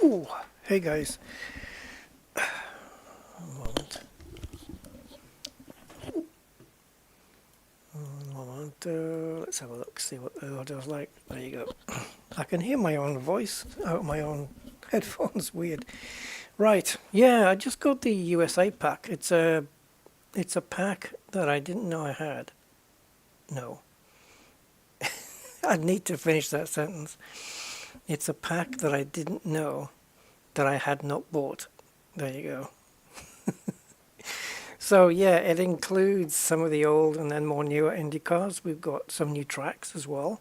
Ooh, hey guys. One moment. Let's have a look, see what the audio's like. There you go. I can hear my own voice out of my own headphones. Weird. Right, yeah, I just got the USA pack. It's a pack that I didn't know I had. No. I need to finish that sentence. It's a pack that I didn't know that I had not bought. There you go. So yeah, it includes some of the old and then more newer Indy cars. We've got some new tracks as well.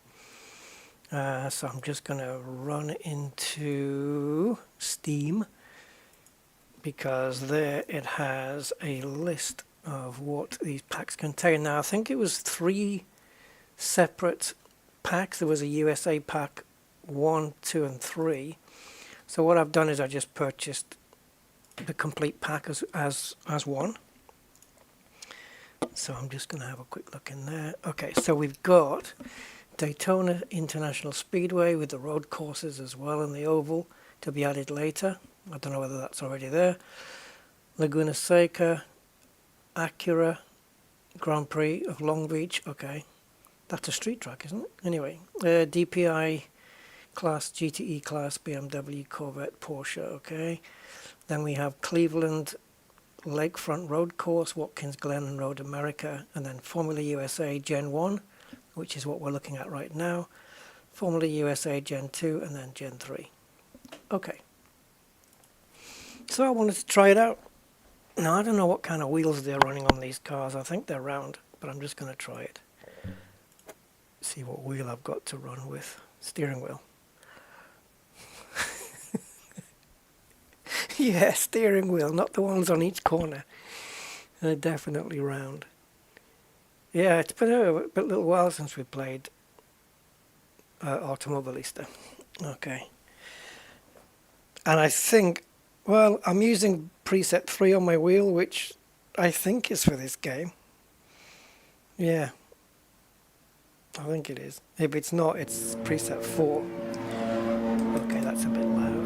So I'm just going to run into Steam, because there it has a list of what these packs contain. Now I think it was 3 separate packs. There was a USA pack 1, 2 and 3. So what I've done is I just purchased the complete pack as one. So I'm just going to have a quick look in there. Okay, so we've got Daytona International Speedway with the road courses as well, and the oval to be added later. I don't know whether that's already there. Laguna Seca, Acura Grand Prix of Long Beach. Okay, that's a street track, isn't it? Anyway, DPI class, GTE class, BMW, Corvette, Porsche. Okay, then we have Cleveland Lakefront Road Course, Watkins Glen Road America, and then Formula USA Gen 1, which is what we're looking at right now, Formula USA Gen 2, and then Gen 3. Okay. So I wanted to try it out. Now I don't know what kind of wheels they're running on these cars. I think they're round, but I'm just going to try it. See what wheel I've got to run with. Steering wheel. Yeah, steering wheel, not the ones on each corner. They're definitely round. Yeah, it's been a little while since we played Automobilista. Okay. And I think, well, I'm using preset 3 on my wheel, which I think is for this game. Yeah. I think it is. If it's not, it's preset 4. Okay, that's a bit loud.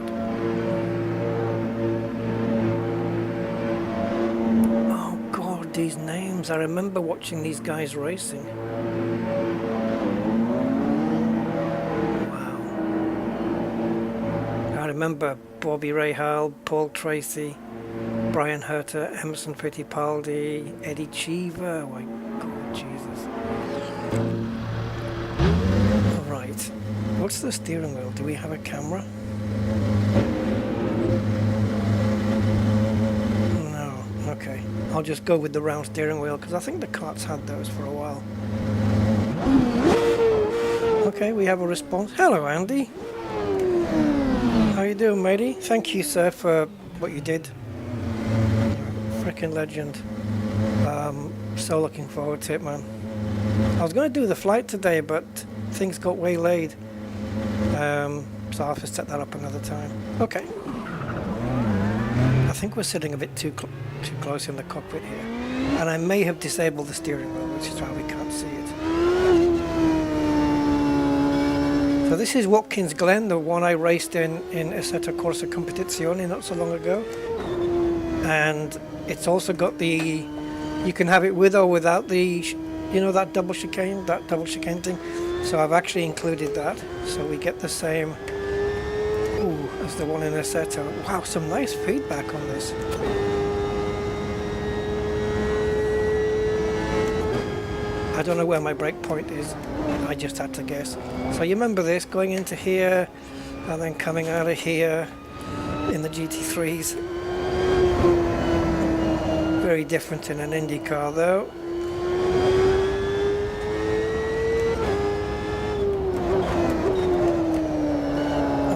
These names, I remember watching these guys racing. Wow. I remember Bobby Rahal, Paul Tracy, Brian Herter, Emerson Fittipaldi, Eddie Cheever. Oh my God, Jesus. Alright, what's the steering wheel? Do we have a camera? No, okay. I'll just go with the round steering wheel, because I think the karts had those for a while. Okay, we have a response. Hello, Andy. How you doing, matey? Thank you, sir, for what you did. Frickin' legend. So looking forward to it, man. I was going to do the flight today, but things got waylaid. So I'll have to set that up another time. Okay. I think we're sitting a bit too close in the cockpit here, and I may have disabled the steering wheel, which is why we can't see it. So this is Watkins Glen, the one I raced in Assetto Corsa Competizione not so long ago, and it's also got the, you can have it with or without the, you know, that double chicane thing. So I've actually included that, so we get the same as the one in Assetto. Wow, some nice feedback on this. I don't know where my brake point is. I just had to guess. So you remember this, going into here and then coming out of here in the GT3s. Very different in an Indy car though.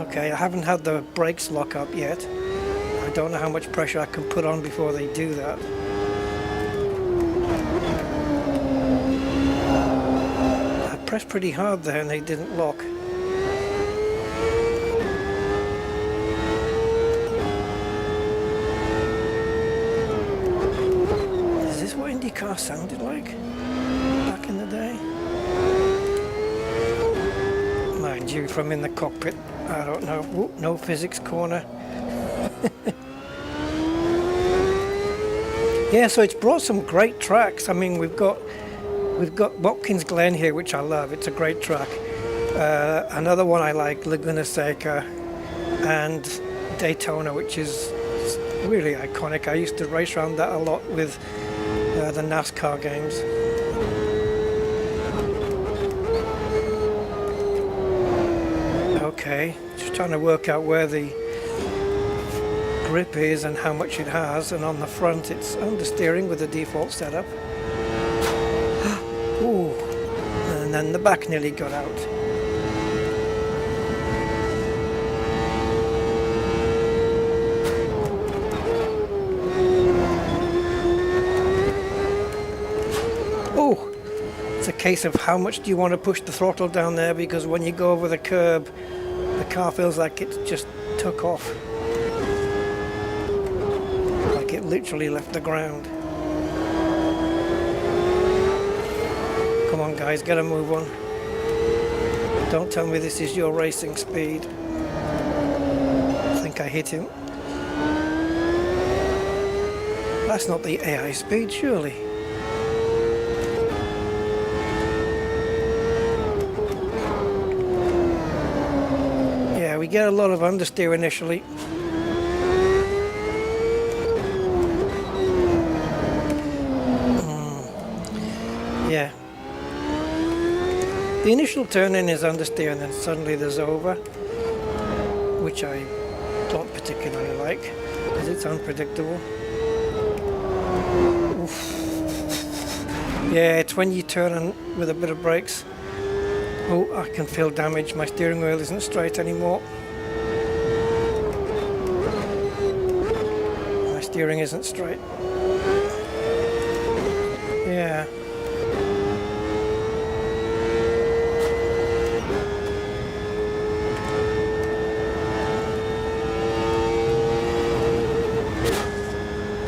Okay, I haven't had the brakes lock up yet. I don't know how much pressure I can put on before they do that. I pressed pretty hard there and they didn't lock. Is this what IndyCar sounded like back in the day? Mind you, from in the cockpit, I don't know. Ooh, no physics corner. Yeah, so it's brought some great tracks. I mean, we've got Watkins Glen here, which I love. It's a great track. Another one I like, Laguna Seca, and Daytona, which is really iconic. I used to race around that a lot with the NASCAR games. Okay, just trying to work out where the grip is and how much it has, and on the front it's understeering with the default setup. Ooh, and then the back nearly got out. Oh, it's a case of how much do you want to push the throttle down there, because when you go over the curb the car feels like it just took off. It literally left the ground. Come on guys, get a move on. Don't tell me this is your racing speed. I think I hit him. That's not the AI speed, surely. Yeah, we get a lot of understeer initially. Yeah. The initial turn-in is understeer and then suddenly there's over, which I don't particularly like because it's unpredictable. Oof. Yeah, it's when you turn in with a bit of brakes. Oh, I can feel damage. My steering wheel isn't straight anymore. My steering isn't straight. Yeah.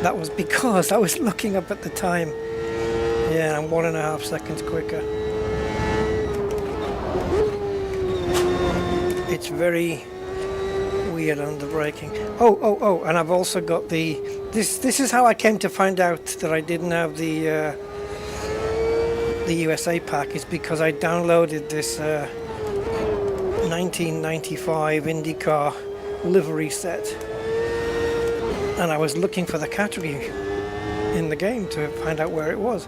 That was because I was looking up at the time. Yeah, I'm 1.5 seconds quicker. It's very weird under braking. Oh, and I've also got the... This is how I came to find out that I didn't have the USA pack, is because I downloaded this 1995 IndyCar livery set. And I was looking for the category in the game to find out where it was.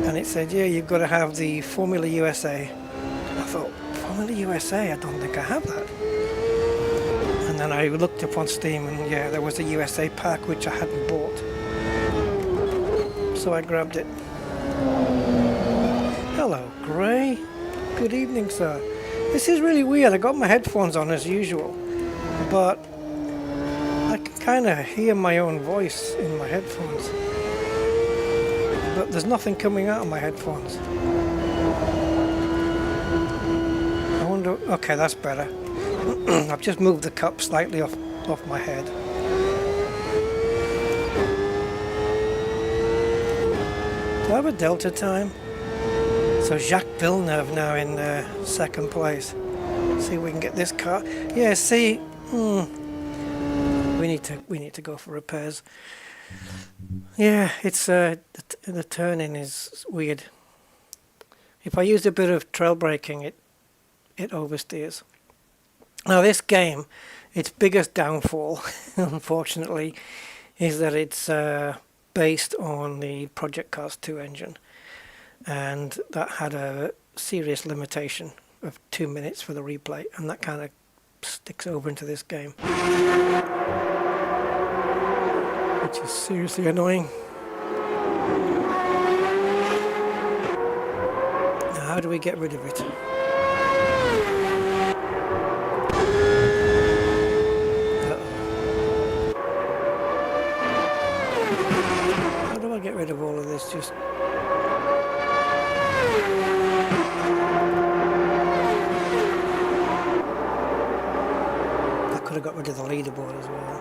And it said, yeah, you've got to have the Formula USA. I thought, Formula USA? I don't think I have that. And then I looked up on Steam and yeah, there was a USA pack which I hadn't bought. So I grabbed it. Hello, Gray. Good evening, sir. This is really weird. I got my headphones on as usual, but I can kind of hear my own voice in my headphones, but there's nothing coming out of my headphones. I wonder... Okay, that's better. I've just moved the cup slightly off my head. Do I have a Delta time? So Jacques Villeneuve now in second place. See if we can get this car. Yeah, see... We need to go for repairs. Yeah, it's the turn-in is weird. If I used a bit of trail braking, it oversteers. Now this game, its biggest downfall, unfortunately, is that it's based on the Project Cars 2 engine, and that had a serious limitation of 2 minutes for the replay, and that kind of sticks over into this game, which is seriously annoying. Now, how do we get rid of it? How do I get rid of all of this? Just... I could have got rid of the leaderboard as well.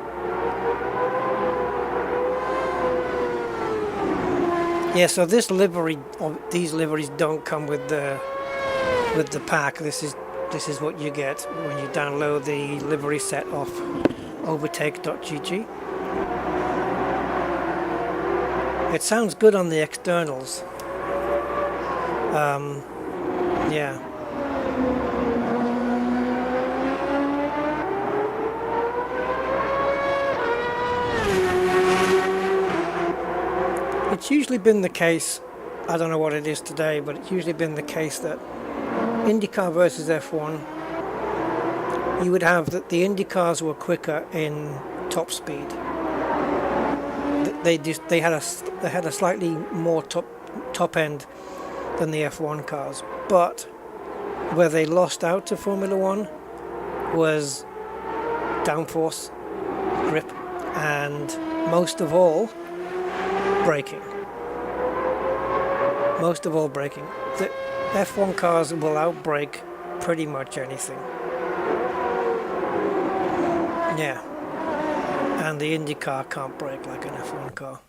Yeah, so this livery, or these liveries don't come with the pack. This is this is what you get when you download the livery set off overtake.gg. It sounds good on the externals. Yeah. It's usually been the case, I don't know what it is today, but it's usually been the case that IndyCar versus F1, you would have that the IndyCars were quicker in top speed. They had a slightly more top end than the F1 cars, but where they lost out to Formula One was downforce, grip, and most of all braking. The F1 cars will outbrake pretty much anything. Yeah. And the Indy car can't brake like an F1 car.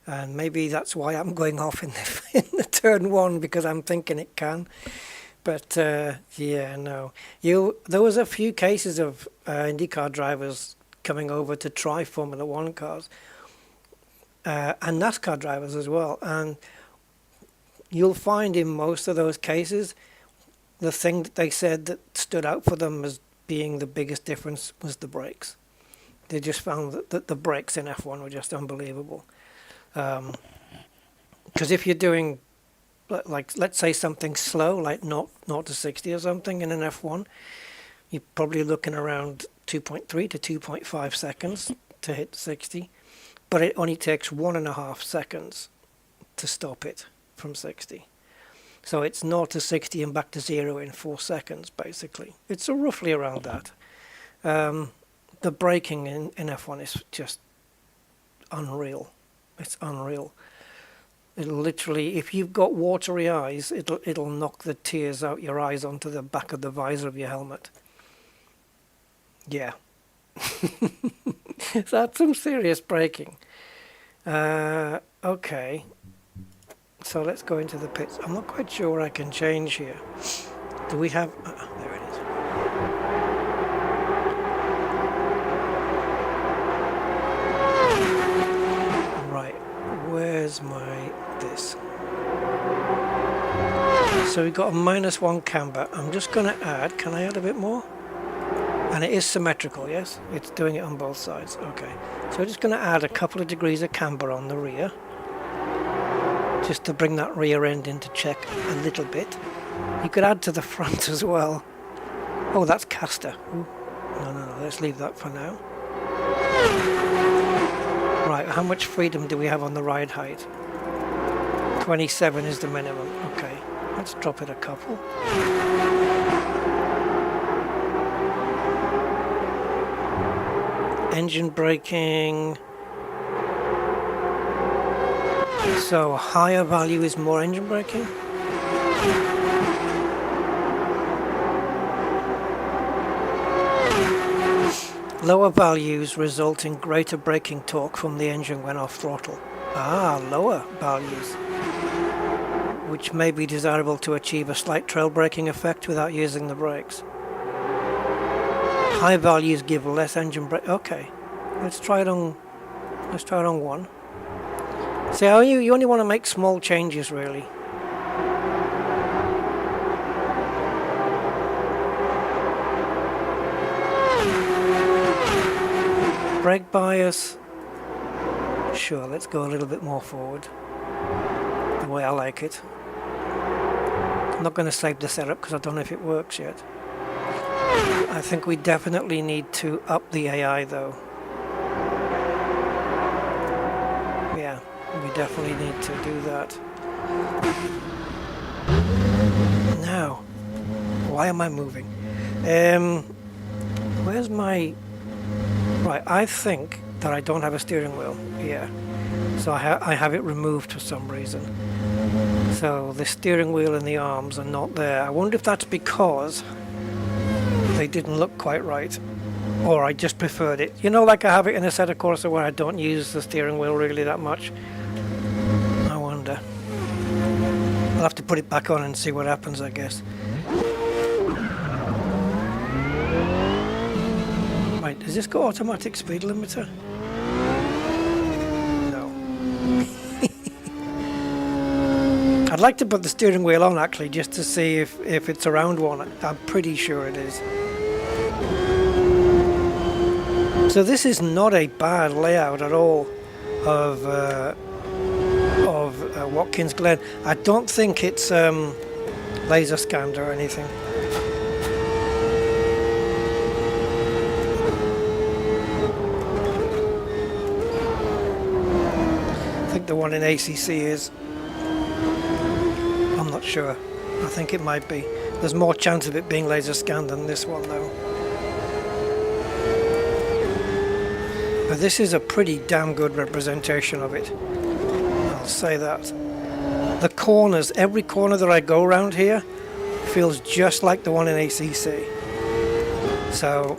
And maybe that's why I'm going off in the turn one, because I'm thinking it can. But yeah, no. There was a few cases of IndyCar drivers coming over to try Formula One cars. And NASCAR drivers as well. And you'll find in most of those cases, the thing that they said that stood out for them as being the biggest difference was the brakes. They just found that the brakes in F1 were just unbelievable. Because if you're doing, like, let's say something slow, like 0 to 60 or something in an F1, you're probably looking around 2.3 to 2.5 seconds to hit 60. But it only takes 1.5 seconds to stop it from 60. So it's 0 to 60 and back to 0 in 4 seconds, basically. It's roughly around that. The braking in F1 is just unreal. It's unreal. It'll literally, if you've got watery eyes, it'll knock the tears out your eyes onto the back of the visor of your helmet. Yeah. That's some serious braking. Okay. So let's go into the pits. I'm not quite sure I can change here. Do we have... there it is. Right. Where's my... this? So we've got a -1 camber. I'm just going to add... Can I add a bit more? And it is symmetrical, yes? It's doing it on both sides. Okay. So we're just going to add a couple of degrees of camber on the rear, just to bring that rear end into check a little bit. You could add to the front as well. Oh, that's caster. Ooh. No, let's leave that for now. Right, how much freedom do we have on the ride height? 27 is the minimum. Okay, let's drop it a couple. Engine braking. So higher value is more engine braking. Lower values result in greater braking torque from the engine when off throttle. Ah, lower values, which may be desirable to achieve a slight trail braking effect without using the brakes. High values give less engine brake. Okay, let's try it on 1. So you only want to make small changes, really. Brake bias. Sure, let's go a little bit more forward, the way I like it. I'm not going to save the setup because I don't know if it works yet. I think we definitely need to up the AI though. Yeah, we definitely need to do that. Now, why am I moving? Where's my... Right, I think that I don't have a steering wheel here. So I have it removed for some reason. So the steering wheel and the arms are not there. I wonder if that's because they didn't look quite right, or I just preferred it. You know, like I have it in a set of Corsair where I don't use the steering wheel really that much. I wonder. I'll have to put it back on and see what happens, I guess. Does this got automatic speed limiter? No. I'd like to put the steering wheel on actually, just to see if it's around one. I'm pretty sure it is. So this is not a bad layout at all of Watkins Glen. I don't think it's laser scanned or anything. I think the one in ACC is. I'm not sure. I think it might be. There's more chance of it being laser scanned than this one though. But this is a pretty damn good representation of it. I'll say that. The corners, every corner that I go around here feels just like the one in ACC. So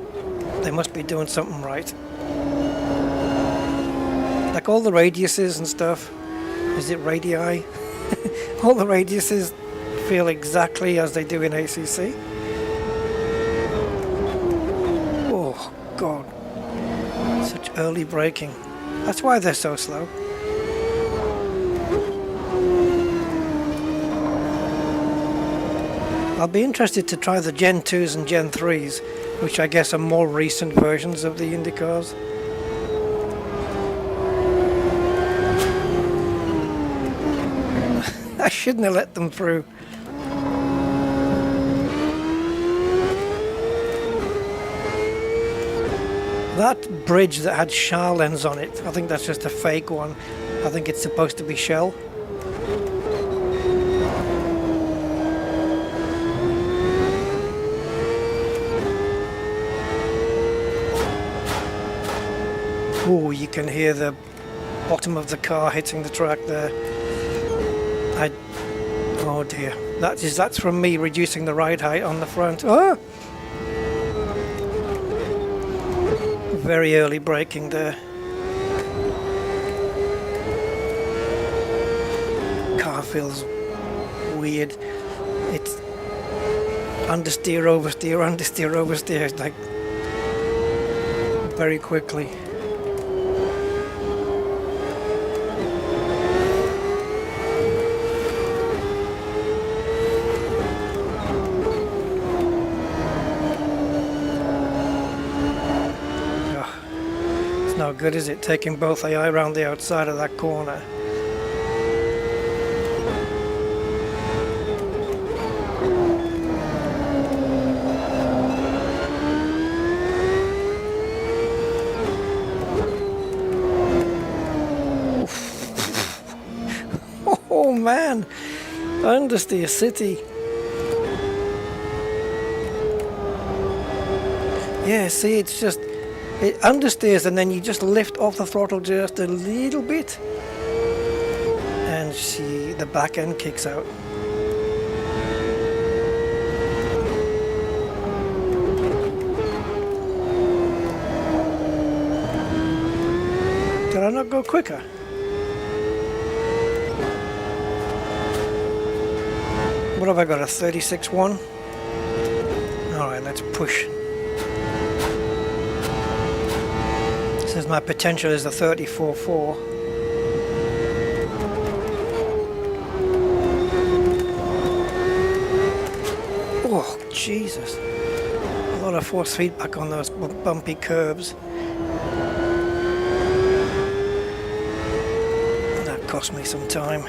they must be doing something right. Like all the radiuses and stuff. Is it radii? All the radiuses feel exactly as they do in ACC. Oh God. Such early braking. That's why they're so slow. I'll be interested to try the Gen 2s and Gen 3s, which I guess are more recent versions of the Indy cars. I shouldn't have let them through. That bridge that had Char lens on it, I think that's just a fake one. I think it's supposed to be Shell. Oh, you can hear the bottom of the car hitting the track there. Oh dear. That's from me reducing the ride height on the front. Ah! Very early braking there. Car feels weird. It's understeer, oversteer, understeer, oversteer, like very quickly. No good, is it, taking both AI around the outside of that corner? Oh man, understeer city. Yeah, see, it's just it understeers and then you just lift off the throttle just a little bit and the back end kicks out. Did I not go quicker? What have I got, a 36.1? Alright, let's push. Says my potential is a 34.4. Oh, Jesus. A lot of force feedback on those bumpy curves. That cost me some time.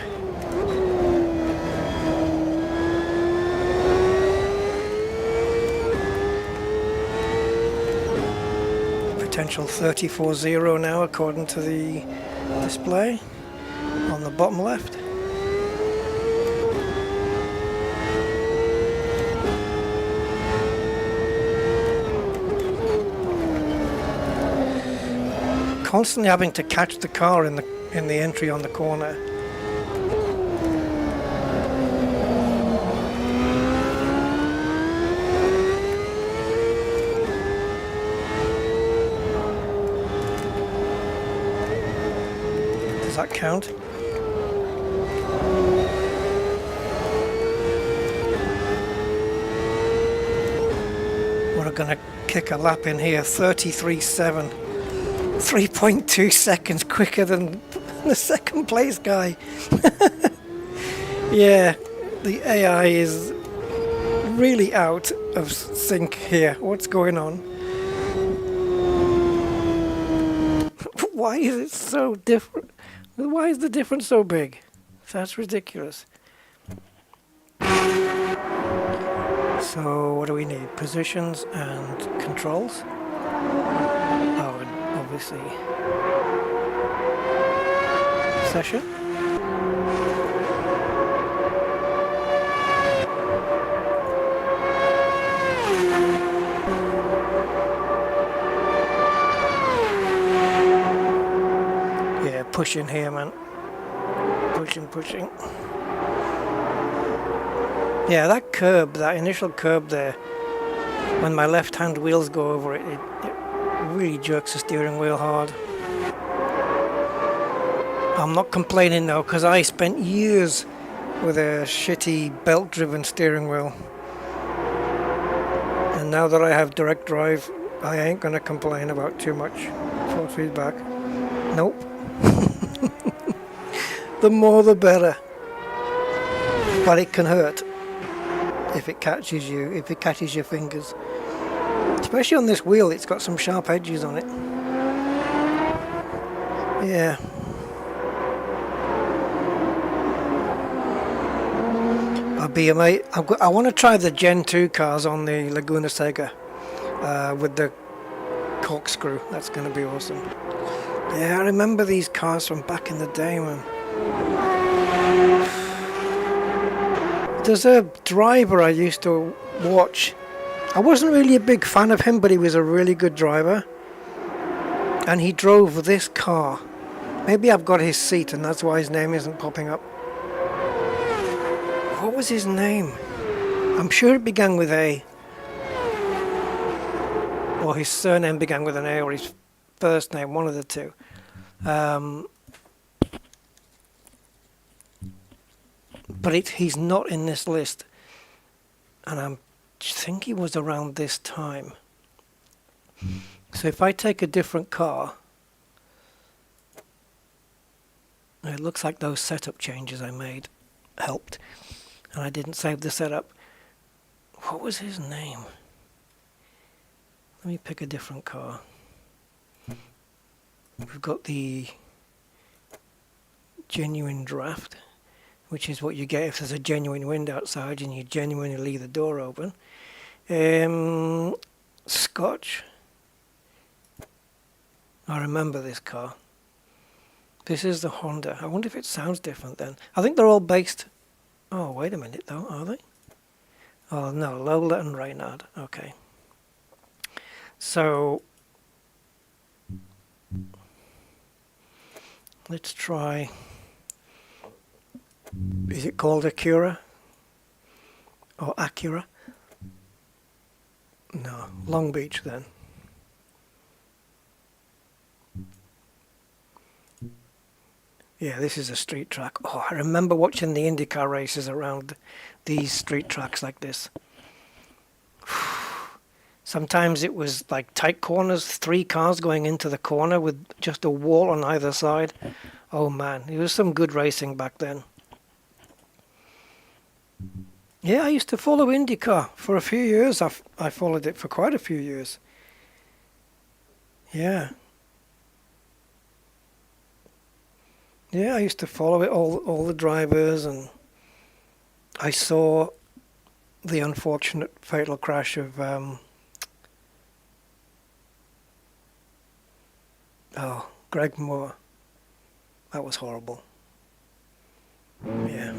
Potential 34.0 now according to the display on the bottom left. Constantly having to catch the car in the entry on the corner. Does that count? We're gonna kick a lap in here, 33.7. 3.2 seconds quicker than the second place guy. Yeah, the AI is really out of sync here. What's going on? Why is it so different? Why is the difference so big? That's ridiculous. So what do we need? Positions and controls. Oh, and obviously session. Yeah, pushing here, man. Pushing. Yeah, that curb, that initial curb there, when my left hand wheels go over it, it really jerks the steering wheel hard. I'm not complaining though, because I spent years with a shitty belt driven steering wheel. And now that I have direct drive, I ain't gonna complain about too much force feedback. Nope. The more the better. But it can hurt if it catches you, if it catches your fingers. Especially on this wheel, it's got some sharp edges on it. Yeah. I'll be amazed. I want to try the Gen 2 cars on the Laguna Seca with the corkscrew. That's going to be awesome. Yeah, I remember these cars from back in the day, man. There's a driver I used to watch. I wasn't really a big fan of him, but he was a really good driver. And he drove this car. Maybe I've got his seat and that's why his name isn't popping up. What was his name? I'm sure it began with A. Or his surname began with an A, or his first name, one of the two. But he's not in this list. And I think he was around this time. So if I take a different car, it looks like those setup changes I made helped. And I didn't save the setup. What was his name? Let me pick a different car. We've got the genuine draft, which is what you get if there's a genuine wind outside and you genuinely leave the door open. Scotch. I remember this car. This is the Honda. I wonder if it sounds different then. I think they're all based... Oh, wait a minute though, are they? Oh no, Lola and Reynard. Okay. So... let's try... Is it called Acura? Or Acura? No, Long Beach then. Yeah, this is a street track. Oh, I remember watching the IndyCar races around these street tracks like this. Sometimes it was like tight corners, 3 cars going into the corner with just a wall on either side. Oh man, it was some good racing back then. Yeah, I used to follow IndyCar for a few years. I followed it for quite a few years. Yeah. Yeah, I used to follow it, all the drivers, and I saw the unfortunate fatal crash of Greg Moore. That was horrible. Yeah.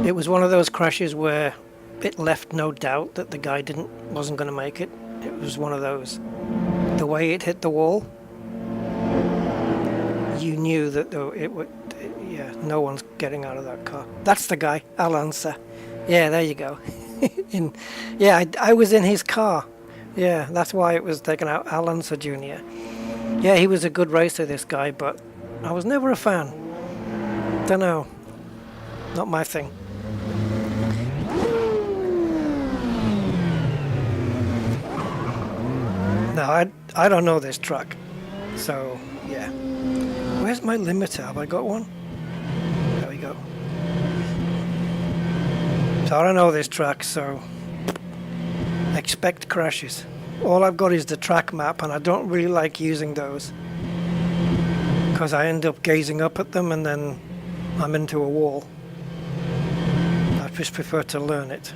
It was one of those crashes where it left no doubt that the guy wasn't going to make it. It was one of those. The way it hit the wall, you knew that no one's getting out of that car. That's the guy, Alanza. Yeah, there you go. I was in his car. Yeah, that's why it was taken out, Alanza Jr. Yeah, he was a good racer, this guy, but I was never a fan. Don't know. Not my thing. Now, I don't know this track, so yeah. Where's my limiter? Have I got one? There we go. So I don't know this track, so expect crashes. All I've got is the track map, and I don't really like using those because I end up gazing up at them and then I'm into a wall. I just prefer to learn it.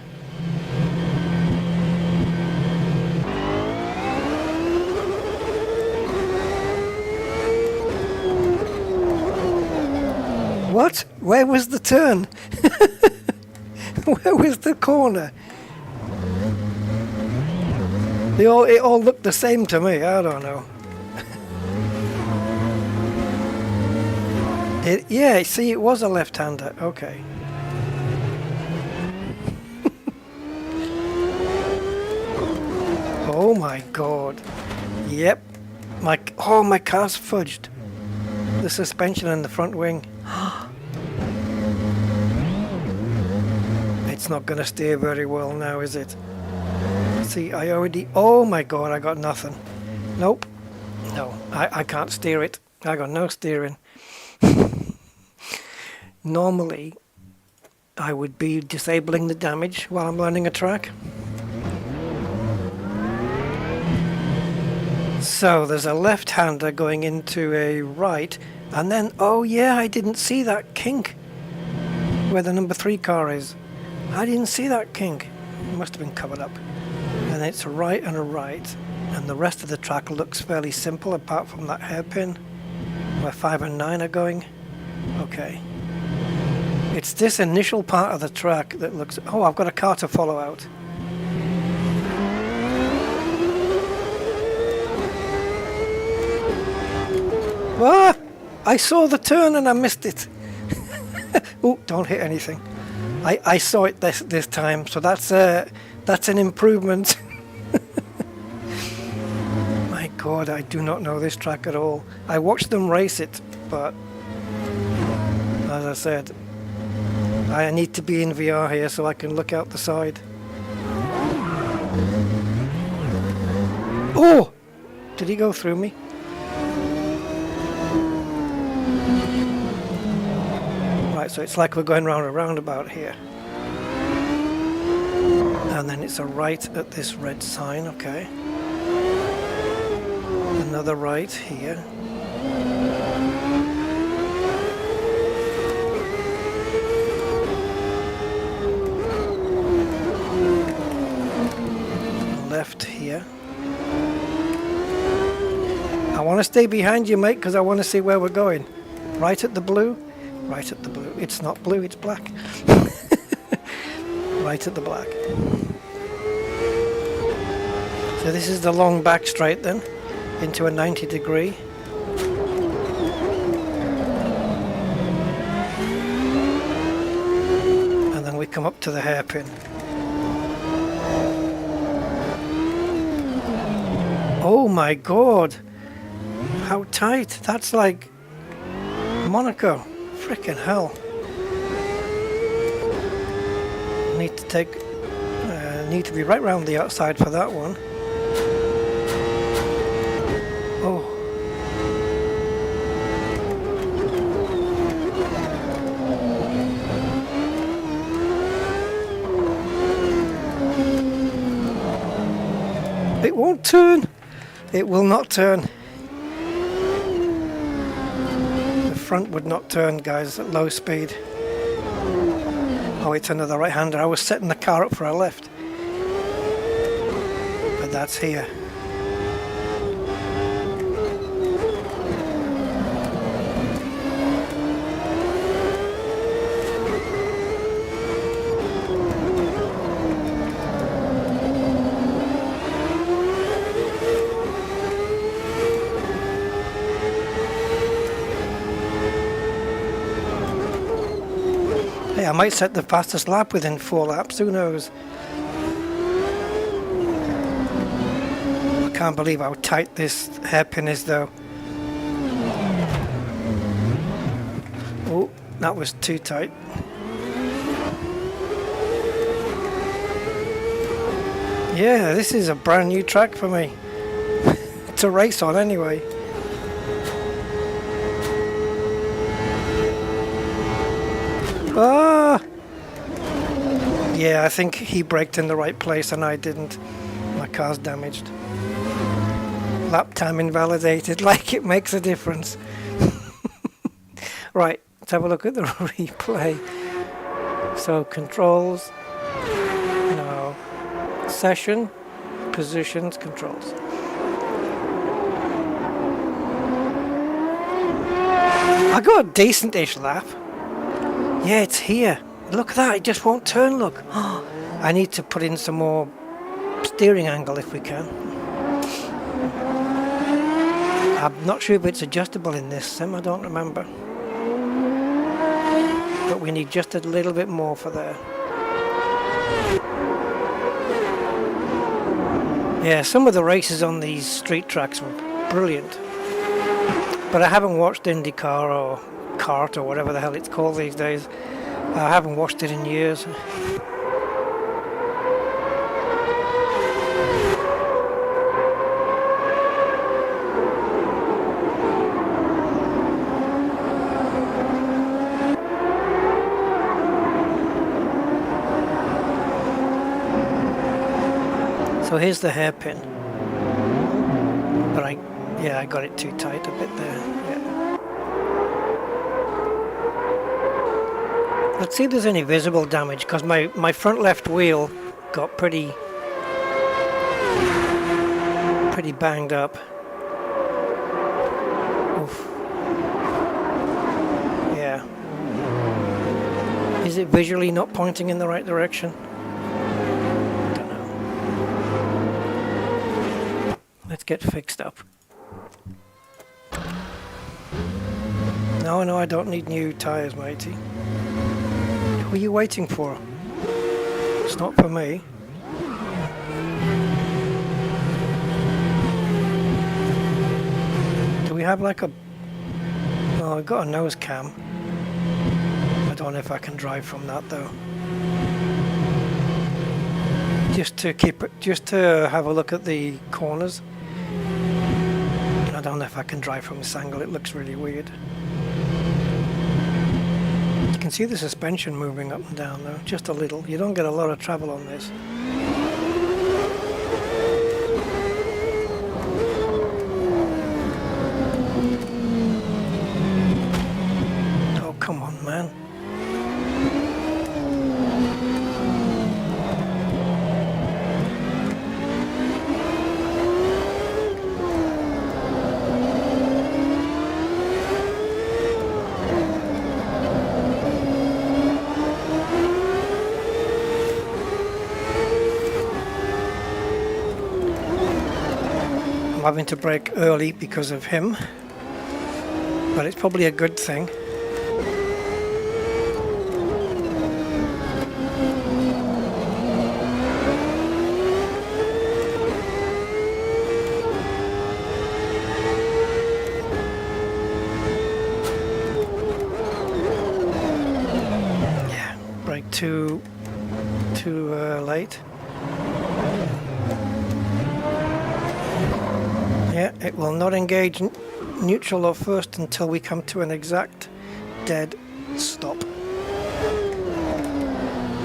What? Where was the turn? Where was the corner? It all looked the same to me. I don't know. Yeah, see, it was a left-hander. Okay. Oh my god. Yep. My car's fudged. The suspension and the front wing. It's not going to steer very well now, is it? See, oh my god, I got nothing. Nope. No, I can't steer it. I got no steering. Normally, I would be disabling the damage while I'm learning a track. So, there's a left-hander going into a right, and then, oh yeah, I didn't see that kink where the number 3 car is. I didn't see that kink. It must have been covered up. And it's a right and a right, and the rest of the track looks fairly simple apart from that hairpin where 5 and 9 are going. Okay. It's this initial part of the track that looks... Oh, I've got a car to follow out. Ah! I saw the turn and I missed it. Oh, don't hit anything. I saw it this time, so that's an improvement. My god, I do not know this track at all. I watched them race it, but as I said, I need to be in VR here so I can look out the side. Oh! Did he go through me? Right, so it's like we're going round a roundabout here. And then it's a right at this red sign, okay. Another right here. Left here. I want to stay behind you, mate, because I want to see where we're going. Right at the blue. Right at the blue. It's not blue, it's black. Right at the black. So this is the long back straight then, into a 90 degree. And then we come up to the hairpin. Oh my god! How tight! That's like Monaco. Frickin' hell. Need to be right round the outside for that one. Oh. It won't turn. It will not turn. The front would not turn, guys, at low speed. Oh, it's another right-hander. I was setting the car up for a left. But that's here. Hey, I might set the fastest lap within 4 laps, who knows? I can't believe how tight this hairpin is though. Oh, that was too tight. Yeah, this is a brand new track for me. to race on anyway. Ah! Yeah, I think he braked in the right place and I didn't. My car's damaged. Lap time invalidated, like it makes a difference. Right, let's have a look at the replay. So controls, no, session, positions, controls. I got a decent-ish lap. Yeah, it's here. Look at that, it just won't turn, look. I need to put in some more steering angle if we can. I'm not sure if it's adjustable in this sim, I don't remember. But we need just a little bit more for there. Yeah, some of the races on these street tracks were brilliant. But I haven't watched IndyCar or kart or whatever the hell it's called these days. I haven't watched it in years. So here's the hairpin. But I got it too tight a bit there. Yeah. Let's see if there's any visible damage, because my front left wheel got pretty banged up. Oof. Yeah. Is it visually not pointing in the right direction? Don't know. Let's get fixed up. No, I don't need new tyres, matey. Who are you waiting for? It's not for me. Do we have like a... Oh, I've got a nose cam. I don't know if I can drive from that though. Just to have a look at the corners. I don't know if I can drive from this angle, it looks really weird. You can see the suspension moving up and down though, just a little. You don't get a lot of travel on this. Oh, come on, man. I'm having to brake early because of him, but it's probably a good thing. Yeah, brake too late. Yeah, it will not engage neutral or first until we come to an exact dead stop.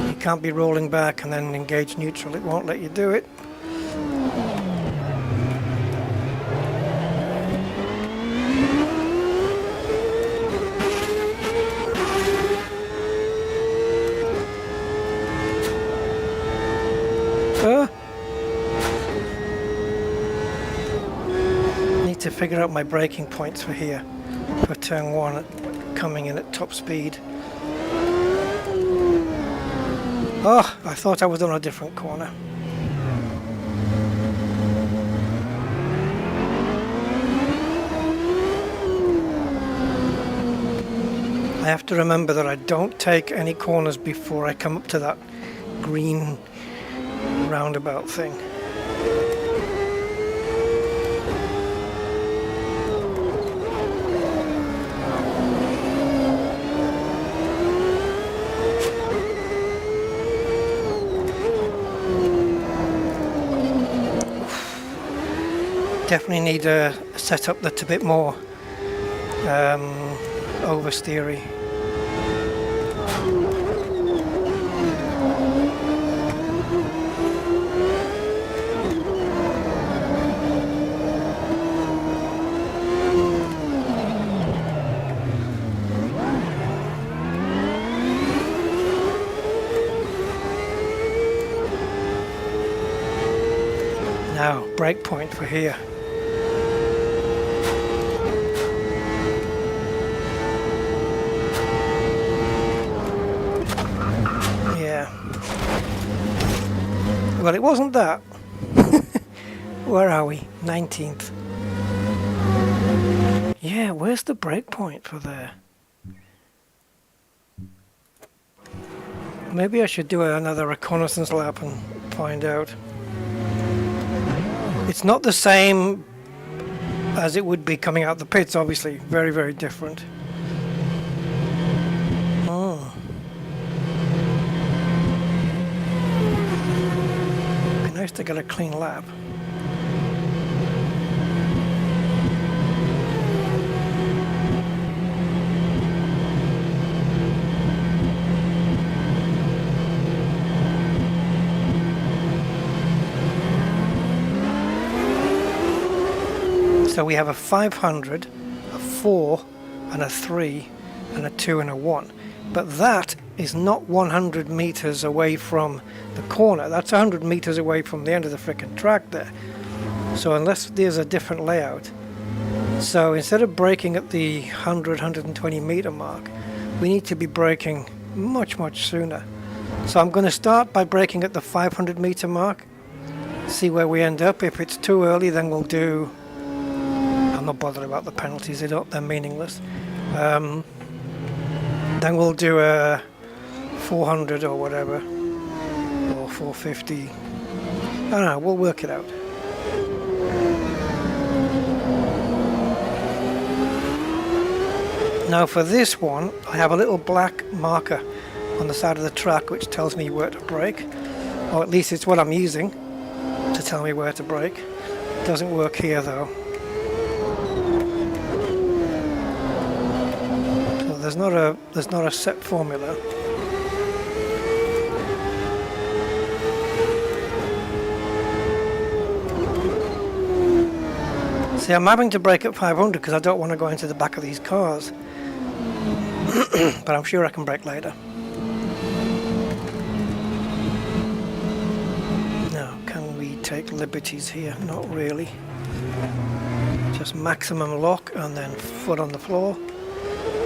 You can't be rolling back and then engage neutral, it won't let you do it. To figure out my braking points for here, for turn 1 coming in at top speed. Oh, I thought I was on a different corner. I have to remember that I don't take any corners before I come up to that green roundabout thing. Definitely need a setup that's a bit more oversteery. Now, breakpoint for here. Yeah. Well, it wasn't that. Where are we? 19th. Yeah, where's the breakpoint for there? Maybe I should do another reconnaissance lap and find out. It's not the same as it would be coming out the pits, obviously. Very, very different. Oh. Be nice to get a clean lap. So we have a 500, a 4, and a 3, and a 2 and a 1. But that is not 100 meters away from the corner. That's 100 meters away from the end of the frickin' track there. So unless there's a different layout. So instead of braking at the 100, 120 meter mark, we need to be braking much, much sooner. So I'm going to start by braking at the 500 meter mark. See where we end up. If it's too early, then we'll do... I'm not bothered about the penalties, they're meaningless. Then we'll do a 400 or whatever, or 450. I don't know, we'll work it out. Now for this one, I have a little black marker on the side of the track which tells me where to brake, or at least it's what I'm using to tell me where to brake. It doesn't work here though. There's not a set formula. See, I'm having to brake at 500 because I don't want to go into the back of these cars. But I'm sure I can brake later. Now, can we take liberties here? Not really. Just maximum lock and then foot on the floor.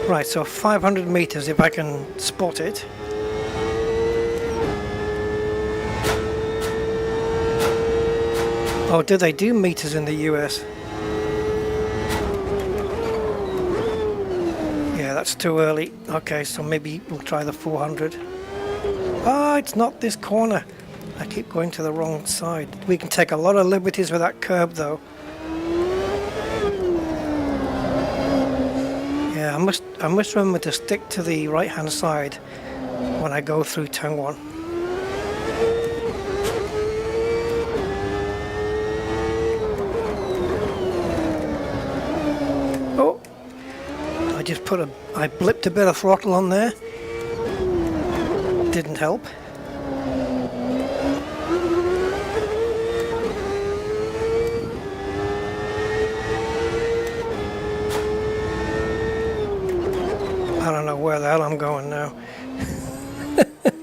Right, so 500 meters if I can spot it. Oh, do they do meters in the US? Yeah, that's too early. Okay, so maybe we'll try the 400. Ah, it's not this corner. I keep going to the wrong side. We can take a lot of liberties with that curb though. Yeah, I must remember to stick to the right hand side when I go through turn 1. Oh, I blipped a bit of throttle on there. Didn't help. I don't know where the hell I'm going now.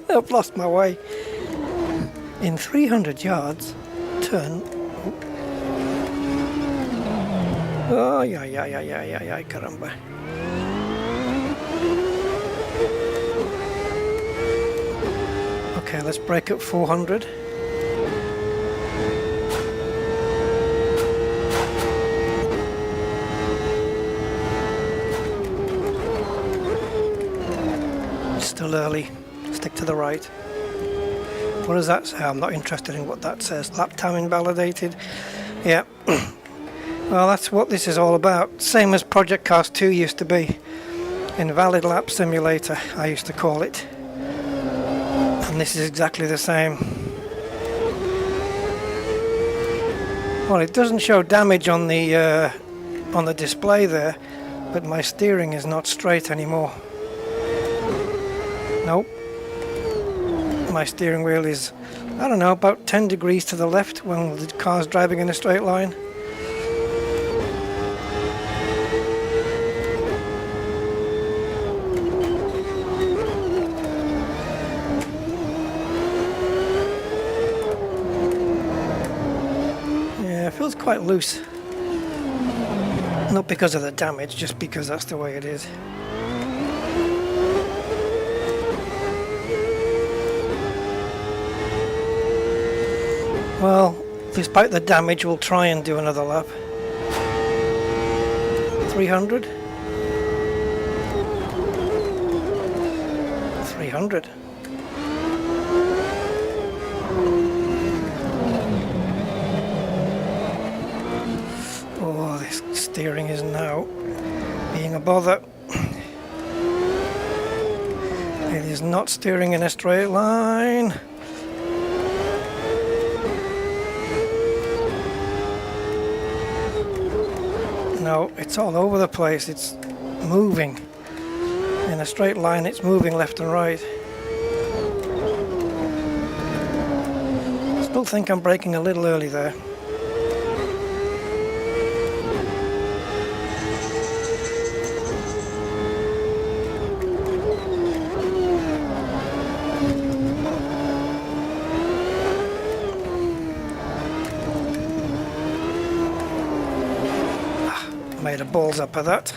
I've lost my way. In 300 yards, turn. Oh, yeah, caramba. Okay, let's brake at 400. Still early. Stick to the right. What does that say? I'm not interested in what that says. Lap time invalidated. Yeah. Well, that's what this is all about. Same as Project Cars 2 used to be. Invalid lap simulator, I used to call it. And this is exactly the same. Well, it doesn't show damage on the display there, but my steering is not straight anymore. Nope. My steering wheel is, I don't know, about 10 degrees to the left when the car's driving in a straight line. Yeah, it feels quite loose. Not because of the damage, just because that's the way it is. Well, despite the damage, we'll try and do another lap. 300. 300. Oh, this steering is now being a bother. It is not steering in a straight line. No, it's all over the place. It's moving. In a straight line, it's moving left and right. Still think I'm braking a little early there. Made a balls up of that.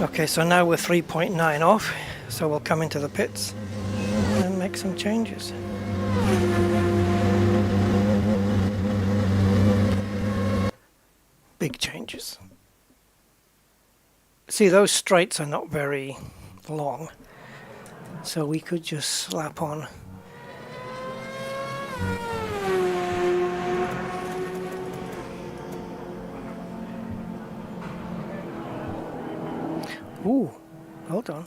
Okay, so now we're 3.9 off, so we'll come into the pits and make some changes. Big changes. See, those straights are not very long, so we could just slap on ooh, hold on.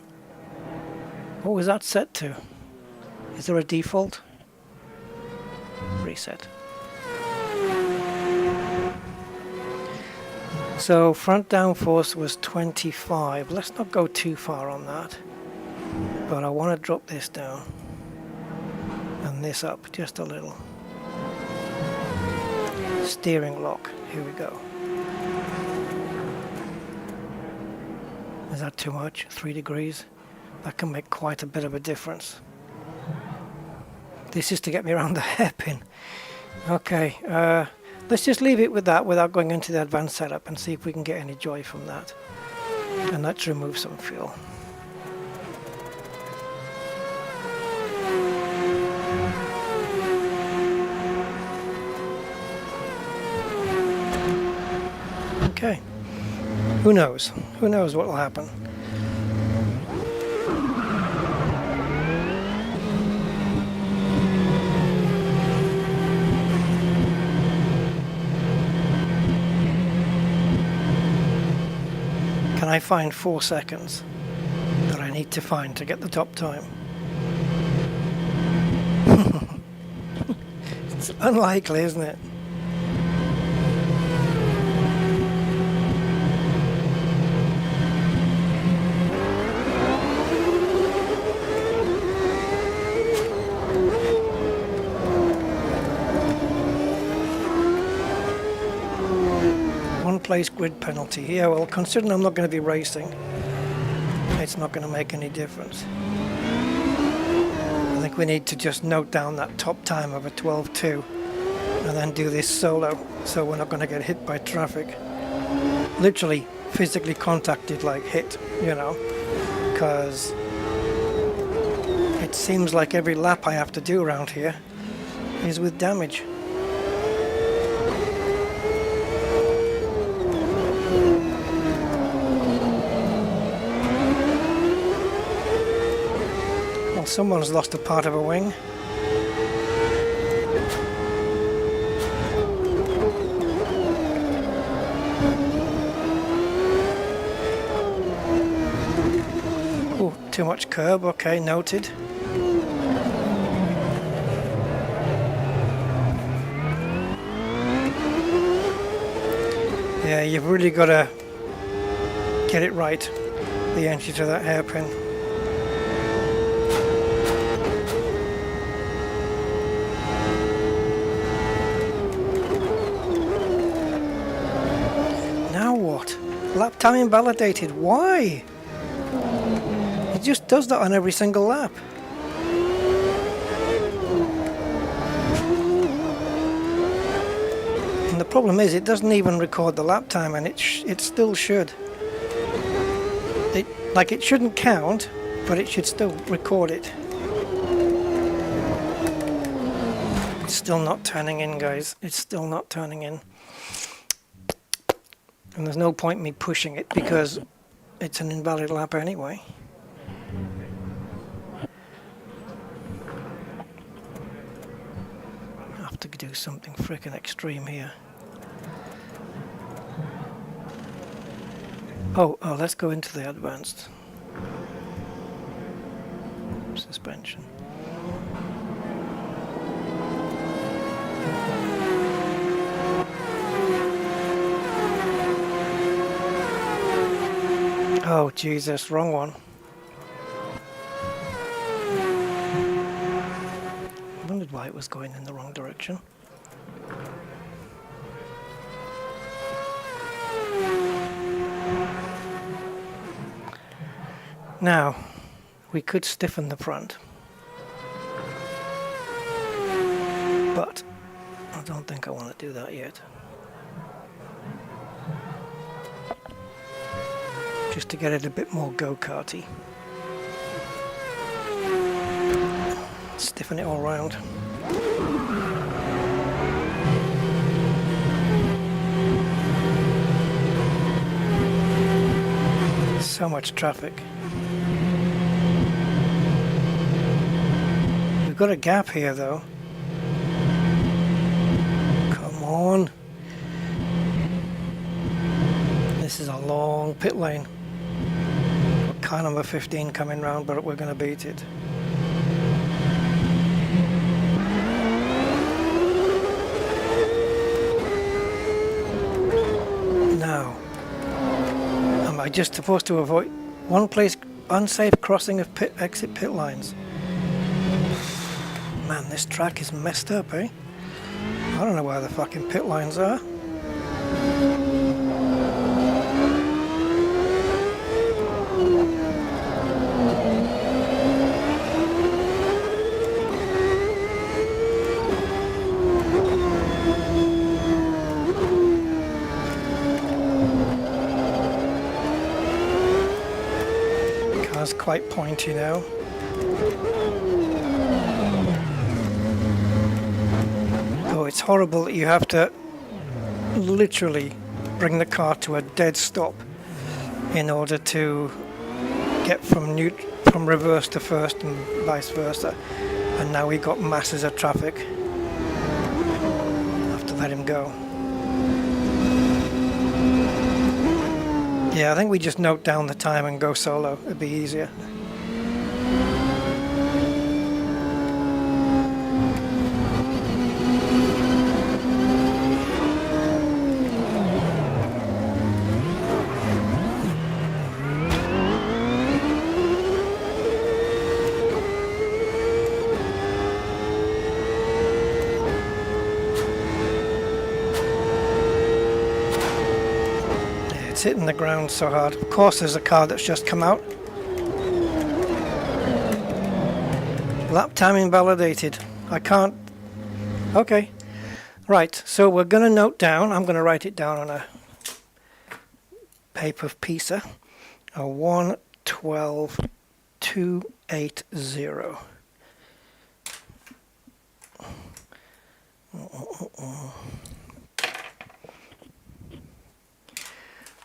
What was that set to? Is there a default? Reset. So front downforce was 25. Let's not go too far on that. But I want to drop this down. And this up just a little. Steering lock. Here we go. Is that too much? 3 degrees? That can make quite a bit of a difference. This is to get me around the hairpin. Okay. Let's just leave it with that without going into the advanced setup and see if we can get any joy from that. And let's remove some fuel. Okay. Who knows? Who knows what will happen? Can I find 4 seconds that I need to find to get the top time? It's unlikely, isn't it? Place grid penalty. Yeah, well, considering I'm not going to be racing, it's not going to make any difference. I think we need to just note down that top time of a 12.2 and then do this solo so we're not going to get hit by traffic. Literally physically contacted, like hit, you know, because it seems like every lap I have to do around here is with damage. Someone's lost a part of a wing. too much curb. Okay, noted. Yeah, you've really got to get it right, the entry to that hairpin. Now what? Lap time invalidated. Why? It just does that on every single lap. And the problem is it doesn't even record the lap time, and it still should. It shouldn't count, but it should still record it. It's still not turning in, guys. It's still not turning in. And there's no point in me pushing it because it's an invalid lap anyway. I have to do something freaking extreme here. Oh, let's go into the advanced suspension. Oh, Jesus, wrong one. I wondered why it was going in the wrong direction. Now, we could stiffen the front, but I don't think I want to do that yet. Just to get it a bit more go-karty. Stiffen it all round. So much traffic. We've got a gap here though. Come on. This is a long pit lane. Got car number 15 coming round, but we're going to beat it. Now, am I just supposed to avoid one place unsafe crossing of exit pit lines? Man, this track is messed up, eh? I don't know where the fucking pit lines are. Car's quite pointy now. Oh, it's horrible that you have to literally bring the car to a dead stop in order to get from reverse to first and vice versa. And now we've got masses of traffic. I have to let him go. Yeah, I think we just note down the time and go solo. It'd be easier. Hitting the ground so hard. Of course there's a car that's just come out. Lap time invalidated. I can't. Okay. Right, so we're going to note down, I'm going to write it down on a paper pizza. A 112.280.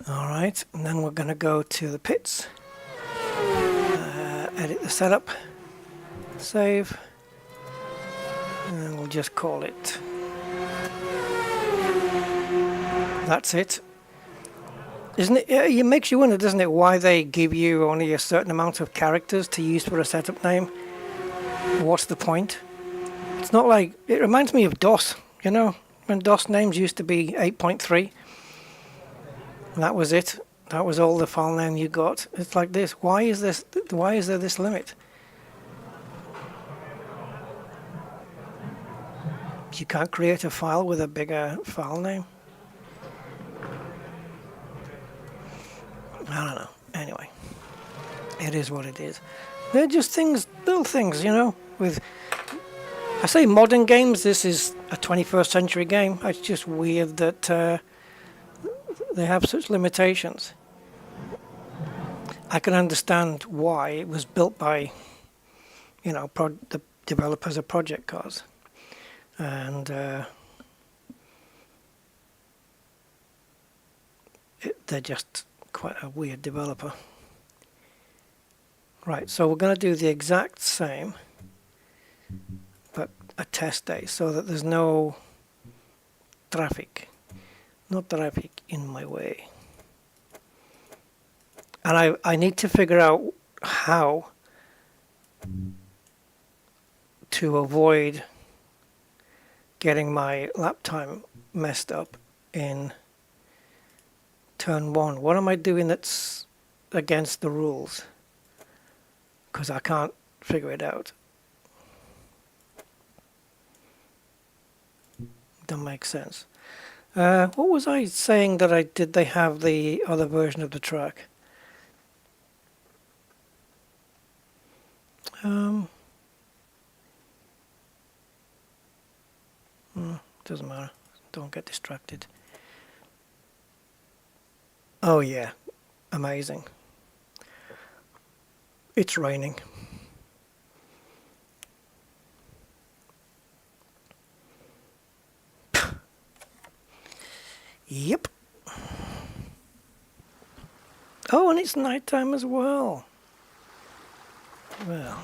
Alright, and then we're going to go to the pits, edit the setup, save, and we'll just call it. That's it. Isn't it? It makes you wonder, doesn't it, why they give you only a certain amount of characters to use for a setup name? What's the point? It's not like, it reminds me of DOS, you know, when DOS names used to be 8.3. That was it. That was all the file name you got. It's like this. Why is this? Why is there this limit? You can't create a file with a bigger file name? I don't know. Anyway, it is what it is. They're just things, little things, you know. With, I say modern games, this is a 21st century game. It's just weird that they have such limitations. I can understand why it was built by, you know, the developers of project cars. And they're just quite a weird developer. Right, so we're going to do the exact same, but a test day, so that there's no traffic in my way. And I need to figure out how to avoid getting my lap time messed up in turn 1. What am I doing that's against the rules? Because I can't figure it out. Doesn't make sense. What was I saying that I did? They have the other version of the track. Doesn't matter. Don't get distracted. Oh yeah, amazing. It's raining. Yep. Oh, and it's nighttime as well. Well.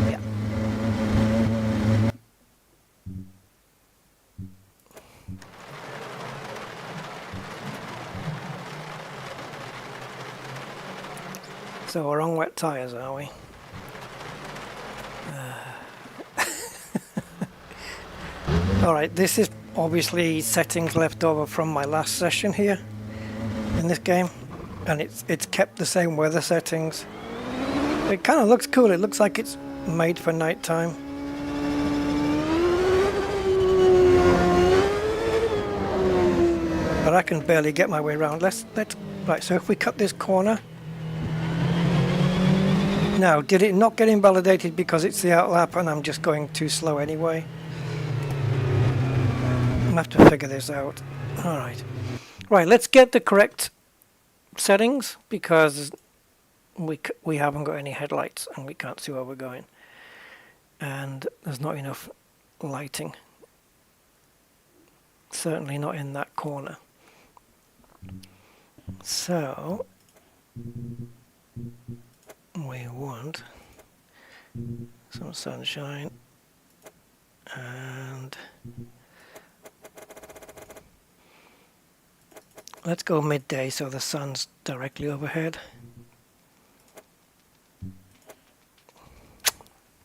Yeah. So we're on wet tires, are we? Alright, this is obviously settings left over from my last session here in this game, and it's kept the same weather settings. It kind of looks cool. It looks like it's made for nighttime. But I can barely get my way around. Right, so if we cut this corner. Now, did it not get invalidated because it's the outlap and I'm just going too slow anyway? I'll have to figure this out. Alright. Right, let's get the correct settings because we haven't got any headlights and we can't see where we're going. And there's not enough lighting. Certainly not in that corner. So we want some sunshine and let's go midday so the sun's directly overhead.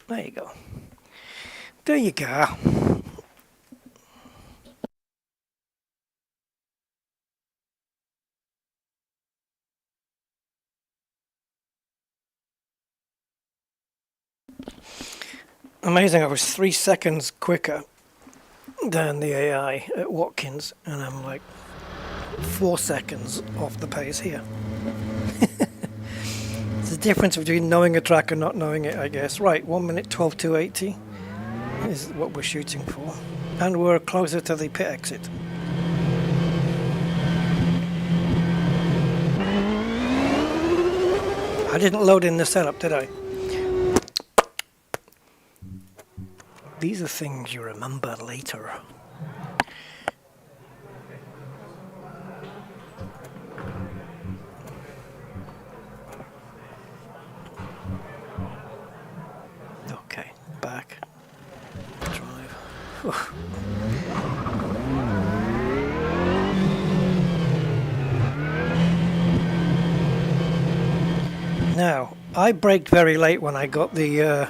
There you go. There you go. Amazing, I was 3 seconds quicker than the AI at Watkins, and I'm like 4 seconds off the pace here. There's a difference between knowing a track and not knowing it, I guess. Right, 1 minute 12:280 is what we're shooting for. And we're closer to the pit exit. I didn't load in the setup, did I? These are things you remember later. Okay, back. Drive. Now, I braked very late when I got the,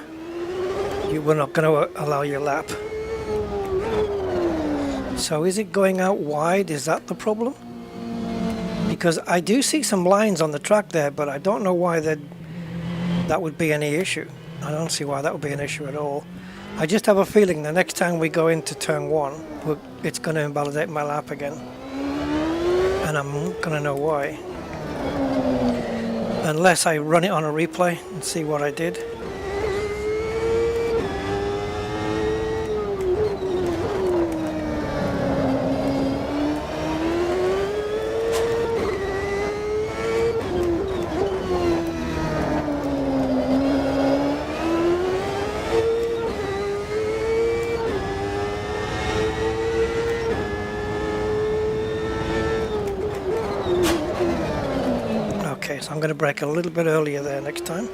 you were not going to allow your lap. So is it going out wide? Is that the problem? Because I do see some lines on the track there, but I don't know why that would be any issue. I don't see why that would be an issue at all. I just have a feeling the next time we go into turn 1, it's going to invalidate my lap again. And I'm going to know why. Unless I run it on a replay and see what I did. So I'm going to brake a little bit earlier there next time.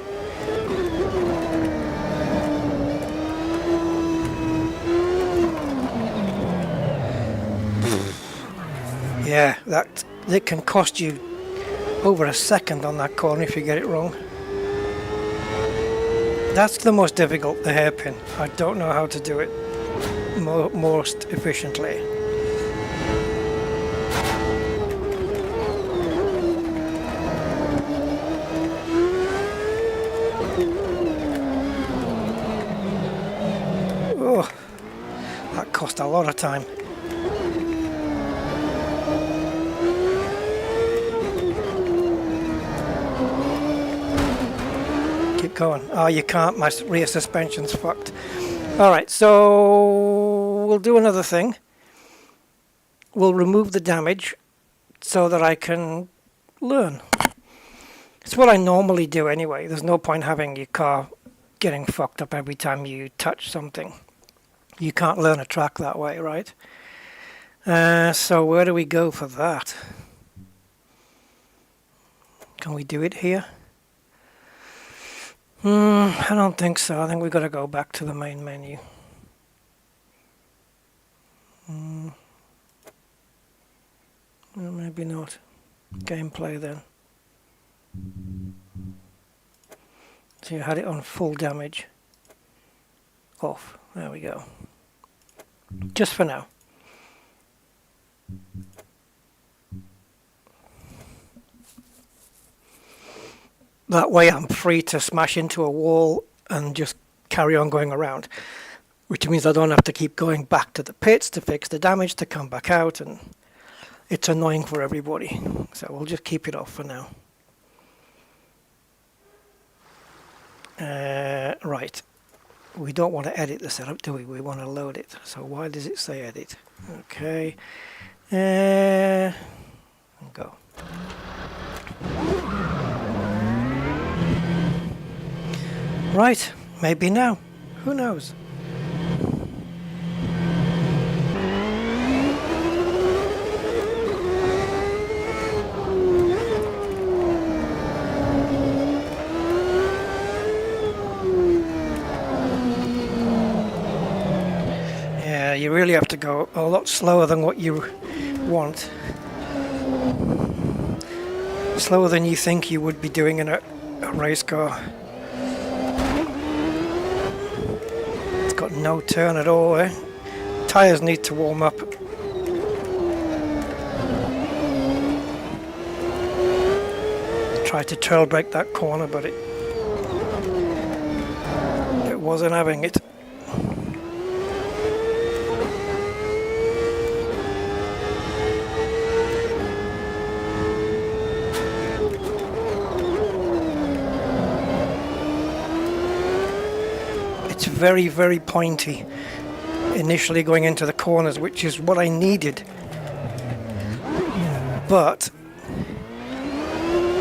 Yeah, it can cost you over a second on that corner if you get it wrong. That's the most difficult, the hairpin. I don't know how to do it most efficiently. Oh, that cost a lot of time. Keep going. Oh, you can't. My rear suspension's fucked. Alright, so we'll do another thing. We'll remove the damage so that I can learn. It's what I normally do anyway. There's no point having your car getting fucked up every time you touch something. You can't learn a track that way, right? So where do we go for that? Can we do it here? I don't think so. I think we've got to go back to the main menu. Well, maybe not. Gameplay then. So you had it on full damage. Off. There we go. Just for now. That way I'm free to smash into a wall and just carry on going around. Which means I don't have to keep going back to the pits to fix the damage, to come back out, and it's annoying for everybody. So we'll just keep it off for now. Right. We don't want to edit the setup, do we? We want to load it. So why does it say edit? Okay. Go. Right. Maybe now. Who knows? You really have to go a lot slower than what you want. Slower than you think you would be doing in a race car. It's got no turn at all, eh? Tyres need to warm up. Tried to trail brake that corner, but it wasn't having it. Very, very pointy initially going into the corners, which is what I needed. But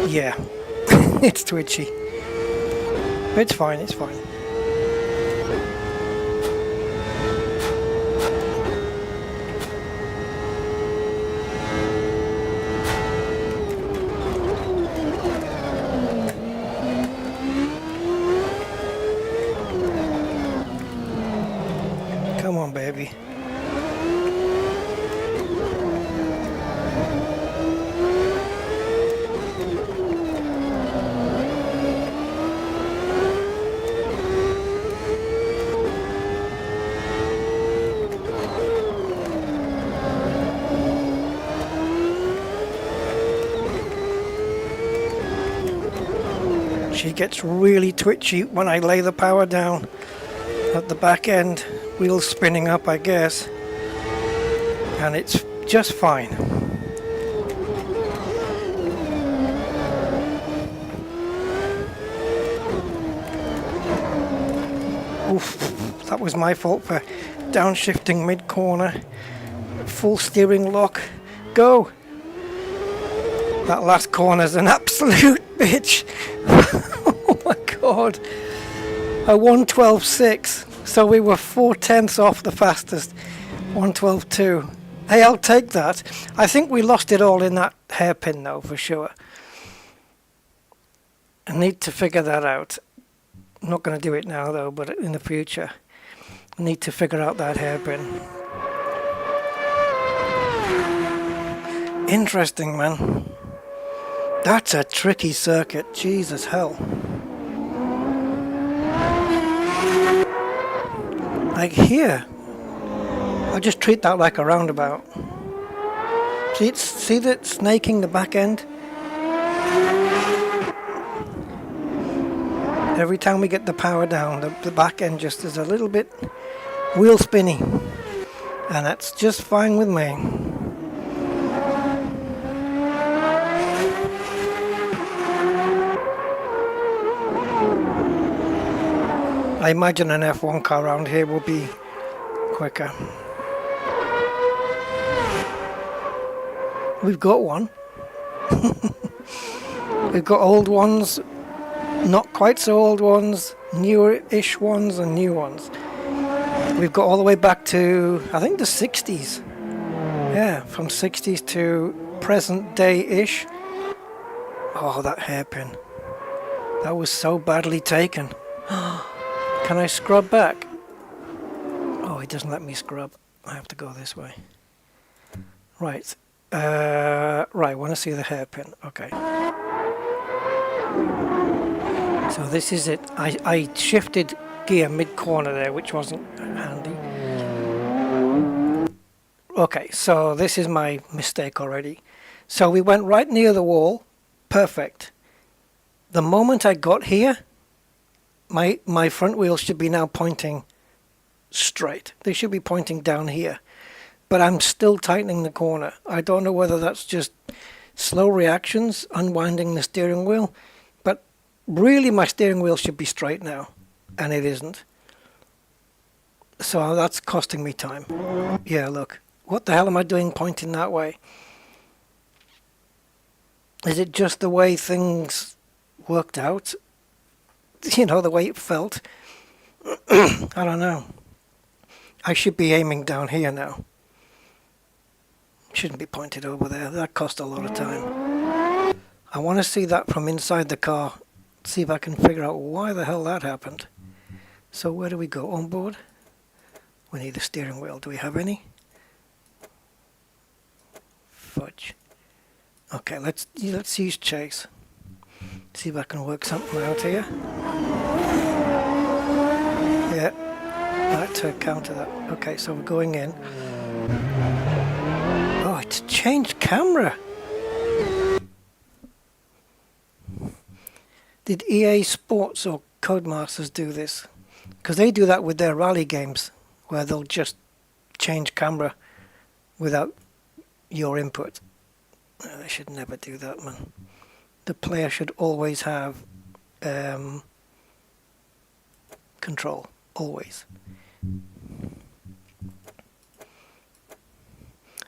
yeah, it's twitchy. It's fine, it's fine. Come on, baby. She gets really twitchy when I lay the power down at the back end. Wheels spinning up, I guess. And it's just fine. Oof, that was my fault for downshifting mid-corner. Full steering lock. Go! That last corner's an absolute bitch. Oh my god. A 112.6. So we were 4/10 off the fastest. 112.2. Hey, I'll take that. I think we lost it all in that hairpin though, for sure. I need to figure that out. I'm not going to do it now though, but in the future. I need to figure out that hairpin. Interesting, man. That's a tricky circuit. Jesus hell. Like here, I just treat that like a roundabout. See that snaking the back end? Every time we get the power down, the back end just is a little bit wheel spinny. And that's just fine with me. I imagine an F1 car around here will be quicker. We've got one. We've got old ones, not quite so old ones, newer-ish ones, and new ones. We've got all the way back to, I think, the 60s. Yeah, from 60s to present day-ish. Oh, that hairpin. That was so badly taken. Can I scrub back? Oh, it doesn't let me scrub. I have to go this way. Right. Right, I want to see the hairpin. Okay. So this is it. I shifted gear mid-corner there, which wasn't handy. Okay, so this is my mistake already. So we went right near the wall. Perfect. The moment I got here, my front wheels should be now pointing straight. They should be pointing down here. But I'm still tightening the corner. I don't know whether that's just slow reactions, unwinding the steering wheel. But really my steering wheel should be straight now. And it isn't. So that's costing me time. Yeah, look. What the hell am I doing pointing that way? Is it just the way things worked out? You know, the way it felt? I don't know. I should be aiming down here now. Shouldn't be pointed over there. That cost a lot of time. I want to see that from inside the car. See if I can figure out why the hell that happened. So where do we go? On board? We need a steering wheel. Do we have any? Fudge. Okay, let's use chase. See if I can work something out here. Yeah, I like to counter that. Okay, so we're going in. Oh, it's changed camera. Did EA Sports or Codemasters do this? Because they do that with their rally games, where they'll just change camera without your input. They should never do that, man. The player should always have control, always.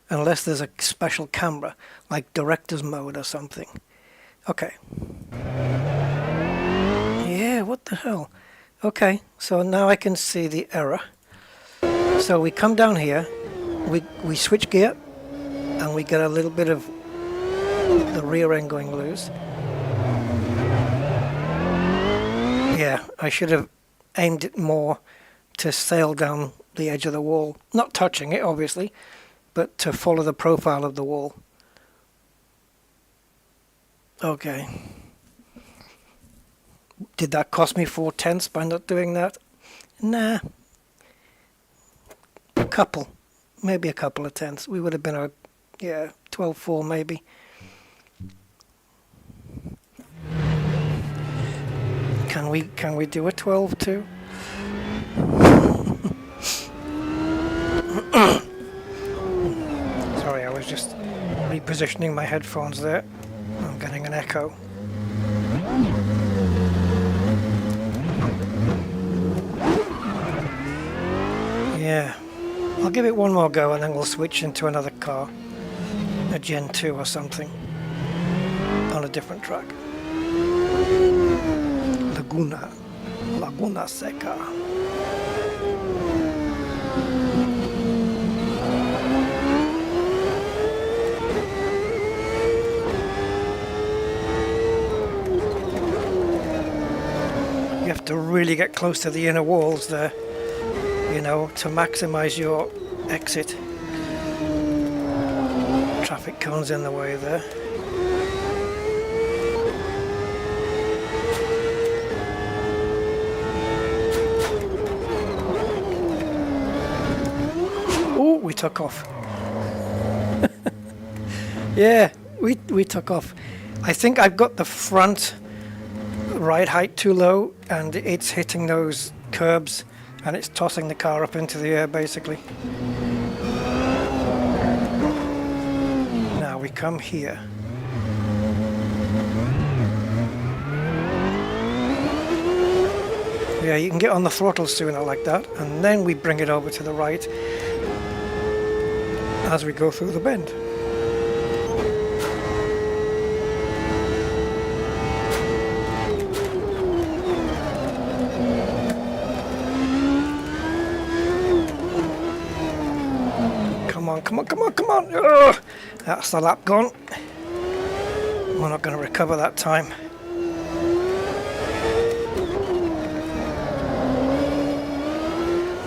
Unless there's a special camera, like director's mode or something. Okay. Yeah, what the hell? Okay, so now I can see the error. So we come down here, we switch gear, and we get a little bit of the rear end going loose. Yeah, I should have aimed it more to sail down the edge of the wall. Not touching it, obviously, but to follow the profile of the wall. Okay. Did that cost me 4/10 by not doing that? Nah. Maybe a couple of tenths. We would have been 12.4 maybe. Can we do a 12 too? Sorry, I was just repositioning my headphones there. I'm getting an echo. Yeah, I'll give it one more go and then we'll switch into another car, a Gen 2 or something, on a different track. Laguna Seca. You have to really get close to the inner walls there, you know, to maximize your exit. Traffic cones in the way there. Oh, we took off. Yeah, we took off. I think I've got the front ride height too low and it's hitting those curbs and it's tossing the car up into the air basically. Now we come here. Yeah, you can get on the throttle sooner like that, and then we bring it over to the right as we go through the bend. Come on. Ugh. That's the lap gone. We're not going to recover that time.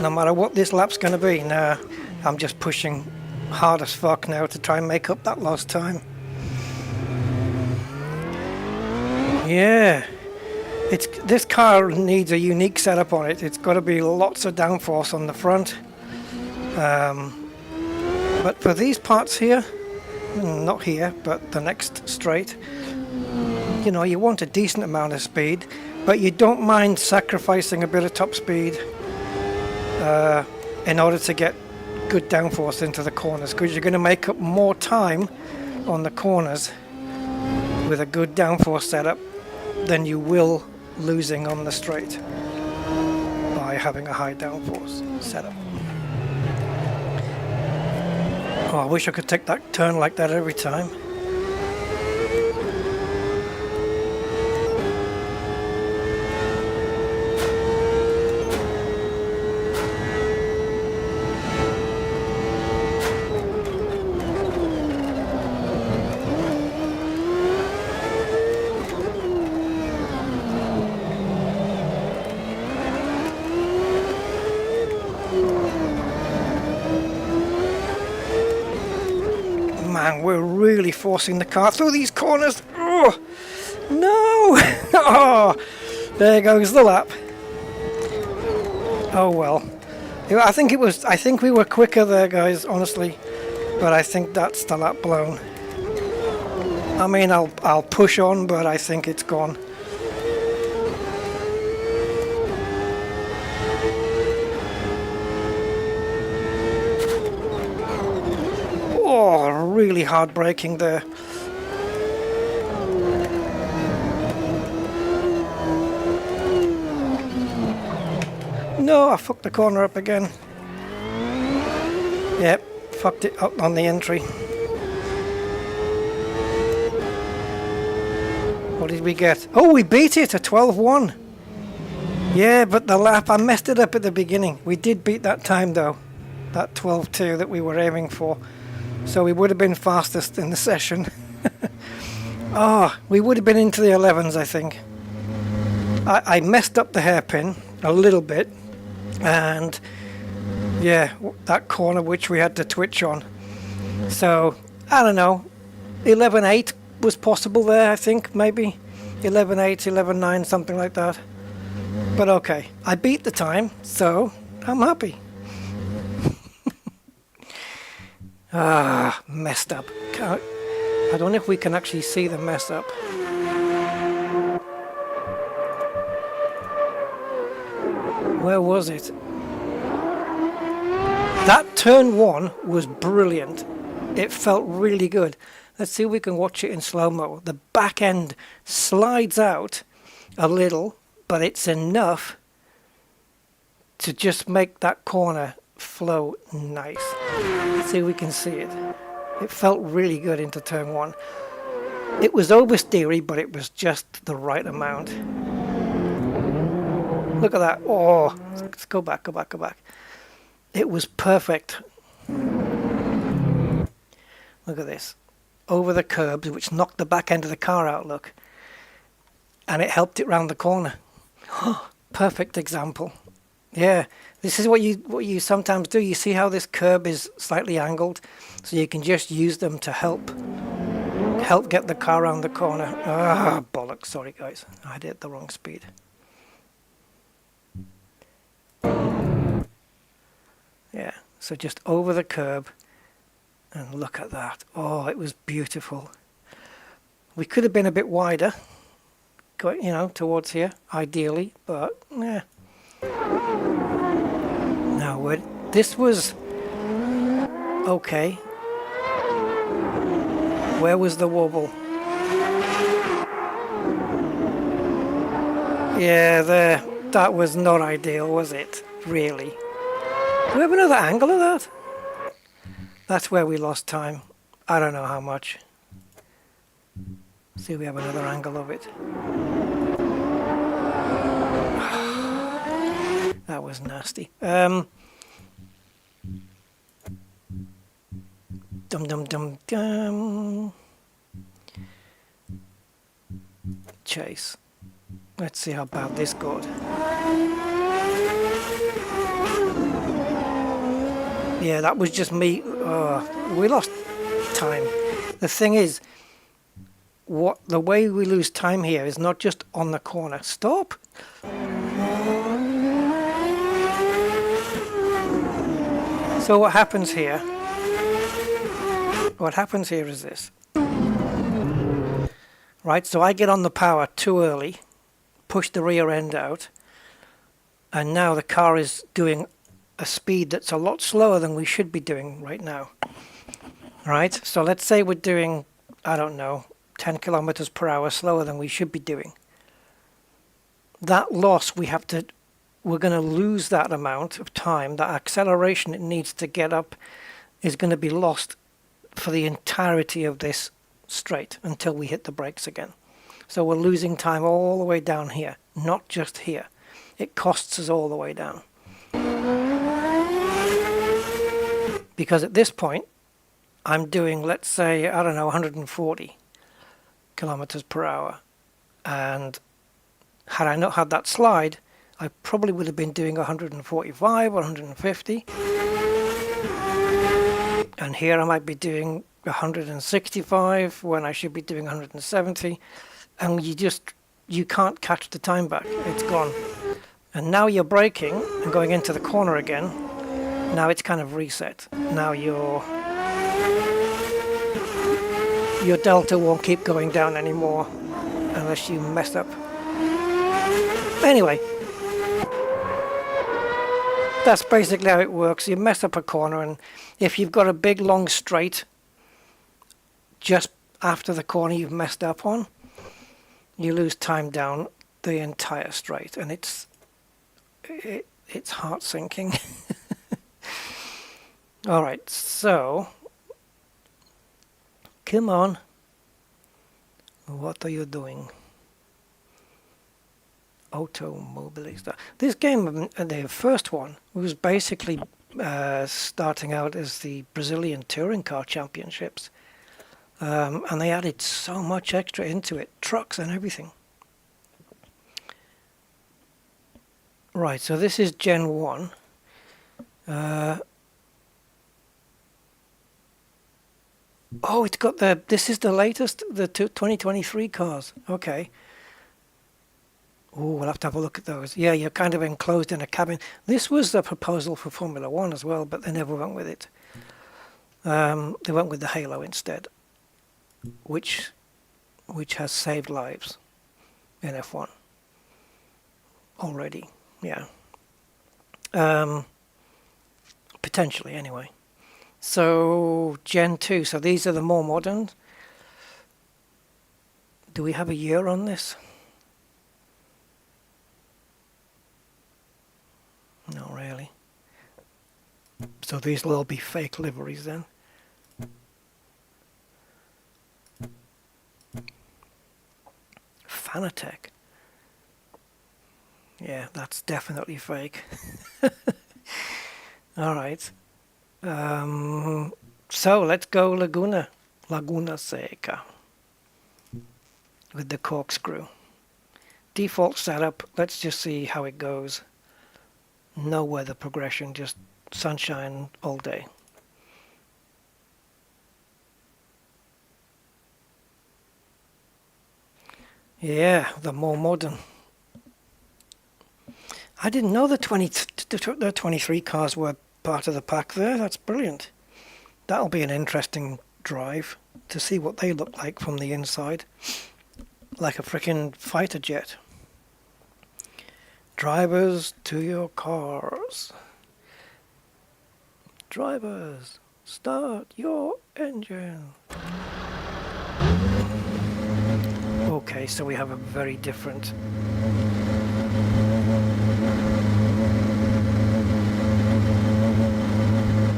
No matter what this lap's going to be, nah, I'm just pushing hard as fuck now to try and make up that lost time. Yeah, this car needs a unique setup on it. It's got to be lots of downforce on the front. But for these parts here, not here, but the next straight, you know, you want a decent amount of speed, but you don't mind sacrificing a bit of top speed in order to get good downforce into the corners, because you're going to make up more time on the corners with a good downforce setup than you will losing on the straight by having a high downforce setup. Oh, I wish I could take that turn like that every time. Man, we're really forcing the car through these corners. Oh, no! Oh, there goes the lap. Oh well. I think we were quicker there, guys, honestly. But I think that's the lap blown. I mean, I'll push on, but I think it's gone. Oh, really hard braking there. No, I fucked the corner up again. Yep, fucked it up on the entry. What did we get? Oh, we beat it, a 12-1. Yeah, but the lap, I messed it up at the beginning. We did beat that time though. That 12-2 that we were aiming for. So we would have been fastest in the session. Oh, we would have been into the 11s, I think. I messed up the hairpin a little bit. And yeah, that corner which we had to twitch on. So, I don't know. 11.8 was possible there, I think, maybe. 11.8, 11.9, something like that. But okay, I beat the time, so I'm happy. Ah, messed up. I don't know if we can actually see the mess up. Where was it? That turn one was brilliant. It felt really good. Let's see if we can watch it in slow-mo. The back end slides out a little, but it's enough to just make that corner flow nice. Let's see if we can see it. It felt really good into turn one. It was oversteery, but it was just the right amount. Look at that. Oh, let's go back, go back, go back. It was perfect. Look at this. Over the curbs, which knocked the back end of the car out, look. And it helped it round the corner. Perfect example. Yeah, this is what you sometimes do. You see how this curb is slightly angled? So you can just use them to help get the car around the corner. Ah, bollocks. Sorry, guys. I did it at the wrong speed. Yeah, so just over the curb. And look at that. Oh, it was beautiful. We could have been a bit wider, you know, towards here, ideally, but yeah. Now, this was okay. Where was the wobble? Yeah, there. That was not ideal, was it? Really? Do we have another angle of that? That's where we lost time. I don't know how much. See if we have another angle of it. That was nasty. Dum dum dum dum. Chase. Let's see how bad this got. Yeah, that was just me. We lost time. The thing is, the way we lose time here is not just on the corner. Stop! So what happens here? What happens here is this. Right, so I get on the power too early, push the rear end out, and now the car is doing a speed that's a lot slower than we should be doing right now. Right, so let's say we're doing, I don't know, 10 kilometers per hour slower than we should be doing. That loss, we're going to lose that amount of time. That acceleration it needs to get up is going to be lost for the entirety of this straight until we hit the brakes again. So we're losing time all the way down here, not just here. It costs us all the way down. Because at this point, I'm doing, let's say, I don't know, 140 kilometers per hour. And had I not had that slide, I probably would have been doing 145 or 150. And here I might be doing 165 when I should be doing 170. And you can't catch the time back. It's gone. And now you're braking and going into the corner again. Now it's kind of reset. Now your delta won't keep going down anymore unless you mess up. Anyway, that's basically how it works. You mess up a corner, and if you've got a big long straight just after the corner you've messed up on, you lose time down the entire straight, and it's heart sinking. Alright, so come on. What are you doing? Automobilista. This game, the first one, was basically starting out as the Brazilian Touring Car Championships. And they added so much extra into it, trucks and everything. Right, so this is Gen 1. Oh, it's got this is the latest, the 2023 cars. Okay. Oh, we'll have to have a look at those. Yeah, you're kind of enclosed in a cabin. This was a proposal for Formula 1 as well, but they never went with it. They went with the Halo instead, which has saved lives in F1 already. Yeah. Potentially, anyway. So, Gen 2. So these are the more modern. Do we have a year on this? Not really. So these will all be fake liveries then. Fanatec. Yeah, that's definitely fake. Alright. So let's go Laguna Seca with the corkscrew. Default setup, let's just see how it goes. No weather progression, just sunshine all day. Yeah, the more modern. I didn't know the 23 cars were part of the pack there. That's brilliant. That'll be an interesting drive to see what they look like from the inside. Like a frickin' fighter jet. Drivers to your cars. Drivers, start your engine. Okay, so we have a very different...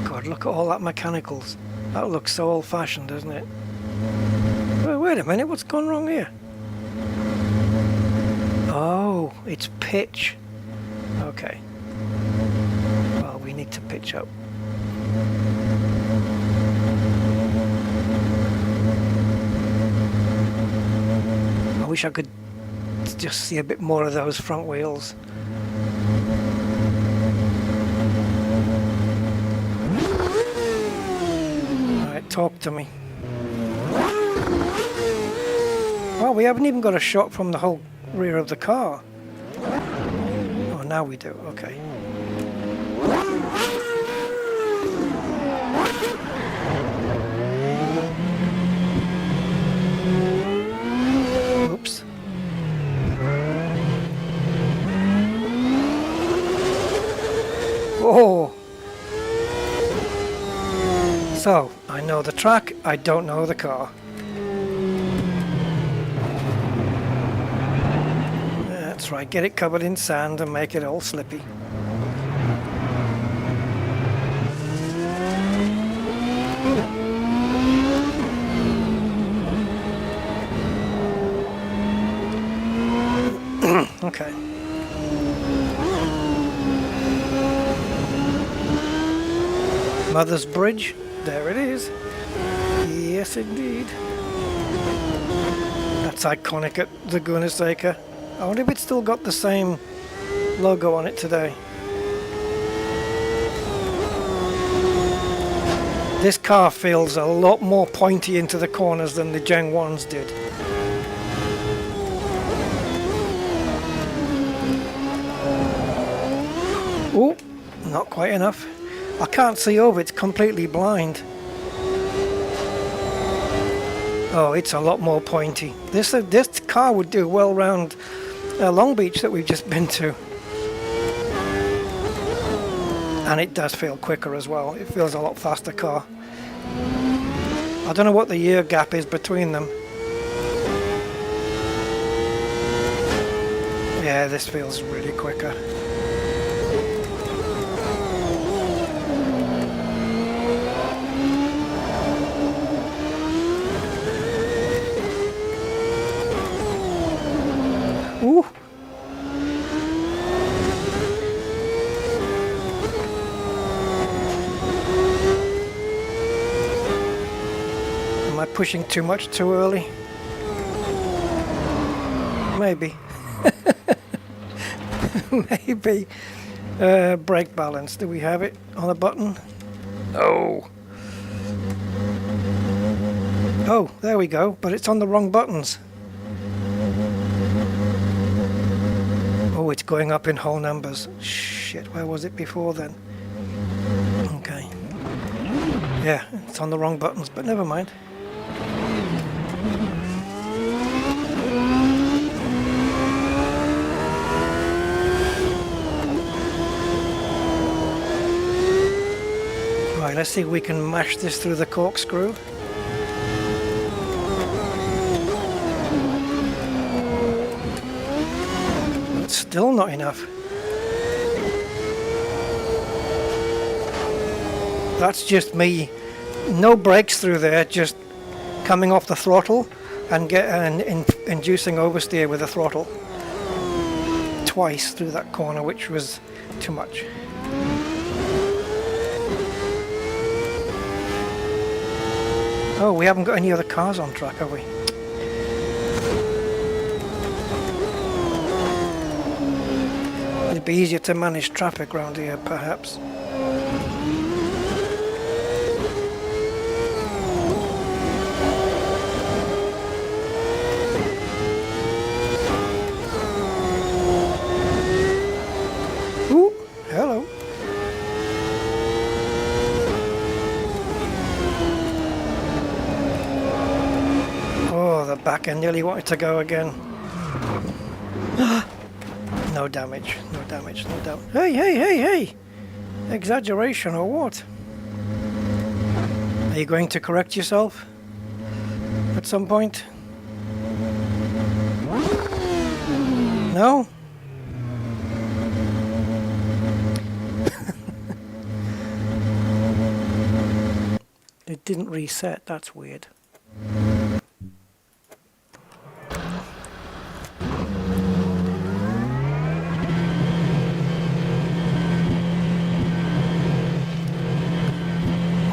God, look at all that mechanicals. That looks so old-fashioned, doesn't it? Wait a minute, what's gone wrong here? Oh, it's pitch. Okay. Well, we need to pitch up. I wish I could just see a bit more of those front wheels. Alright, talk to me. Well, we haven't even got a shot from the whole rear of the car. Oh, now we do. Okay. Oops. Oh. So, I know the track, I don't know the car. That's right, get it covered in sand and make it all slippy. Okay. Mother's Bridge, there it is. Yes, indeed. That's iconic at Laguna Seca. I wonder if it's still got the same logo on it today. This car feels a lot more pointy into the corners than the Gen 1s did. Oh, not quite enough. I can't see over, it's completely blind. Oh, it's a lot more pointy. This car would do well round Long Beach that we've just been to. And it does feel quicker as well. It feels a lot faster car. I don't know what the year gap is between them. Yeah, this feels really quicker. Ooh. Am I pushing too much too early? Maybe. Maybe. Brake balance. Do we have it on a button? Oh. Oh, there we go. But it's on the wrong buttons. Oh, it's going up in whole numbers. Shit, where was it before then? Okay. Yeah, it's on the wrong buttons, but never mind. Right, let's see if we can mash this through the corkscrew. It's still not enough. That's just me. No brakes through there, just coming off the throttle and inducing oversteer with the throttle. Twice through that corner, which was too much. Oh, we haven't got any other cars on track, have we? It'd be easier to manage traffic around here, perhaps. Ooh, hello. Oh, the back end nearly wanted to go again. No damage, no damage, no damage. Hey, hey, hey, hey! Exaggeration or what? Are you going to correct yourself at some point? No? It didn't reset, that's weird.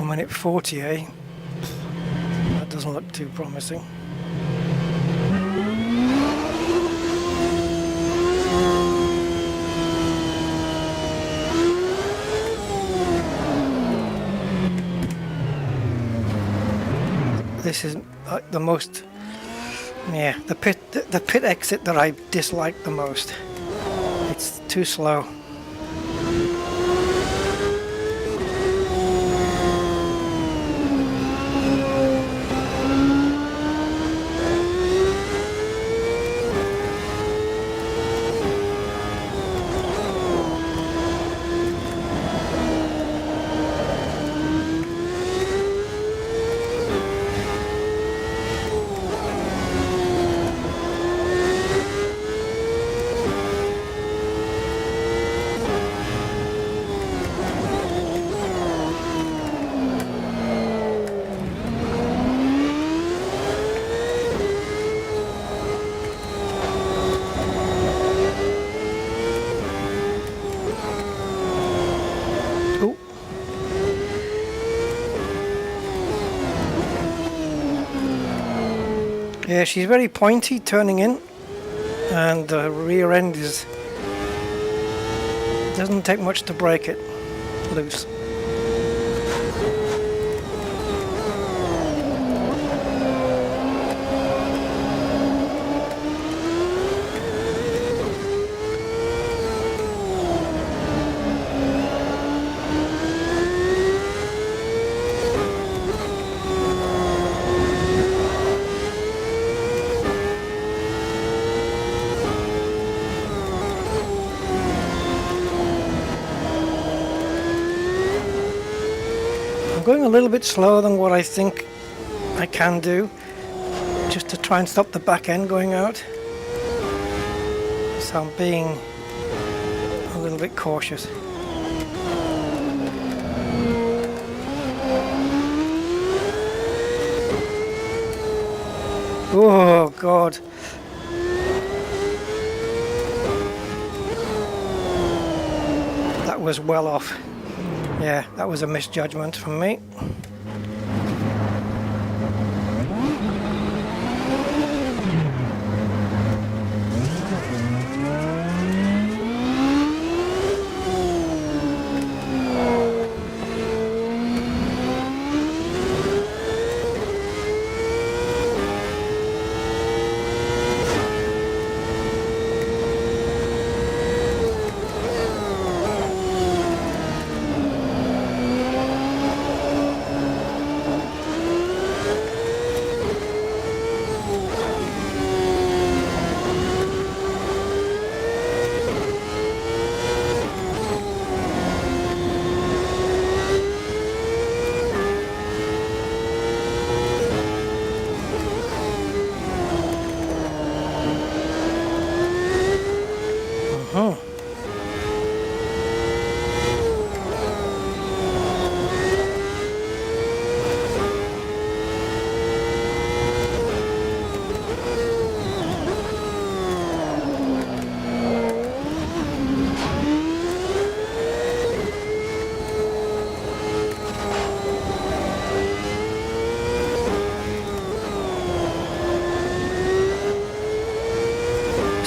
Minute 40, eh? That doesn't look too promising. This is the most, yeah, the pit exit that I dislike the most. It's too slow. Yeah, she's very pointy turning in, and the rear end doesn't take much to break it loose. I'm going a little bit slower than what I think I can do, just to try and stop the back end going out. So I'm being a little bit cautious. Oh God. That was well off. Yeah, that was a misjudgment from me.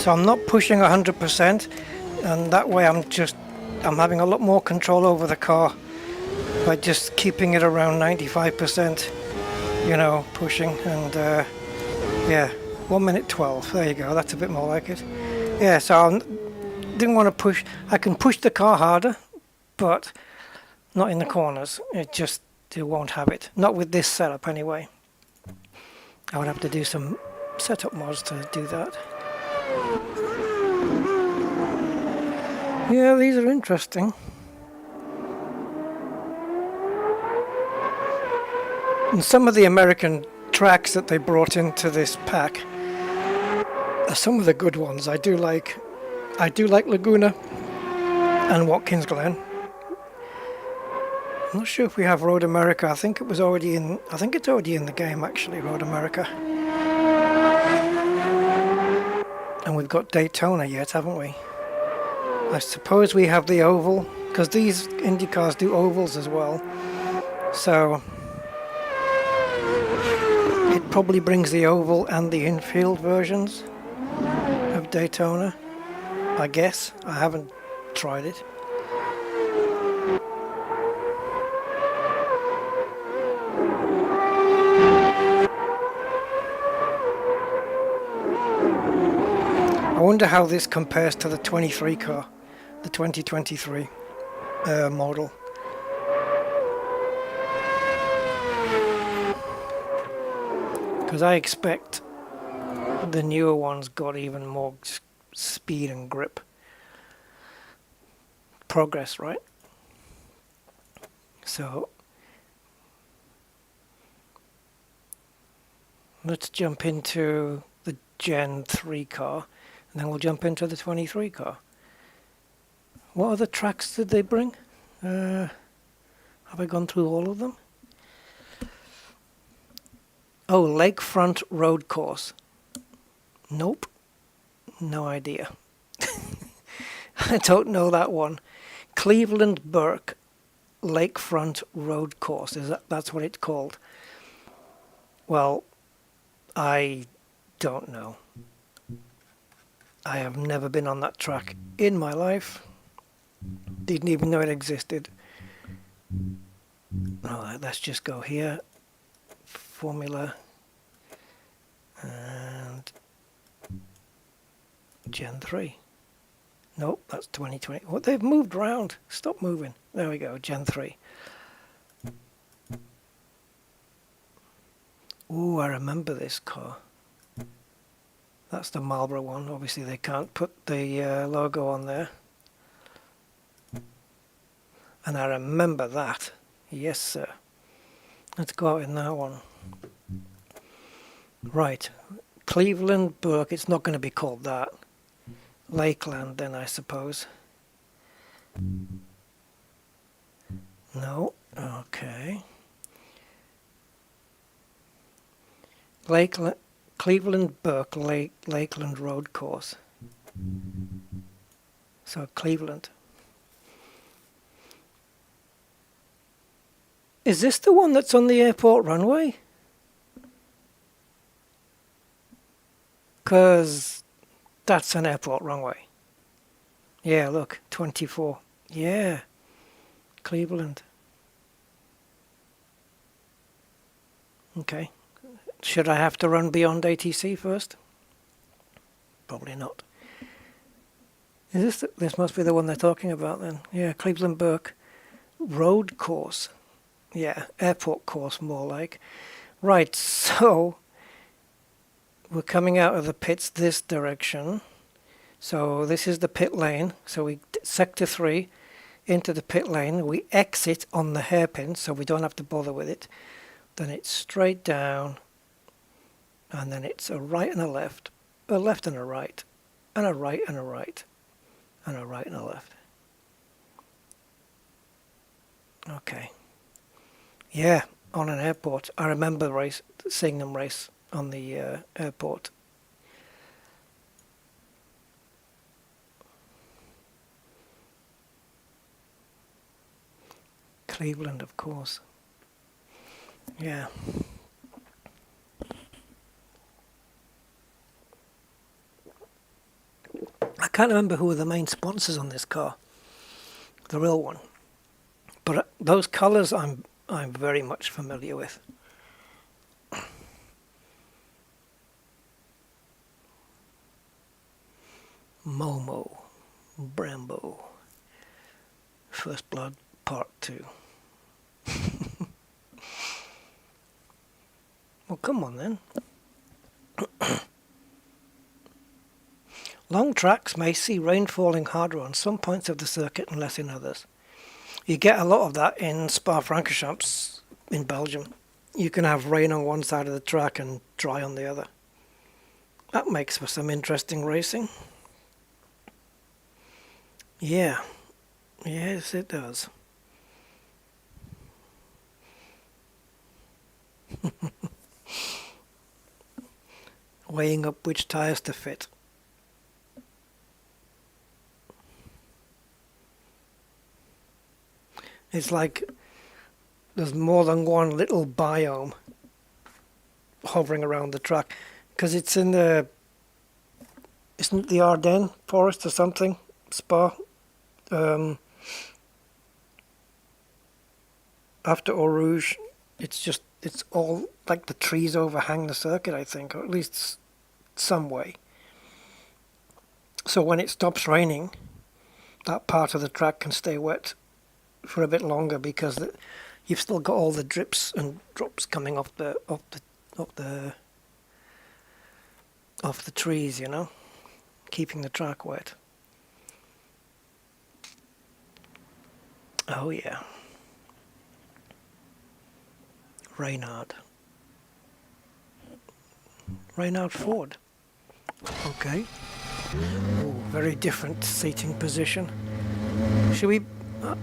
So I'm not pushing 100%, and that way I'm having a lot more control over the car by just keeping it around 95%, you know, pushing. And yeah, 1 minute 12, there you go, that's a bit more like it. Yeah, so I didn't want to push. I can push the car harder, but not in the corners. It won't have it, not with this setup anyway. I would have to do some setup mods to do that. Yeah, these are interesting. And some of the American tracks that they brought into this pack are some of the good ones. I do like Laguna and Watkins Glen. I'm not sure if we have Road America. I think it's already in the game actually, Road America. And we've got Daytona yet, haven't we? I suppose we have the oval, because these Indy cars do ovals as well. So it probably brings the oval and the infield versions of Daytona, I guess. I haven't tried it. I wonder how this compares to the 23 car, the 2023 model. Because I expect the newer ones got even more speed and grip. Progress, right? So let's jump into the Gen 3 car, and then we'll jump into the 23 car. What other tracks did they bring? Have I gone through all of them? Oh, Lakefront Road Course. Nope. No idea. I don't know that one. Cleveland Burke Lakefront Road Course. That's what it's called? Well, I don't know. I have never been on that track in my life. Didn't even know it existed. Alright, let's just go here. Formula and Gen 3. Nope, that's 2020. What, they've moved around. Stop moving. There we go, Gen 3. Ooh, I remember this car. That's the Marlboro one. Obviously they can't put the logo on there. And I remember that. Yes, sir. Let's go out in that one. Right. Cleveland Burke. It's not going to be called that. Lakeland then, I suppose. No. Okay. Cleveland Burke Lakeland Road Course. So Cleveland. Is this the one that's on the airport runway? Because that's an airport runway. Yeah, look, 24. Yeah, Cleveland. Okay. Should I have to run beyond ATC first? Probably not. Is this must be the one they're talking about then. Yeah, Cleveland Burke Road Course. Yeah, airport course more like. Right, so we're coming out of the pits this direction. So this is the pit lane. So we sector 3 into the pit lane. We exit on the hairpin so we don't have to bother with it. Then it's straight down. And then it's a right and a left and a right, and a right and a right, and a right and a left. Okay. Yeah, on an airport. I remember seeing them race on the airport. Cleveland, of course. Yeah. I can't remember who were the main sponsors on this car, the real one. But those colours I'm very much familiar with. Momo, Brembo, First Blood Part 2. Well, come on then. Long tracks may see rain falling harder on some points of the circuit and less in others. You get a lot of that in Spa-Francorchamps in Belgium. You can have rain on one side of the track and dry on the other. That makes for some interesting racing. Yeah, yes it does. Weighing up which tyres to fit. It's like there's more than one little biome hovering around the track, because it's in the, isn't it the Ardennes forest or something, Spa, after Eau Rouge. It's all like the trees overhang the circuit, I think, or at least some way. So when it stops raining, that part of the track can stay wet for a bit longer, because you've still got all the drips and drops coming off the trees, you know, keeping the track wet. Oh yeah. Reynard Ford. Okay. Ooh, very different seating position. Should we,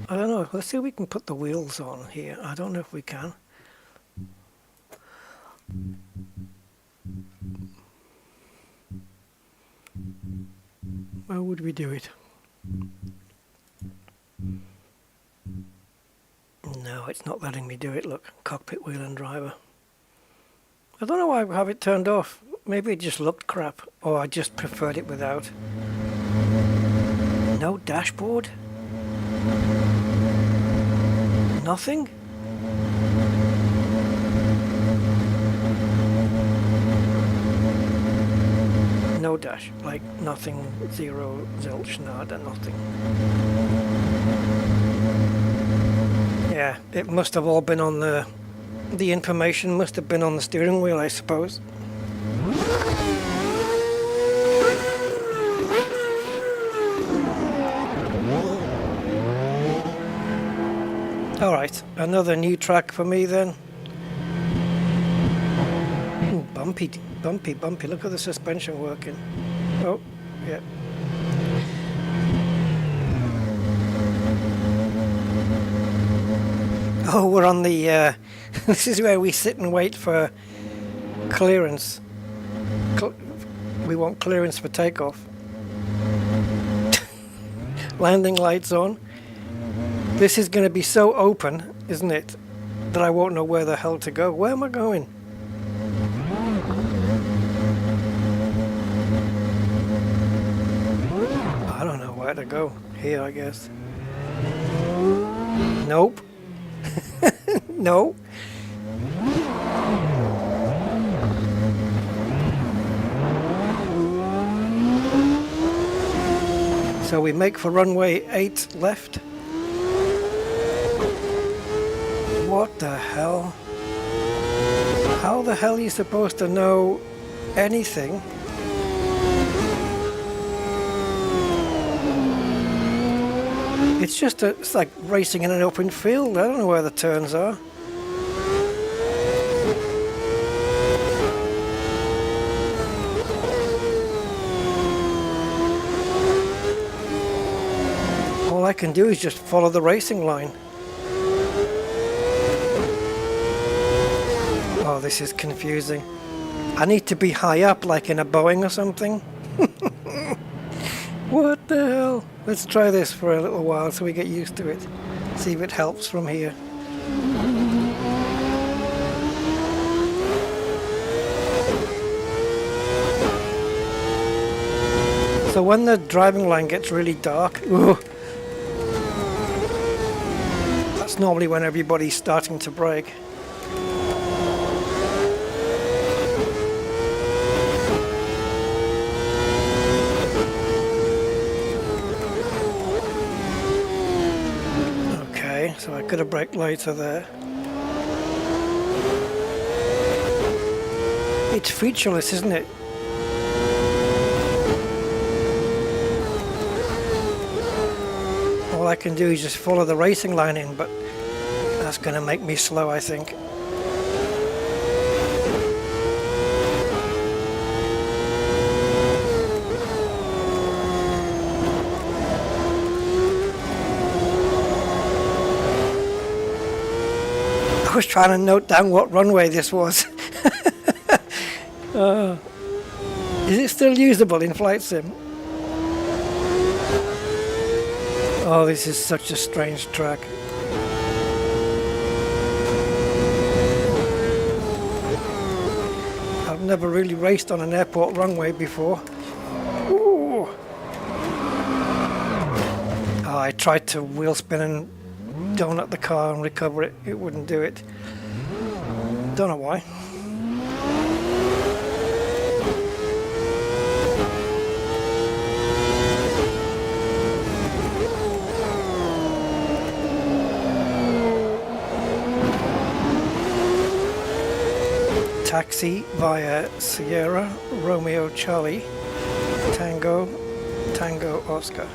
I don't know, let's see if we can put the wheels on here. I don't know if we can. How would we do it? No, it's not letting me do it. Look, cockpit, wheel and driver. I don't know why I have it turned off. Maybe it just looked crap, or I just preferred it without. No dashboard? Nothing? No dash, like nothing, zero, zilch, nada, nothing. Yeah, it must have all been on the information must have been on the steering wheel, I suppose. Alright, another new track for me then. Ooh, bumpy, look at the suspension working. Oh, yeah. Oh, we're on the, this is where we sit and wait for clearance. We want clearance for takeoff. Landing lights on. This is going to be so open, isn't it, that I won't know where the hell to go. Where am I going? I don't know where to go. Here, I guess. Nope. No. So we make for runway 8 left. What the hell? How the hell are you supposed to know anything? It's like racing in an open field. I don't know where the turns are. All I can do is just follow the racing line. Oh, this is confusing. I need to be high up, like in a Boeing or something. What the hell? Let's try this for a little while so we get used to it. See if it helps from here. So when the driving line gets really dark, ooh, that's normally when everybody's starting to brake. Okay, so I could have braked later there. It's featureless, isn't it? All I can do is just follow the racing line in, but that's going to make me slow, I think. I was trying to note down what runway this was. Is it still usable in Flight Sim? Oh, this is such a strange track. I've never really raced on an airport runway before. Ooh. Oh, I tried to wheel spin and donut the car and recover it. It wouldn't do it. Don't know why. Taxi via Sierra Romeo Charlie Tango Tango Oscar.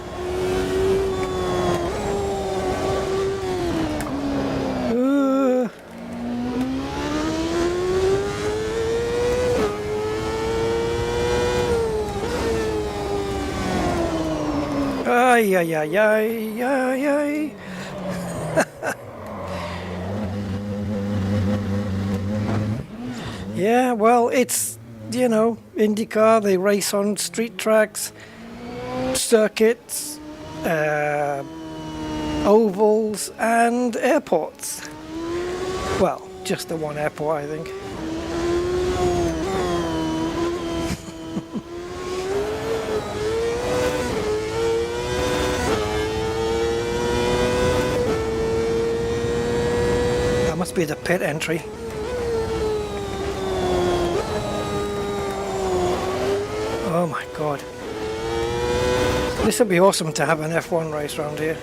Ay, ay, ay, ay, ay, ay. Yeah, well, it's, you know, IndyCar, they race on street tracks, circuits, ovals, and airports. Well, just the one airport, I think. That must be the pit entry. Oh my god. This would be awesome to have an F1 race around here.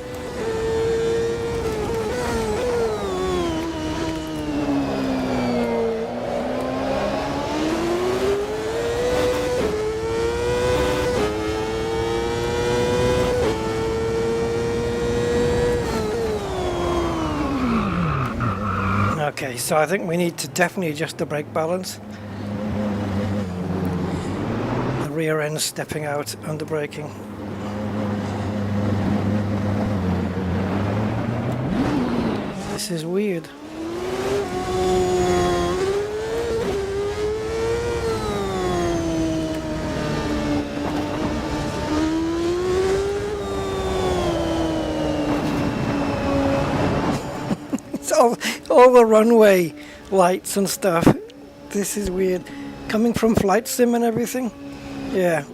Okay, so I think we need to definitely adjust the brake balance. Rear end stepping out under braking. This is weird. It's all the runway lights and stuff. This is weird. Coming from Flight Sim and everything. Yeah,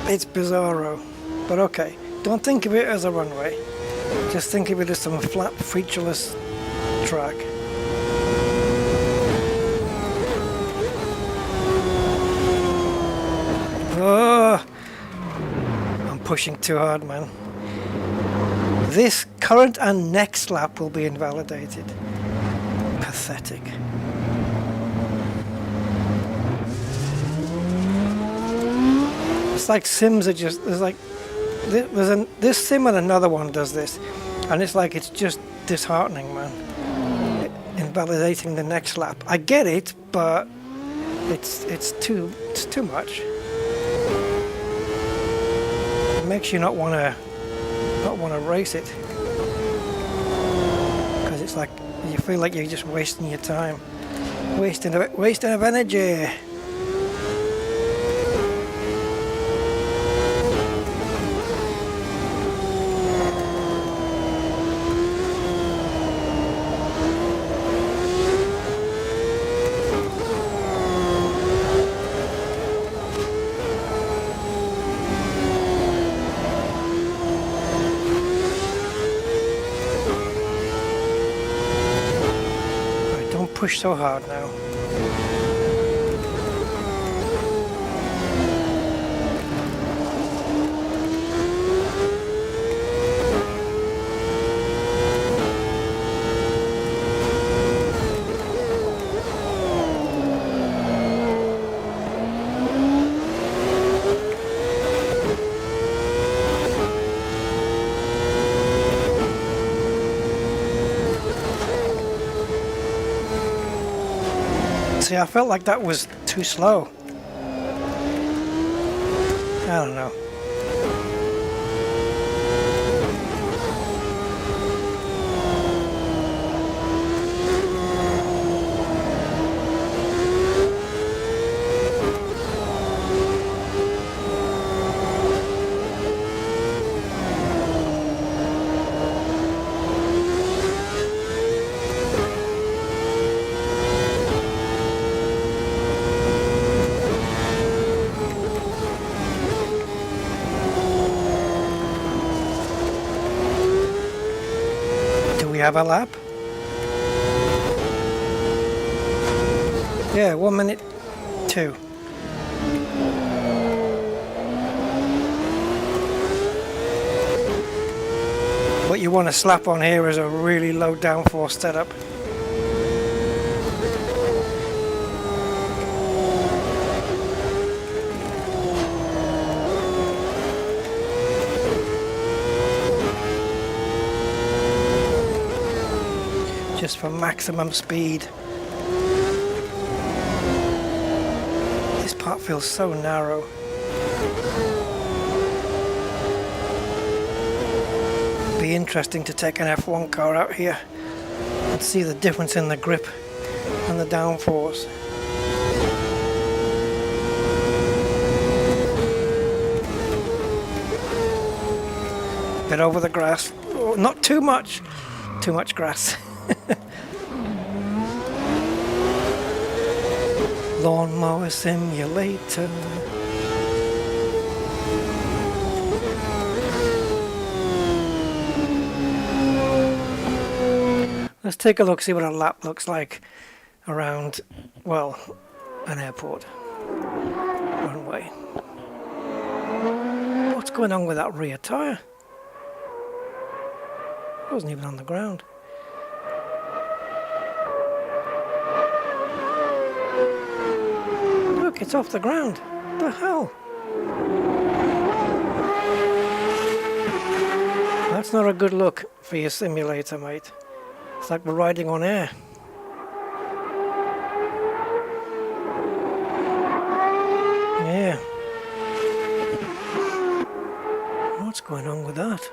it's bizarro, but okay. Don't think of it as a runway. Just think of it as some flat, featureless track. Oh, I'm pushing too hard, man. This current and next lap will be invalidated. Pathetic. It's like Sims are just, there's like, this sim and another one does this, and it's like, it's just disheartening, man. Invalidating the next lap. I get it, but it's too much. It makes you not want to race it, because it's like you feel like you're just wasting your time, wasting of energy. push so hard now. See, I felt like that was too slow. I don't know. Have a lap? Yeah, 1 minute 2. What you want to slap on here is a really low downforce setup. Just for maximum speed. This part feels so narrow. Be interesting to take an F1 car out here and see the difference in the grip and the downforce. Get over the grass. Oh, not too much. Too much grass. Lawnmower simulator. Let's take a look, see what a lap looks like around, well, an airport runway. What's going on with that rear tyre? It wasn't even on the ground. Look, it's off the ground. What the hell? That's not a good look for your simulator, mate. It's like we're riding on air. Yeah. What's going on with that?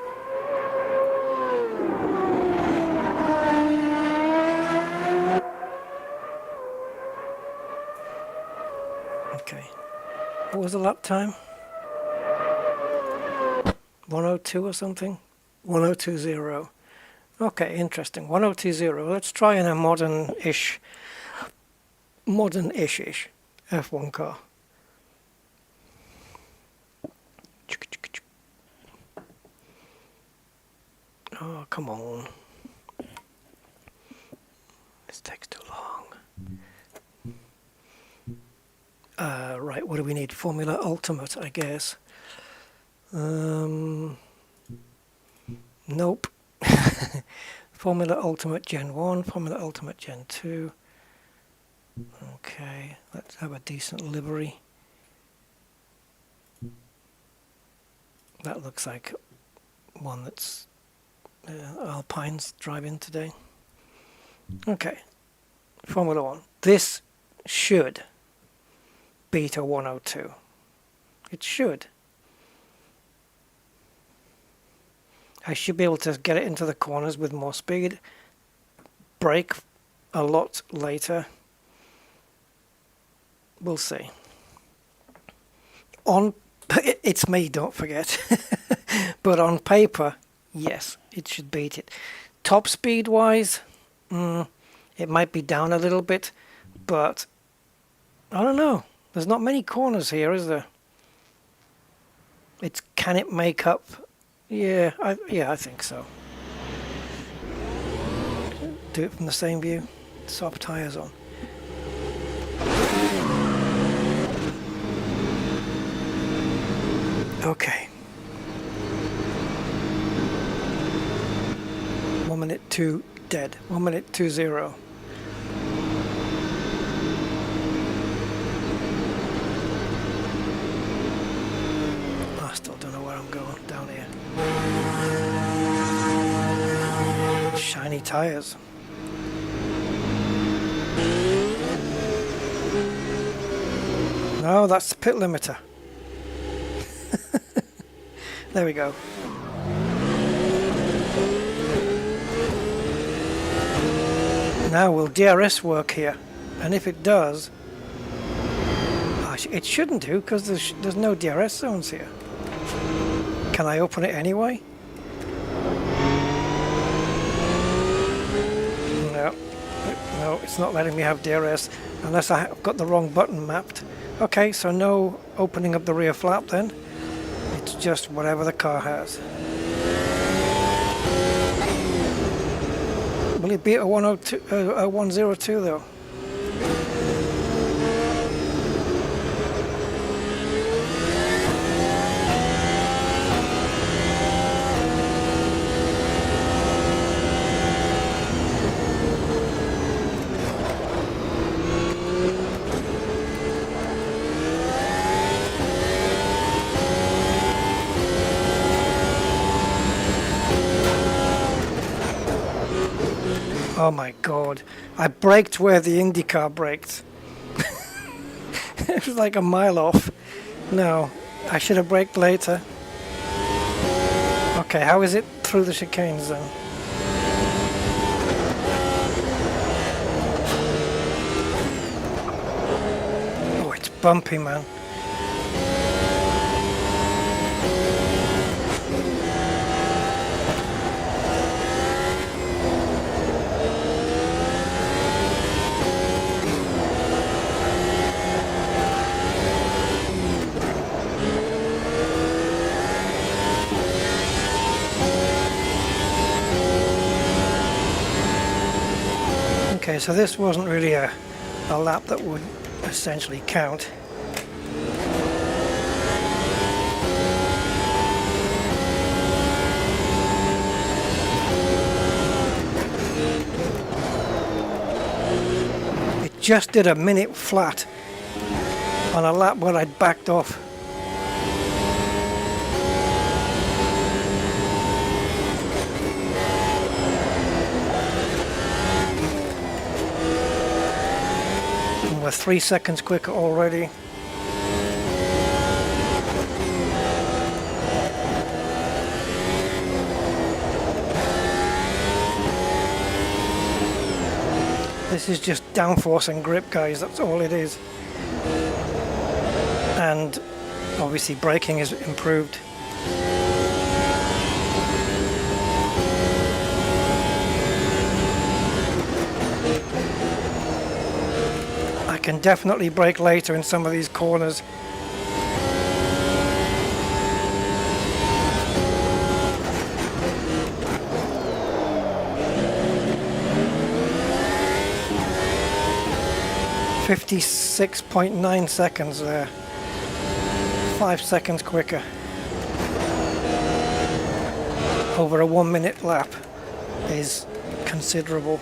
Okay. What was the lap time? 102 or something? 1020. Okay, interesting. 1020. Let's try in a modern-ish F1 car. Oh, come on. This takes too long. Right, what do we need? Formula Ultimate, I guess. Nope. Formula Ultimate Gen 1, Formula Ultimate Gen 2. Okay, let's have a decent livery. That looks like one that's Alpine's driving today. Okay, Formula 1. This should beat a 102. It should. I should be able to get it into the corners with more speed. Brake a lot later. We'll see. It's me, don't forget. But on paper, yes, it should beat it. Top speed wise, it might be down a little bit, but I don't know. There's not many corners here, is there? Can it make up? Yeah, I think so. Do it from the same view. soft tyres on. Okay. 1 minute 2 dead. 1 minute 20. I still don't know where I'm going down here. Shiny tyres. No, that's the pit limiter. There we go. Now will DRS work here? And if it does, it shouldn't do because there's no DRS zones here. Can I open it anyway? No, no, it's not letting me have DRS unless I've got the wrong button mapped. Okay, so no opening up the rear flap then. It's just whatever the car has. Will it be a 102 though? Oh my god, I braked where the IndyCar braked. It was like a mile off. No, I should have braked later. Okay, how is it through the chicanes then? Oh, it's bumpy, man. Okay, so this wasn't really a lap that would essentially count. It just did a minute flat on a lap where I'd backed off. We're 3 seconds quicker already. This is just downforce and grip, guys, that's all it is. And obviously braking is improved. I can definitely brake later in some of these corners. .9 seconds there. 5 seconds quicker. Over a 1 minute lap is considerable.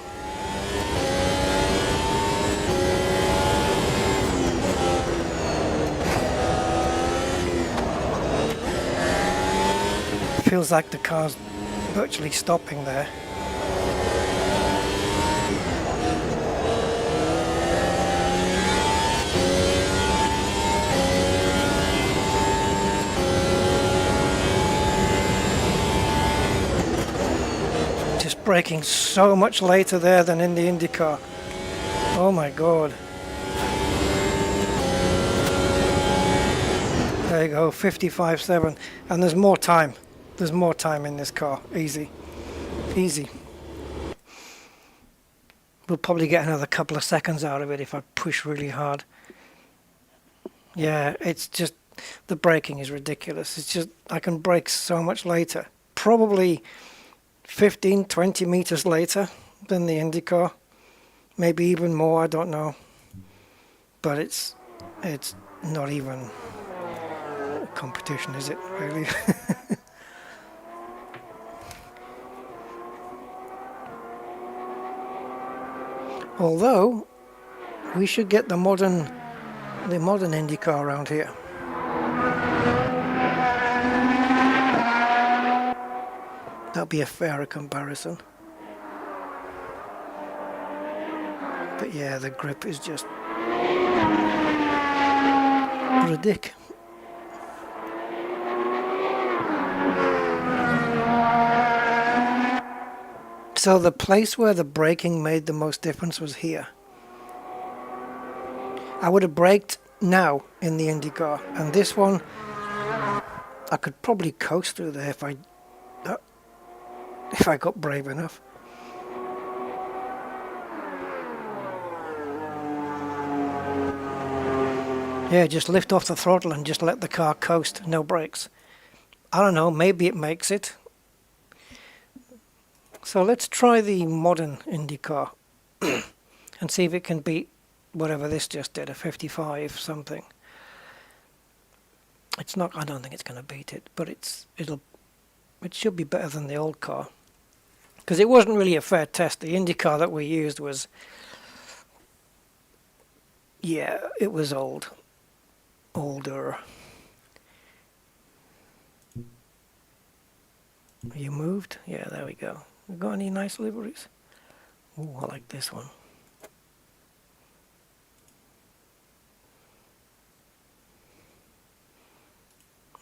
Feels like the car's virtually stopping there. Just braking so much later there than in the IndyCar. Oh my god. There you go, 55.7, and there's more time. There's more time in this car. Easy. Easy. We'll probably get another couple of seconds out of it if I push really hard. Yeah, it's just, the braking is ridiculous. It's just, I can brake so much later. Probably 15, 20 meters later than the IndyCar. maybe even more, I don't know. But it's not even a competition, is it, really? Although we should get the modern IndyCar around here. That'll be a fairer comparison. But yeah, the grip is just ridiculous. So the place where the braking made the most difference was here. I would have braked now in the IndyCar, and this one I could probably coast through there if I got brave enough. Yeah, just lift off the throttle and just let the car coast, no brakes. I don't know, maybe it makes it. So let's try the modern IndyCar and see if it can beat whatever this just did, a 55 something. It's not, I don't think it's going to beat it, but it should be better than the old car. Because it wasn't really a fair test. The IndyCar that we used was, yeah, it was older. You moved? Yeah, there we go. You got any nice liveries? Ooh, I like this one.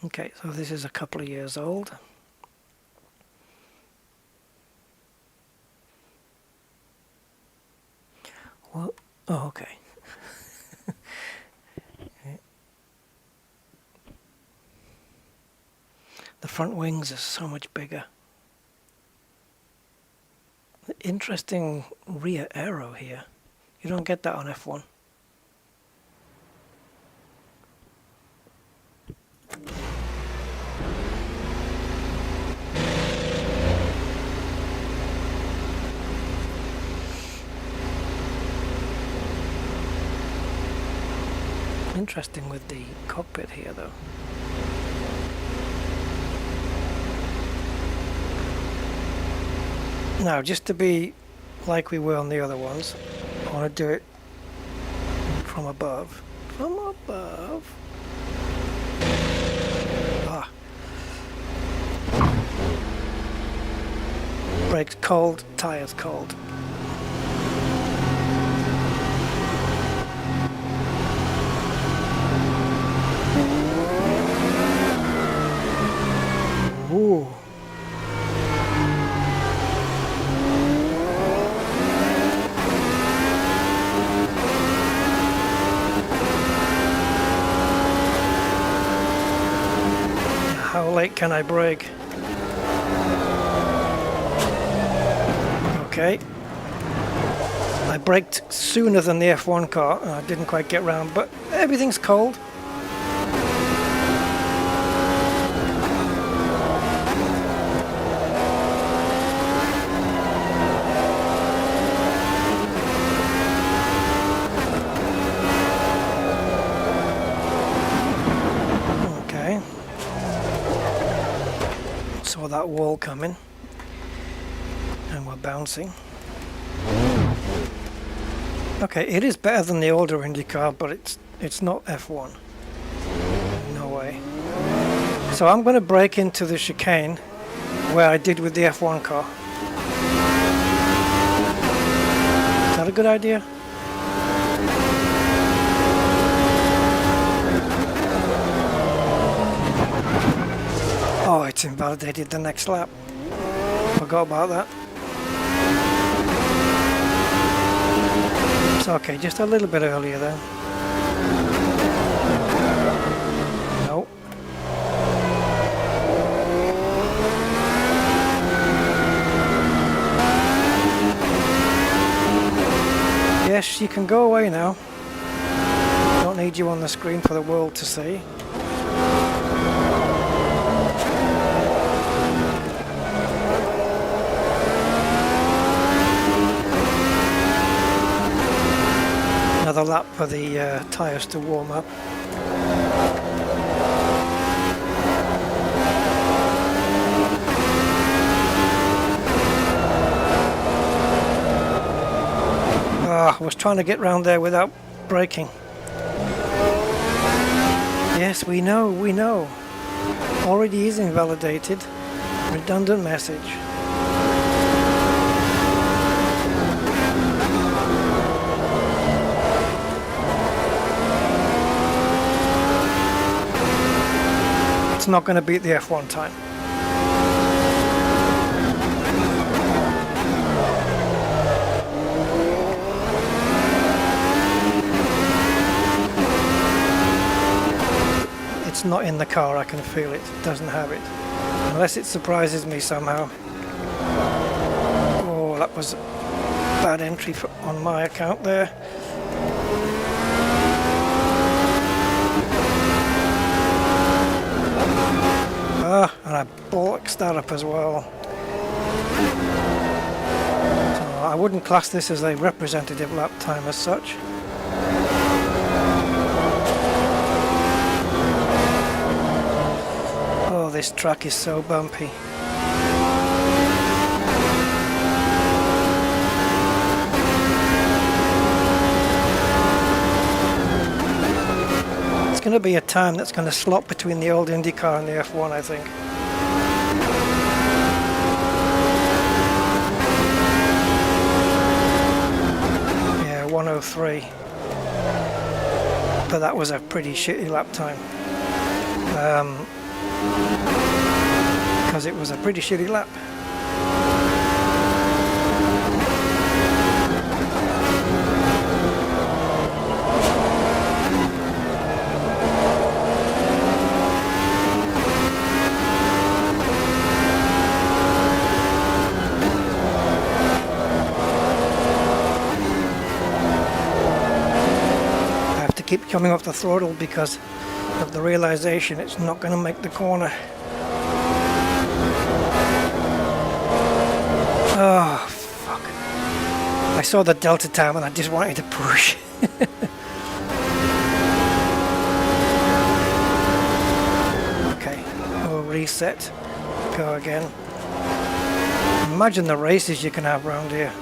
Okay, so this is a couple of years old. Well, oh, okay. The front wings are so much bigger. Interesting rear aero here. You don't get that on F1. Interesting with the cockpit here though. Now, just to be like we were on the other ones, I want to do it from above. From above. Ah. Brakes cold, tires cold. Ooh. How late can I brake? Okay. I braked sooner than the F1 car and I didn't quite get round, but everything's cold. Saw that wall coming and we're bouncing. Okay, it is better than the older IndyCar, but it's not F1. No way. So I'm going to brake into the chicane where I did with the F1 car. Is that a good idea? Oh, it's invalidated the next lap. Forgot about that. It's okay, just a little bit earlier then. No. Yes, you can go away now. Don't need you on the screen for the world to see. another lap for the tyres to warm up. I was trying to get round there without braking. Yes, we know. Already is invalidated. Redundant message. It's not going to beat the F1 time. It's not in the car, I can feel it. It doesn't have it. Unless it surprises me somehow. Oh, that was a bad entry on my account there. And I bollocks that up as well. So I wouldn't class this as a representative lap time as such. Oh, this track is so bumpy. It's going to be a time that's going to slot between the old IndyCar and the F1, I think. Yeah, 103. But that was a pretty shitty lap time. Because it was a pretty shitty lap. I have to keep coming off the throttle because of the realization it's not going to make the corner. Oh, fuck. I saw the delta time and I just wanted to push. Okay, we'll reset. Go again. Imagine the races you can have around here.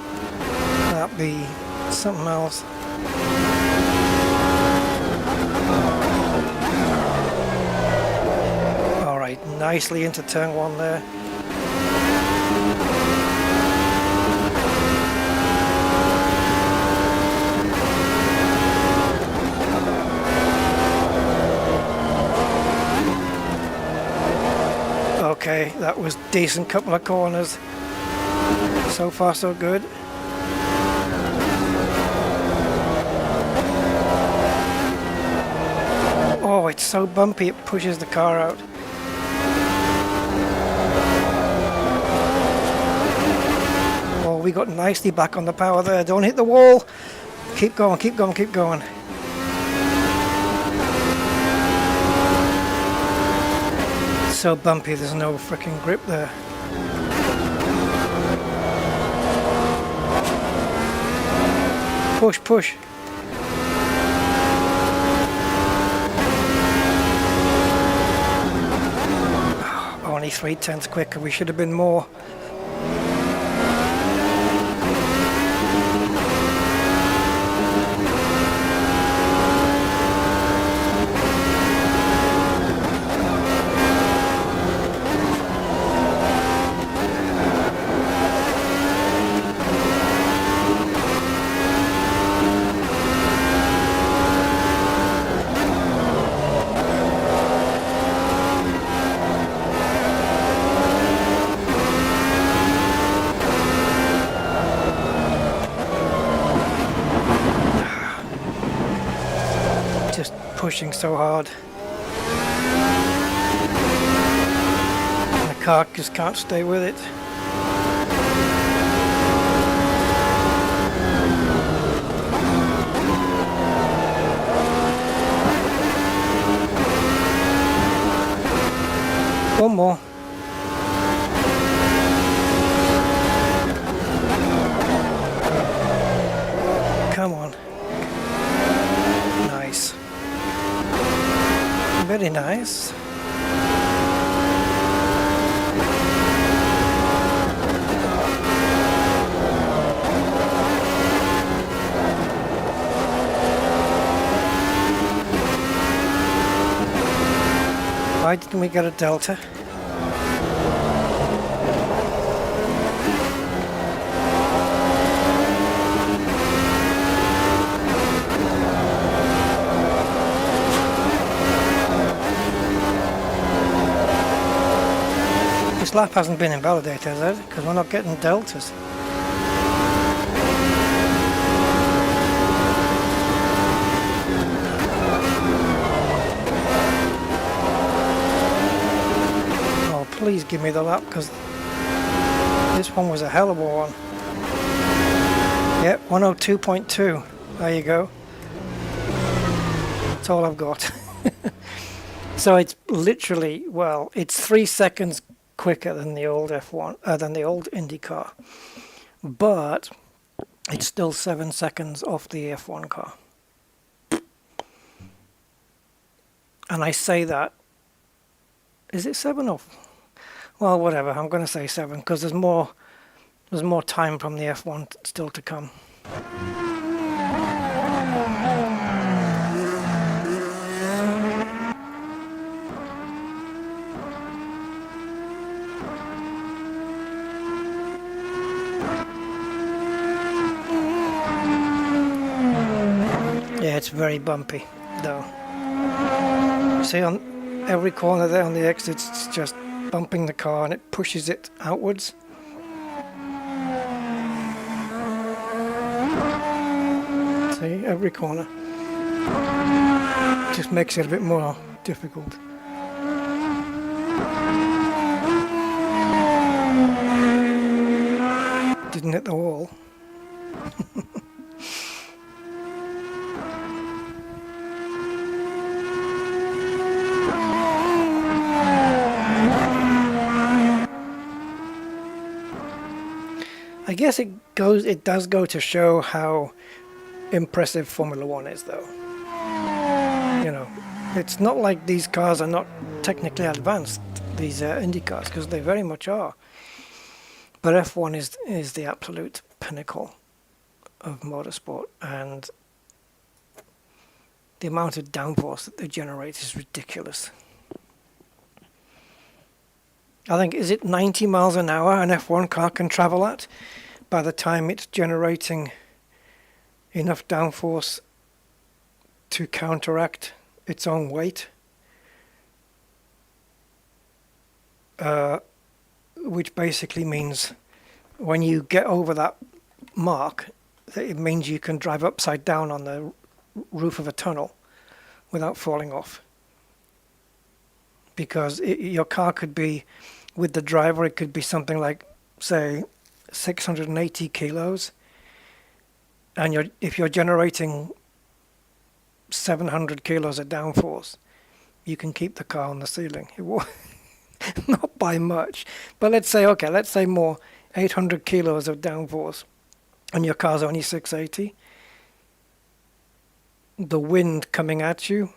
That'd be something else. Alright, nicely into turn one there. Okay, that was decent couple of corners. So far so good. Oh, it's so bumpy it pushes the car out. Oh, we got nicely back on the power there. Don't hit the wall. Keep going, keep going, keep going. So bumpy, there's no freaking grip there. Push, push. Only 3/10 quicker, we should have been more. Pushing so hard. And the car just can't stay with it. One more. Come on. this. Why didn't we get a Delta? This lap hasn't been invalidated, has it? Because we're not getting Deltas. Please give me the lap, because this one was a hell of a one. Yep, 102.2. There you go. That's all I've got. So it's literally, well, it's 3 seconds quicker than the old F1, than the old IndyCar, but it's still 7 seconds off the F1 car. And I say that, is it 7 off? Well, whatever, I'm going to say 7 because there's more time from the F1 still to come. Yeah, it's very bumpy though. See, on every corner there on the exits, it's just bumping the car and it pushes it outwards. See, every corner. Just makes it a bit more difficult. Didn't hit the wall. I guess it does go to show how impressive Formula One is, though. You know, it's not like these cars are not technically advanced, these Indy cars, because they very much are. But F1 is the absolute pinnacle of motorsport, and the amount of downforce that they generate is ridiculous. I think, is it 90 miles an hour an F1 car can travel at by the time it's generating enough downforce to counteract its own weight? Which basically means when you get over that mark, it means you can drive upside down on the roof of a tunnel without falling off. Because your car could be, with the driver, it could be something like, say, 680 kilos. And if you're generating 700 kilos of downforce, you can keep the car on the ceiling. Not by much. But let's say more, 800 kilos of downforce, and your car's only 680. The wind coming at you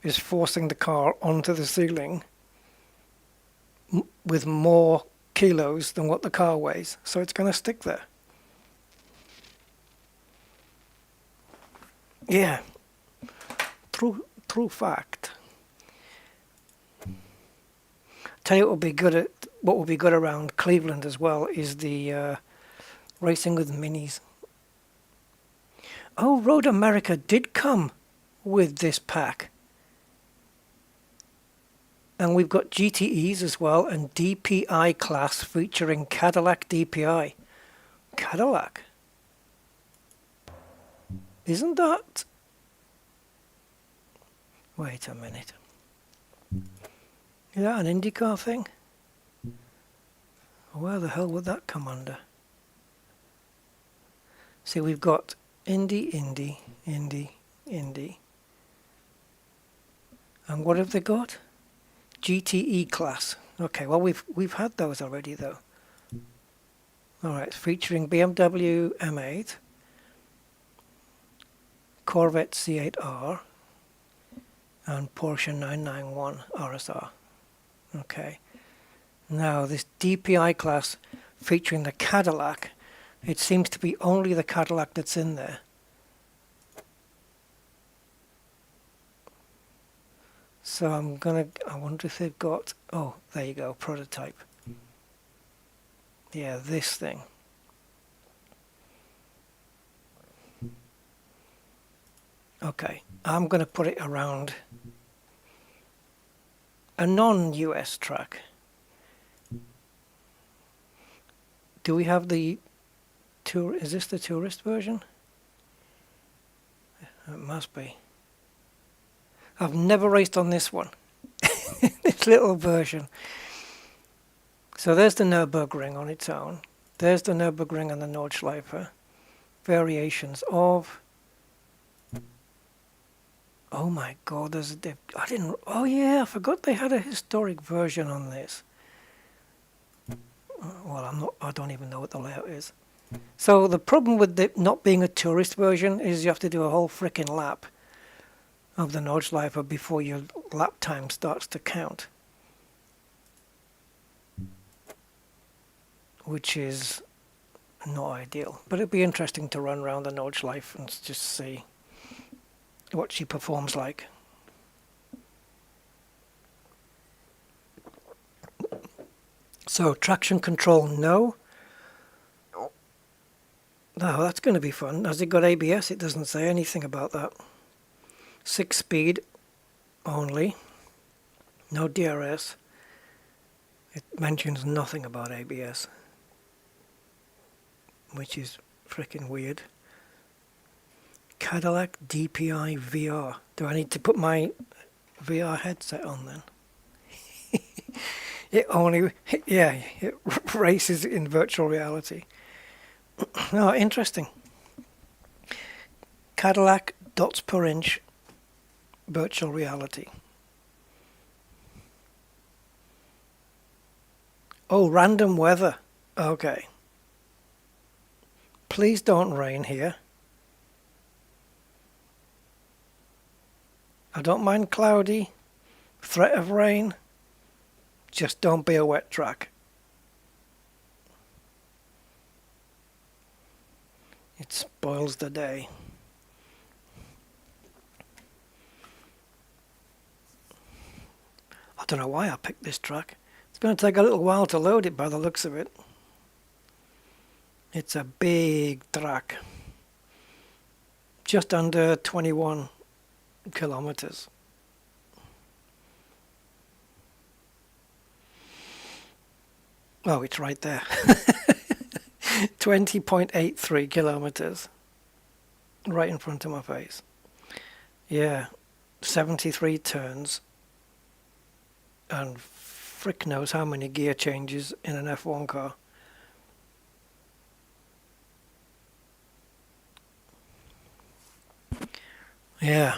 is forcing the car onto the ceiling with more kilos than what the car weighs, so it's going to stick there. Yeah, true fact. Tell you what would be good around Cleveland as well is the racing with minis. Oh, Road America did come with this pack. And we've got GTEs as well, and DPI class featuring Cadillac DPI. Cadillac? Isn't that? Wait a minute. Is that an IndyCar thing? Where the hell would that come under? See, we've got Indy. And what have they got? GTE class. Okay, well we've had those already though. Alright, featuring BMW M8, Corvette C8R, and Porsche 991 RSR. Okay. Now this DPI class featuring the Cadillac, it seems to be only the Cadillac that's in there. So I wonder if they've got, oh, there you go, prototype. Yeah, this thing. Okay, I'm going to put it around a non-US track. Do we have the tour? Is this the tourist version? It must be. I've never raced on this one. This little version. So there's the Nürburgring on its own. There's the Nürburgring and the Nordschleife. Variations of. Oh my God! I didn't. Oh yeah, I forgot they had a historic version on this. Well, I don't even know what the layout is. So the problem with it not being a tourist version is you have to do a whole frickin' lap of the Nordschleife before your lap time starts to count, which is not ideal. But it'd be interesting to run around the Nordschleife and just see what she performs like. So traction control, no. No, that's going to be fun. Has it got ABS? It doesn't say anything about that. 6-speed only. No DRS. It mentions nothing about ABS, which is freaking weird. Cadillac DPI VR. Do I need to put my VR headset on then? It races in virtual reality. Oh, interesting. Cadillac dots per inch virtual reality. Oh, random weather. Okay. Please don't rain here. I don't mind cloudy. Threat of rain. Just don't be a wet track. It spoils the day. I don't know why I picked this track. It's going to take a little while to load it by the looks of it. It's a big track. Just under 21 kilometers. Oh, it's right there. 20.83 kilometers. Right in front of my face. Yeah, 73 turns. And frick knows how many gear changes in an F1 car. Yeah.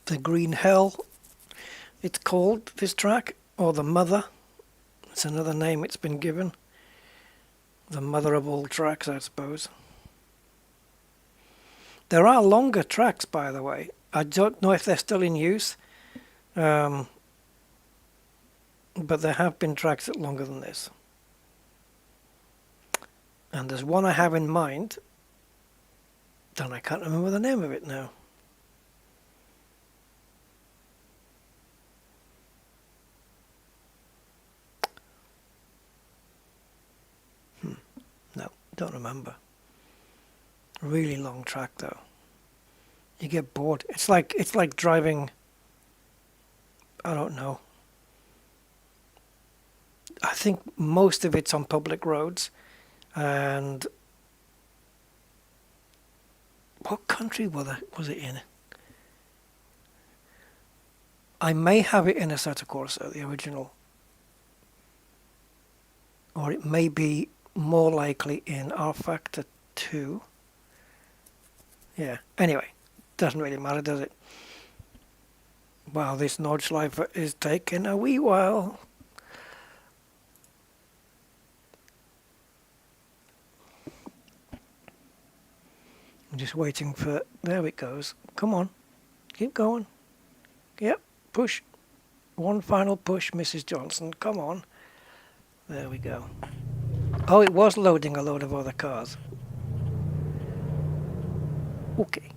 The Green Hell, it's called, this track, or the Mother. It's another name it's been given. The mother of all tracks, I suppose. There are longer tracks, by the way. I don't know if they're still in use. But there have been tracks that are longer than this. And there's one I have in mind, and I can't remember the name of it now. No, don't remember. Really long track though. You get bored. It's like driving, I don't know. I think most of it's on public roads. And what country was it in? I may have it in Assetto Corsa, the original. Or it may be more likely in R Factor 2. Yeah, anyway, doesn't really matter, does it? Wow, this Nordschleife is taking a wee while. I'm just waiting for, there it goes. Come on, Keep going. Yep, push. One final push, Mrs. Johnson. Come on. There we go. Oh, it was loading a load of other cars. Okay.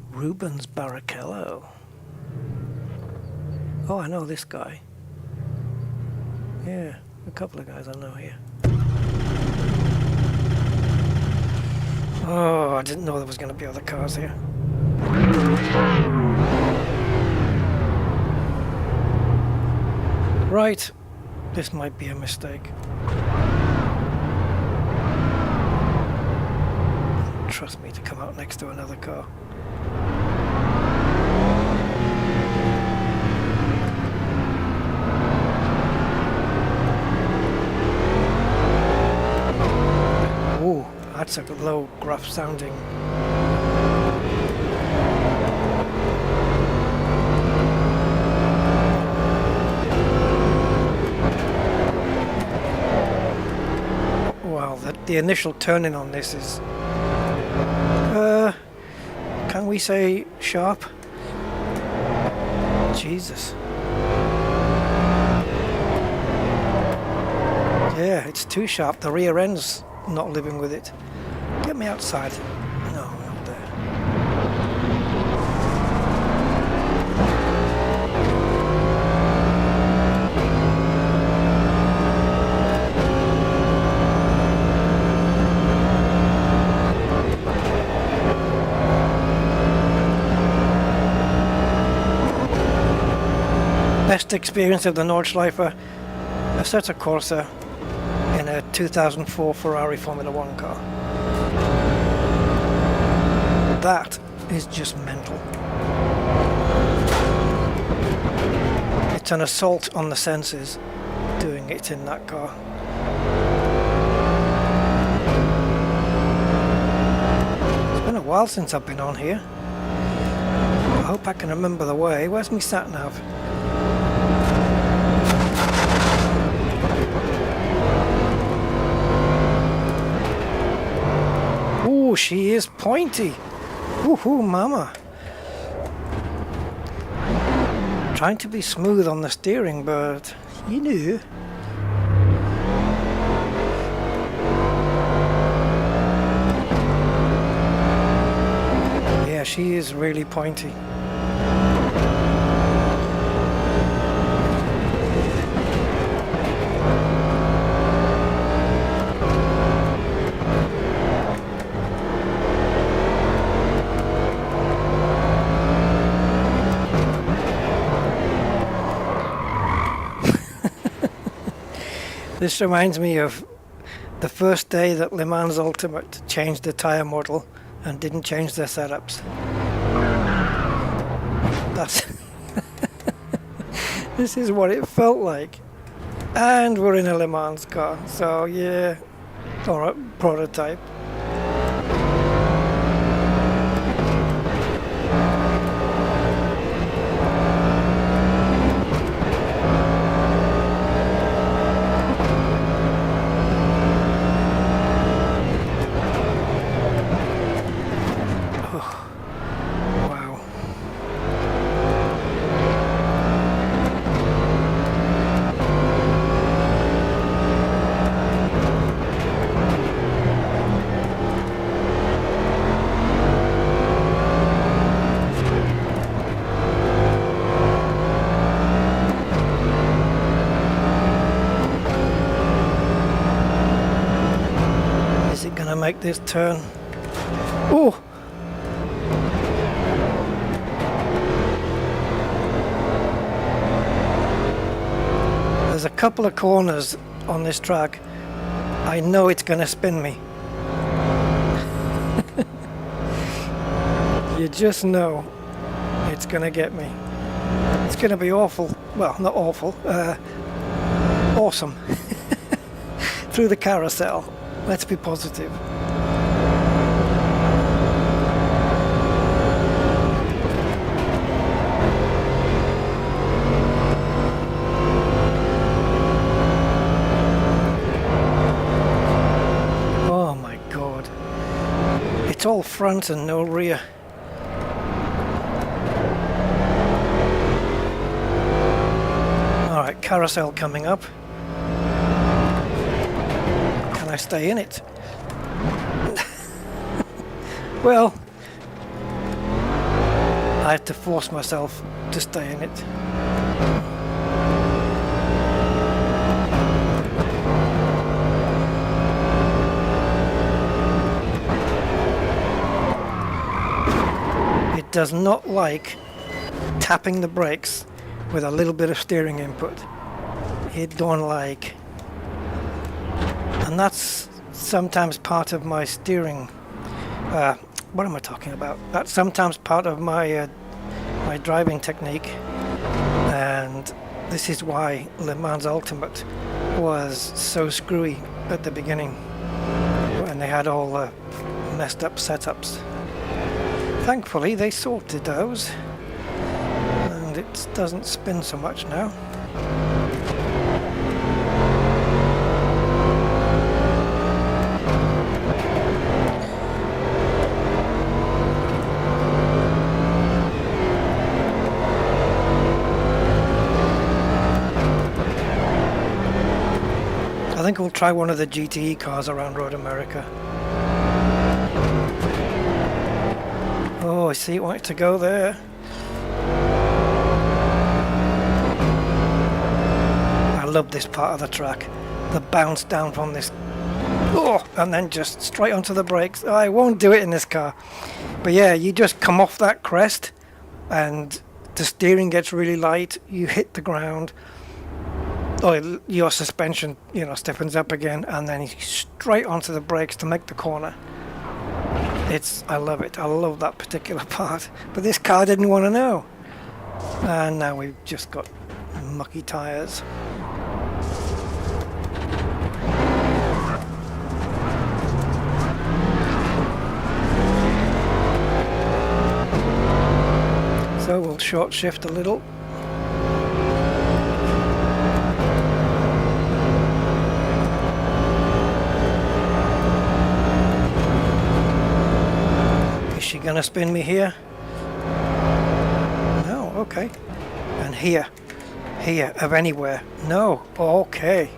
Rubens Barrichello. Oh, I know this guy. Yeah, a couple of guys I know here. Oh, I didn't know there was going to be other cars here. Right, this might be a mistake. Trust me to come out next to another car. Ooh, that's a low gruff sounding. Wow, the initial turning on this is can we say sharp? Jesus. Yeah, it's too sharp. The rear end's not living with it. Get me outside. No, not there. Best experience of the Nordschleifer, a set of Corsair in a 2004 Ferrari Formula 1 car. That is just mental. It's an assault on the senses doing it in that car. It's been a while since I've been on here. I hope I can remember the way. Where's my sat nav? Ooh, she is pointy. Woohoo, mama. Trying to be smooth on the steering, but you knew. Yeah, she is really pointy. This reminds me of the first day that Le Mans Ultimate changed the tyre model and didn't change their setups. That's this is what it felt like. And we're in a Le Mans car, so yeah, or a prototype. Make this turn. Oh! There's a couple of corners on this track. I know it's gonna spin me. You just know it's gonna get me. It's gonna be awful. Well, not awful. Awesome. Through the carousel. Let's be positive. Oh my God. front and no rear. Alright, carousel coming up. Can I stay in it? Well, I had to force myself to stay in it. It does not like tapping the brakes with a little bit of steering input. It don't like, and that's sometimes part of my steering. What am I talking about? That's sometimes part of my my driving technique, and this is why Le Mans Ultimate was so screwy at the beginning when they had all the messed up setups. Thankfully they sorted those and it doesn't spin so much now. I think we'll try one of the GTE cars around Road America. Oh, I see it wants to go there. I love this part of the track. The bounce down from this. Oh, and then just straight onto the brakes. Oh, I won't do it in this car. But yeah, you just come off that crest and the steering gets really light. You hit the ground. Oh, your suspension, stiffens up again, and then straight onto the brakes to make the corner. I love it. I love that particular part. But this car didn't want to know. And now we've just got mucky tyres. So we'll short shift a little. Is she gonna spin me here? No, okay. And here of anywhere? No, okay.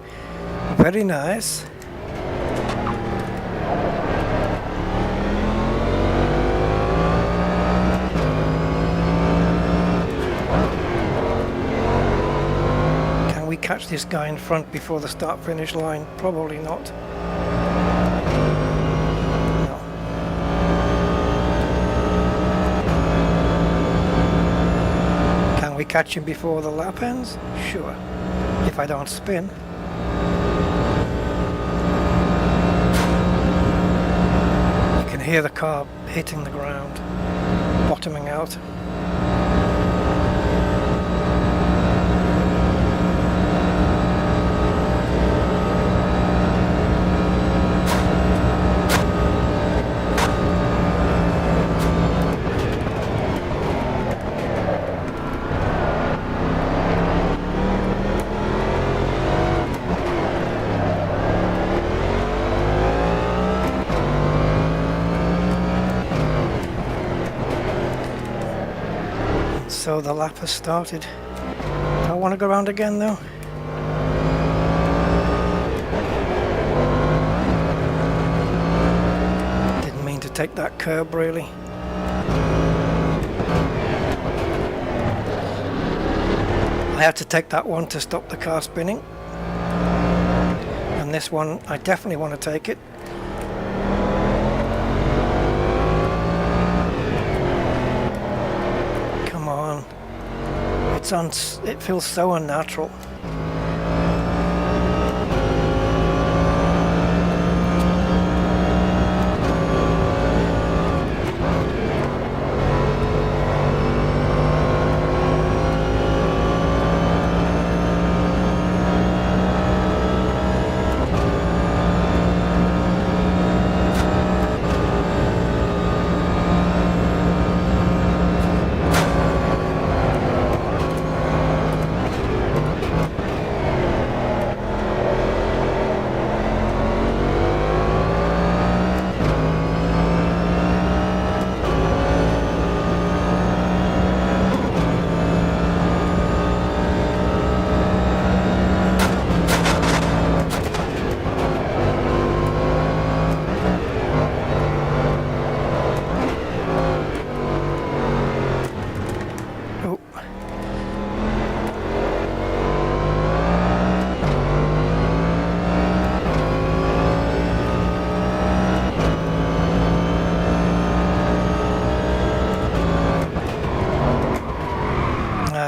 Very nice. Can we catch this guy in front before the start finish line? Probably not. We catch him before the lap ends? Sure, if I don't spin. You can hear the car hitting the ground, bottoming out. So the lap has started. Do I want to go around again though? Didn't mean to take that curb really. I had to take that one to stop the car spinning. And this one, I definitely want to take it. It feels so unnatural.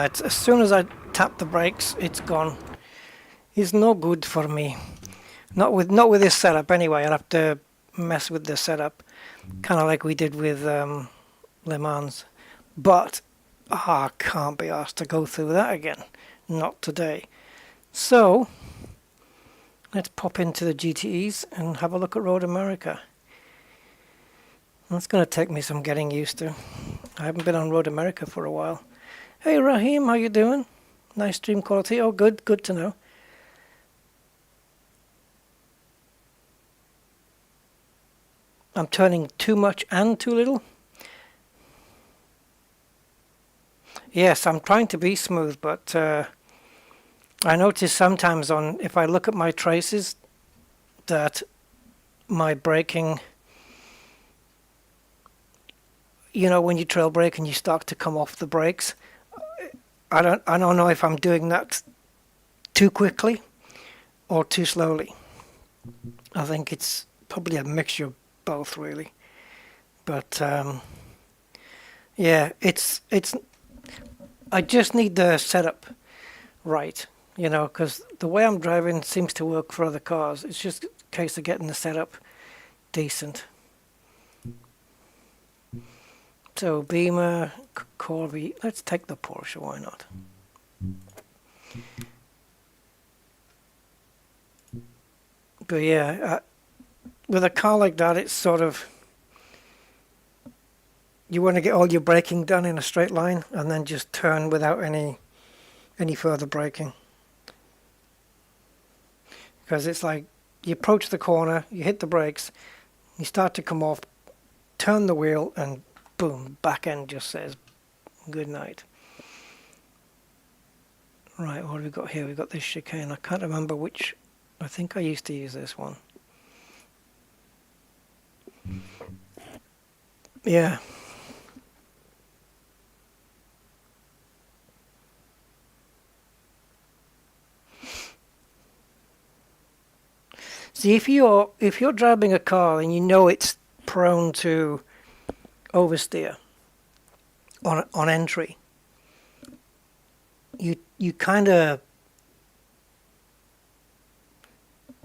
it's, as soon as I tap the brakes, it's gone. It's no good for me. Not with this setup anyway. I'll have to mess with the setup, kind of like we did with Le Mans. But I can't be asked to go through that again. Not today. So let's pop into the GTEs and have a look at Road America. That's going to take me some getting used to. I haven't been on Road America for a while. Hey Raheem, how you doing? Nice stream quality. Oh, good to know. I'm turning too much and too little. Yes, I'm trying to be smooth, but I notice sometimes if I look at my traces that my braking, you know, when you trail brake and you start to come off the brakes, I don't know if I'm doing that too quickly or too slowly. I think it's probably a mixture of both, really. But yeah, it's I just need the setup right, you know, because the way I'm driving seems to work for other cars. It's just a case of getting the setup decent. So Beamer, Corby, let's take the Porsche, why not? But yeah, with a car like that, it's sort of, you want to get all your braking done in a straight line and then just turn without any further braking. Because it's like, you approach the corner, you hit the brakes, you start to come off, turn the wheel, and boom, back end just says good night. Right, what have we got here? We've got this chicane. I can't remember which. I think I used to use this one. Yeah. See, if you're driving a car and you know it's prone to oversteer on entry, you kind of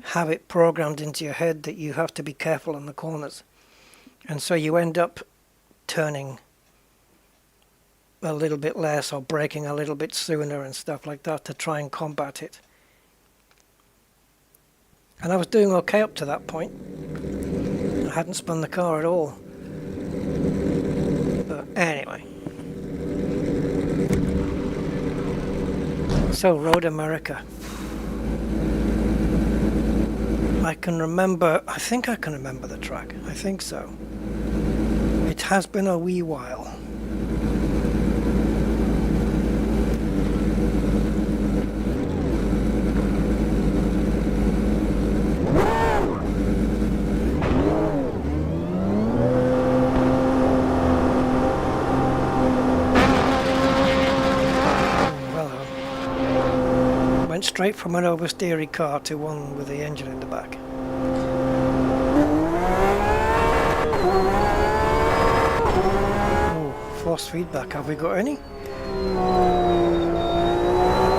have it programmed into your head that you have to be careful on the corners, and so you end up turning a little bit less or braking a little bit sooner and stuff like that to try and combat it. And I was doing okay up to that point. I hadn't spun the car at all. But anyway. So, Road America. I think I can remember the track. I think so. It has been a wee while. Straight from an oversteery car to one with the engine in the back. Oh, force feedback, have we got any?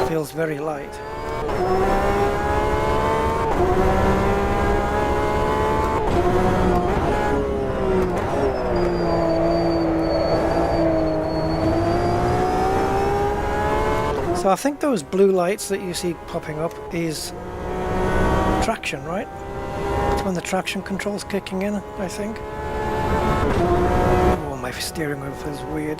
Feels very light. So I think those blue lights that you see popping up is traction, right? It's when the traction control's kicking in, I think. Oh, my steering wheel feels weird.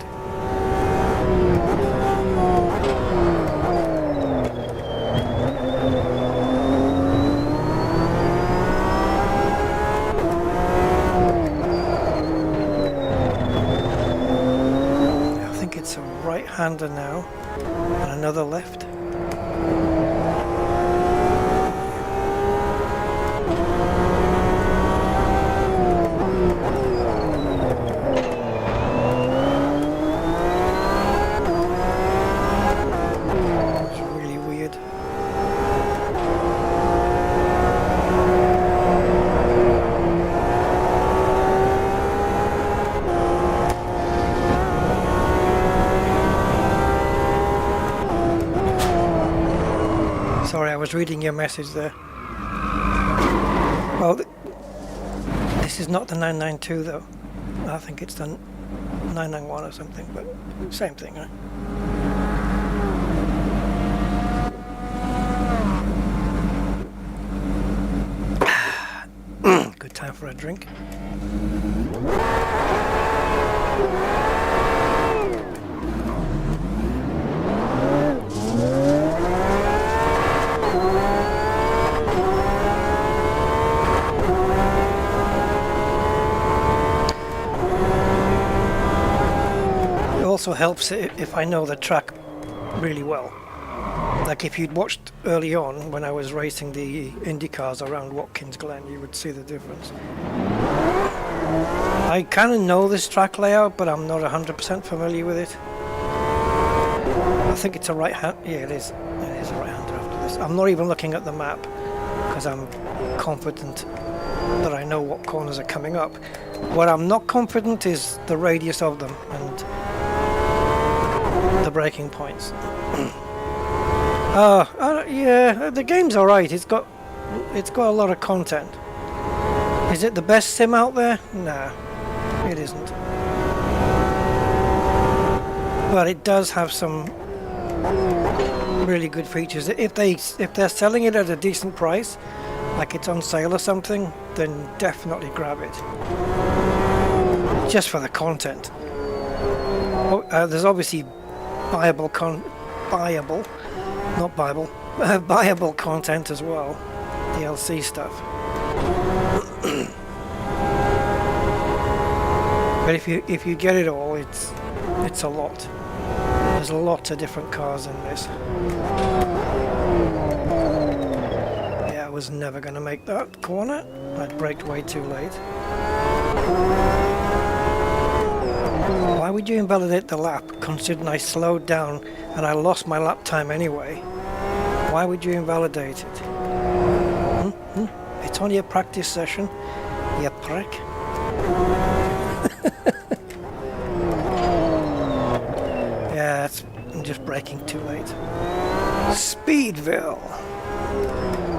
I think it's a right-hander now. And another left. It's really weird. I was reading your message there. Well, this is not the 992 though. I think it's the 991 or something, but same thing, right? Good time for a drink. It also helps if I know the track really well. Like if you'd watched early on when I was racing the Indy cars around Watkins Glen, you would see the difference. I kind of know this track layout, but I'm not 100% familiar with it. I think it's a right hand. Yeah, it is. It is a right hander after this. I'm not even looking at the map because I'm confident that I know what corners are coming up. What I'm not confident is the radius of them and the braking points. Yeah, the game's alright. It's got a lot of content. Is it the best sim out there? Nah, it isn't. But it does have some really good features. If they're selling it at a decent price, like it's on sale or something, then definitely grab it. Just for the content. There's obviously viable content as well, DLC stuff. But if you get it all, it's a lot. There's lots of different cars in this. Yeah, I was never going to make that corner. I'd braked way too late. Why would you invalidate the lap, considering I slowed down and I lost my lap time anyway? Why would you invalidate it? It's only a practice session, you prick. Yeah, I'm just braking too late. Speedville.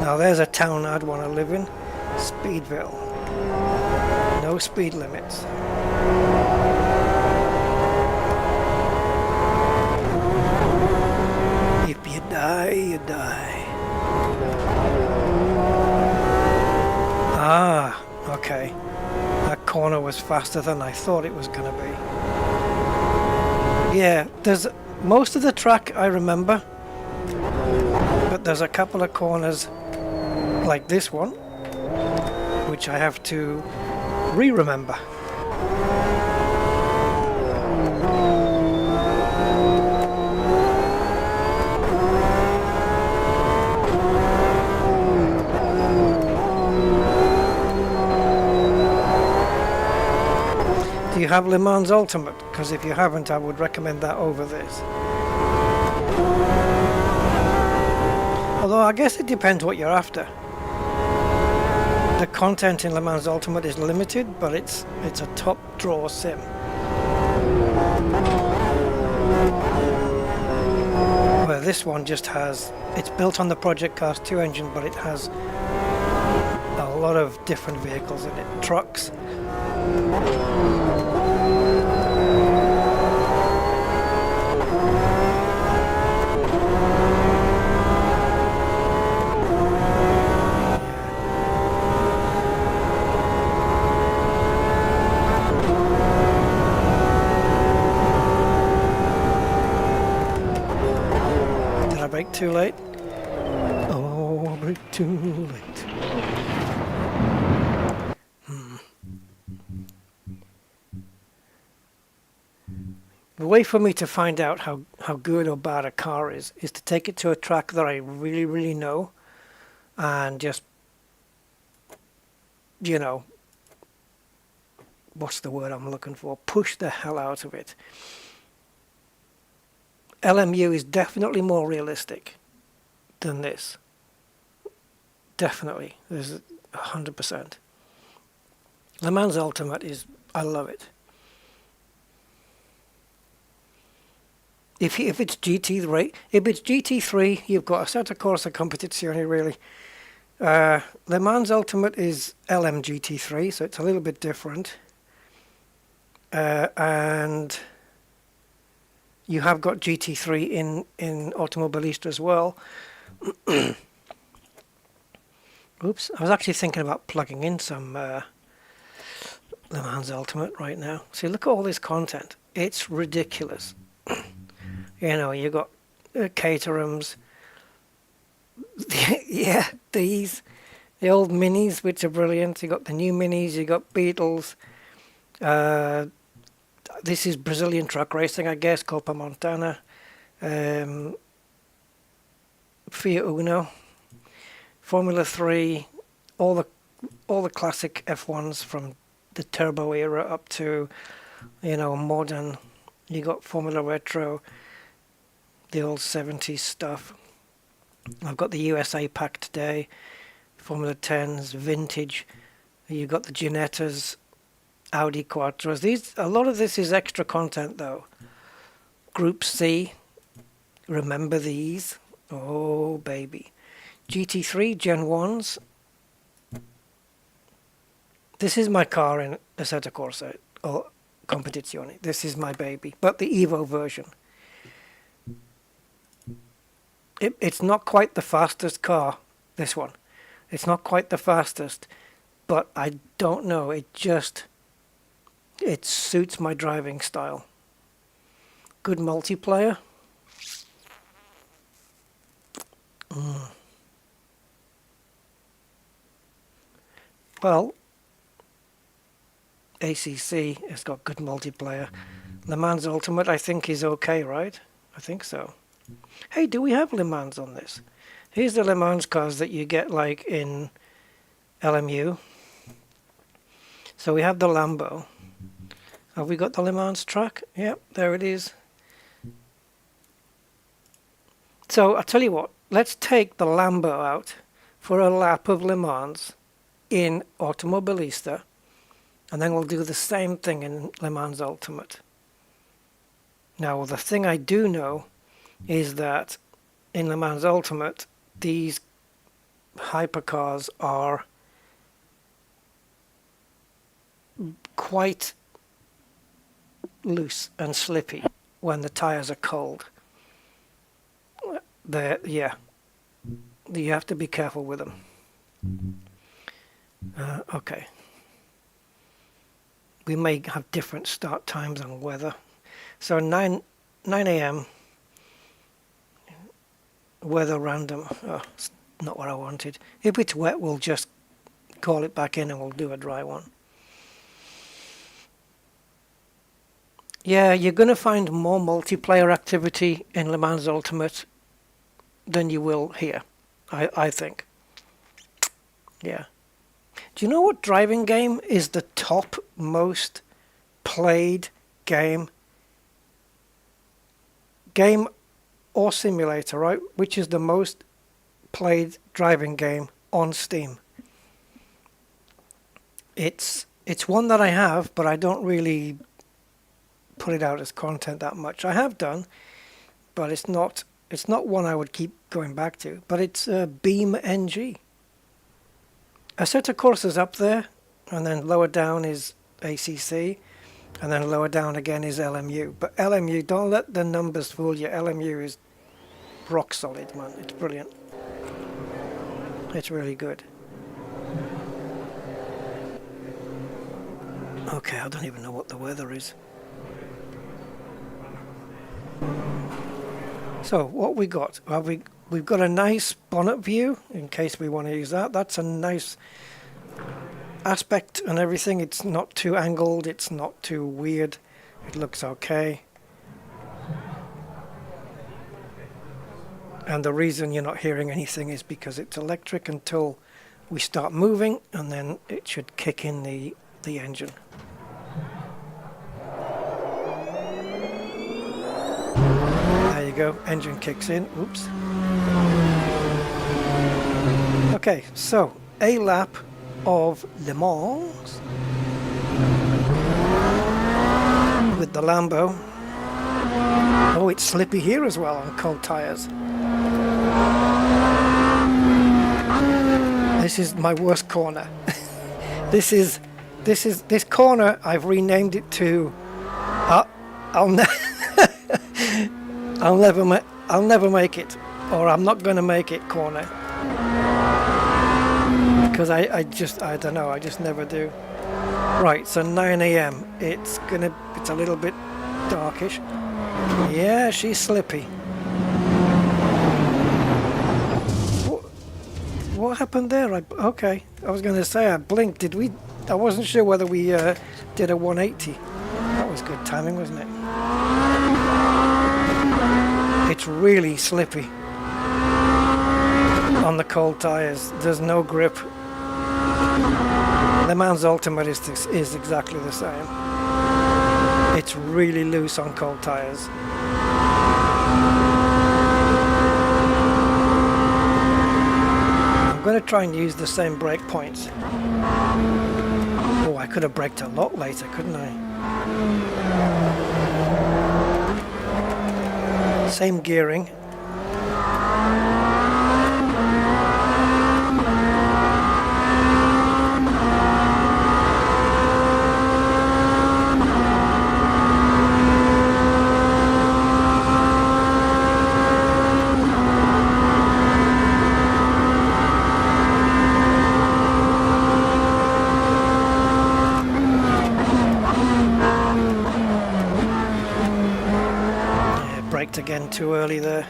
Now there's a town I'd want to live in. Speedville. No speed limits. If you die, you die. Ah, okay. That corner was faster than I thought it was going to be. Yeah, there's most of the track I remember, but there's a couple of corners like this one, which I have to re-remember. Do you have Le Mans Ultimate? Because if you haven't, I would recommend that over this. Although I guess it depends what you're after. The content in Le Mans Ultimate is limited, but it's a top draw sim. Where this one just has, it's built on the Project Cars 2 engine, but it has a lot of different vehicles in it. Trucks. Too late. Oh, I brake too late. The way for me to find out how good or bad a car is to take it to a track that I really, really know and just, you know, what's the word I'm looking for? Push the hell out of it. LMU is definitely more realistic than this. Definitely. There's 100%. Le Mans Ultimate is, I love it. If it's GT3, you've got Assetto Corsa Competizione really. Le Mans Ultimate is LMGT3, so it's a little bit different. And you have got GT3 in Automobilista as well. Oops, I was actually thinking about plugging in some Le Mans Ultimate right now. See, look at all this content. It's ridiculous. You know, you got Caterhams. Yeah, these. The old Minis, which are brilliant. You got the new Minis, you got Beetles. This is Brazilian truck racing, I guess, Copa Montana. Fiat Uno. Formula 3. All the classic F1s from the turbo era up to, you know, modern. You got Formula Retro. The old 70s stuff. I've got the USA pack today, Formula 10s, vintage. You got the Ginettas, Audi Quattros. A lot of this is extra content though. Group C, remember these? Oh baby. GT3 Gen 1s. This is my car in Assetto Corsa or Competizione. This is my baby, but the Evo version. It's not quite the fastest car, this one. It's not quite the fastest, but I don't know, it suits my driving style. Good multiplayer. Well, ACC has got good multiplayer. Le Mans Ultimate I think is okay, right? I think so. Hey, do we have Le Mans on this? Here's the Le Mans cars that you get like in LMU. So we have the Lambo. Have we got the Le Mans track? Yep, there it is. So I'll tell you what, let's take the Lambo out for a lap of Le Mans in Automobilista, and then we'll do the same thing in Le Mans Ultimate. Now, the thing I do know is that in Le Mans Ultimate, these hypercars are quite loose and slippy when the tires are cold. Yeah, you have to be careful with them. Okay. We may have different start times and weather. So 9 a.m. weather random. Oh, it's not what I wanted. If it's wet, we'll just call it back in and we'll do a dry one. Yeah, you're going to find more multiplayer activity in Le Mans Ultimate than you will here, I think. Yeah. Do you know what driving game is the top most played game or simulator, right? Which is the most played driving game on Steam? It's one that I have, but I don't really put it out as content that much. I have done, but it's not one I would keep going back to. But it's Beam NG. Assetto Corsa's up there, and then lower down is ACC, and then lower down again is LMU. But LMU, don't let the numbers fool you. LMU is rock solid, man. It's brilliant. It's really good. Okay, I don't even know what the weather is. So what we got? Well, we've got a nice bonnet view in case we want to use that. That's a nice aspect and everything. It's not too angled. It's not too weird. It looks okay. And the reason you're not hearing anything is because it's electric until we start moving, and then it should kick in the engine. There you go, engine kicks in. Oops. Okay, so a lap of Le Mans with the Lambo. Oh, bit slippy here as well on cold tires. This is my worst corner. This corner, I've renamed it to I'll never make it, or I'm not going to make it corner, because I don't know, I just never do. Right, so 9 AM. It's a little bit darkish. Yeah, she's slippy. What happened there? Okay, I was going to say I blinked. Did we? I wasn't sure whether we did a 180. That was good timing, wasn't it? It's really slippy on the cold tires. There's no grip. The Man's Ultimate is exactly the same. It's really loose on cold tires. I'm going to try and use the same brake points. Oh, I could have braked a lot later, couldn't I? Same gearing. Again, too early there.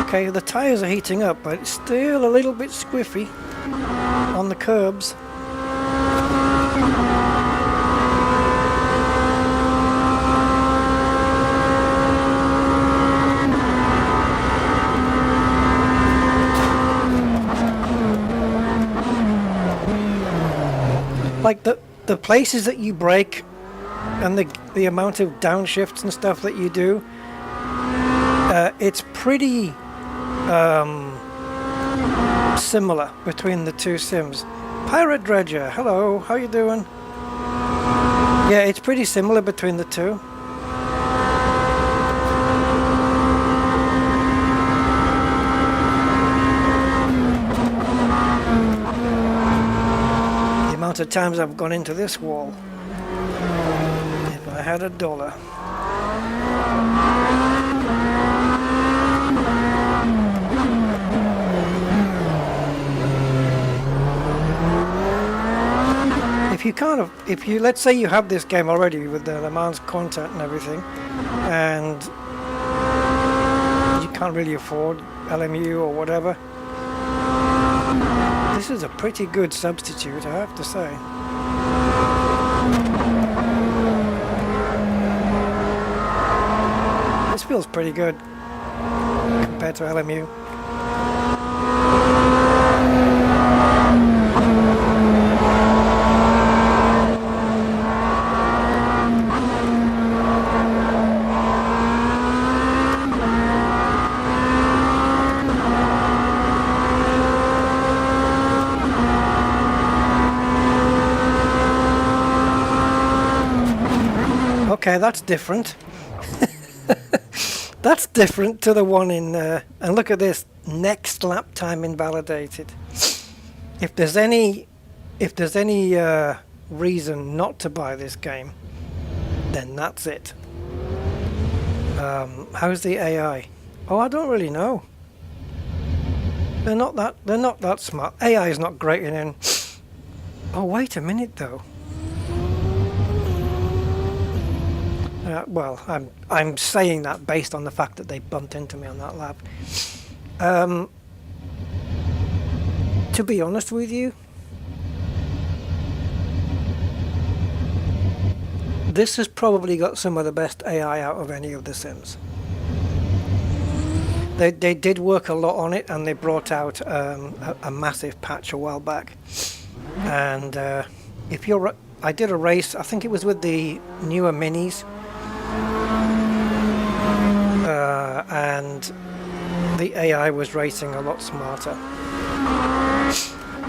Okay, the tyres are heating up, but it's still a little bit squiffy on the curbs. Like the places that you brake and the amount of downshifts and stuff that you do, it's pretty similar between the two sims. Pirate Dredger, hello, how you doing? Yeah, it's pretty similar between the two. The amount of times I've gone into this wall. If I had $1. If you let's say you have this game already with the Le Mans content and everything, and you can't really afford LMU or whatever, this is a pretty good substitute, I have to say. This feels pretty good compared to LMU. Okay, that's different. That's different to the one in and look at this, next lap time invalidated. If there's any reason not to buy this game, then that's it. How's the AI? Oh, I don't really know. They're not that smart. AI is not great in. Oh, wait a minute though. Well, I'm saying that based on the fact that they bumped into me on that lap. To be honest with you, this has probably got some of the best AI out of any of the Sims. They did work a lot on it, and they brought out a massive patch a while back. And I did a race, I think it was with the newer minis. And the AI was racing a lot smarter.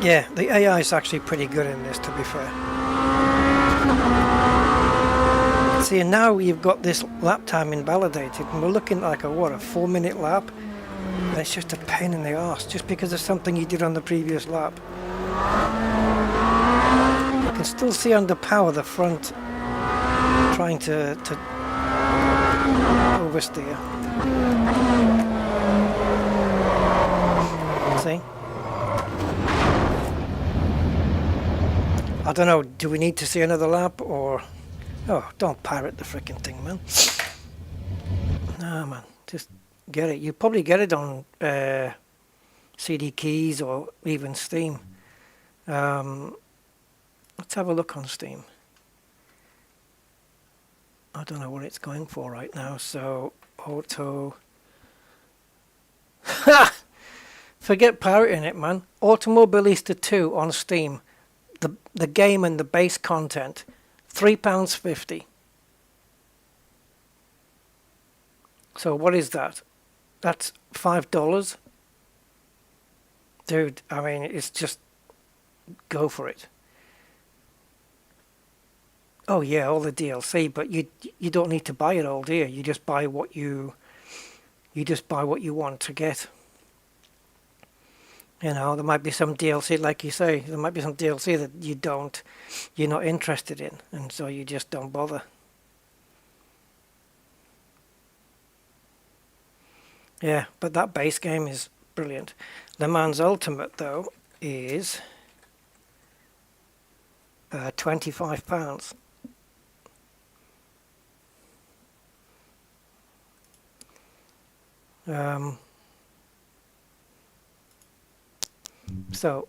Yeah, the AI is actually pretty good in this, to be fair. See, and now you've got this lap time invalidated, and we're looking like a, what, a 4-minute lap? And it's just a pain in the arse, just because of something you did on the previous lap. You can still see under power the front trying to oversteer. See? I don't know, do we need to see another lap, or... Oh, don't pirate the frickin' thing, man. Nah, man, just get it. You probably get it on CD keys or even Steam. Let's have a look on Steam. I don't know what it's going for right now, so auto... Ha! Forget pirating it, man. Automobilista 2 on Steam. The game and the base content. £3.50. So what is that? That's $5. Dude, I mean, it's just go for it. Oh yeah, all the DLC, but you don't need to buy it all, do you? You just buy what you want to get. You know, there might be some DLC, like you say, there might be some DLC that you're not interested in, and so you just don't bother. Yeah, but that base game is brilliant. Le Mans Ultimate, though, is £25. So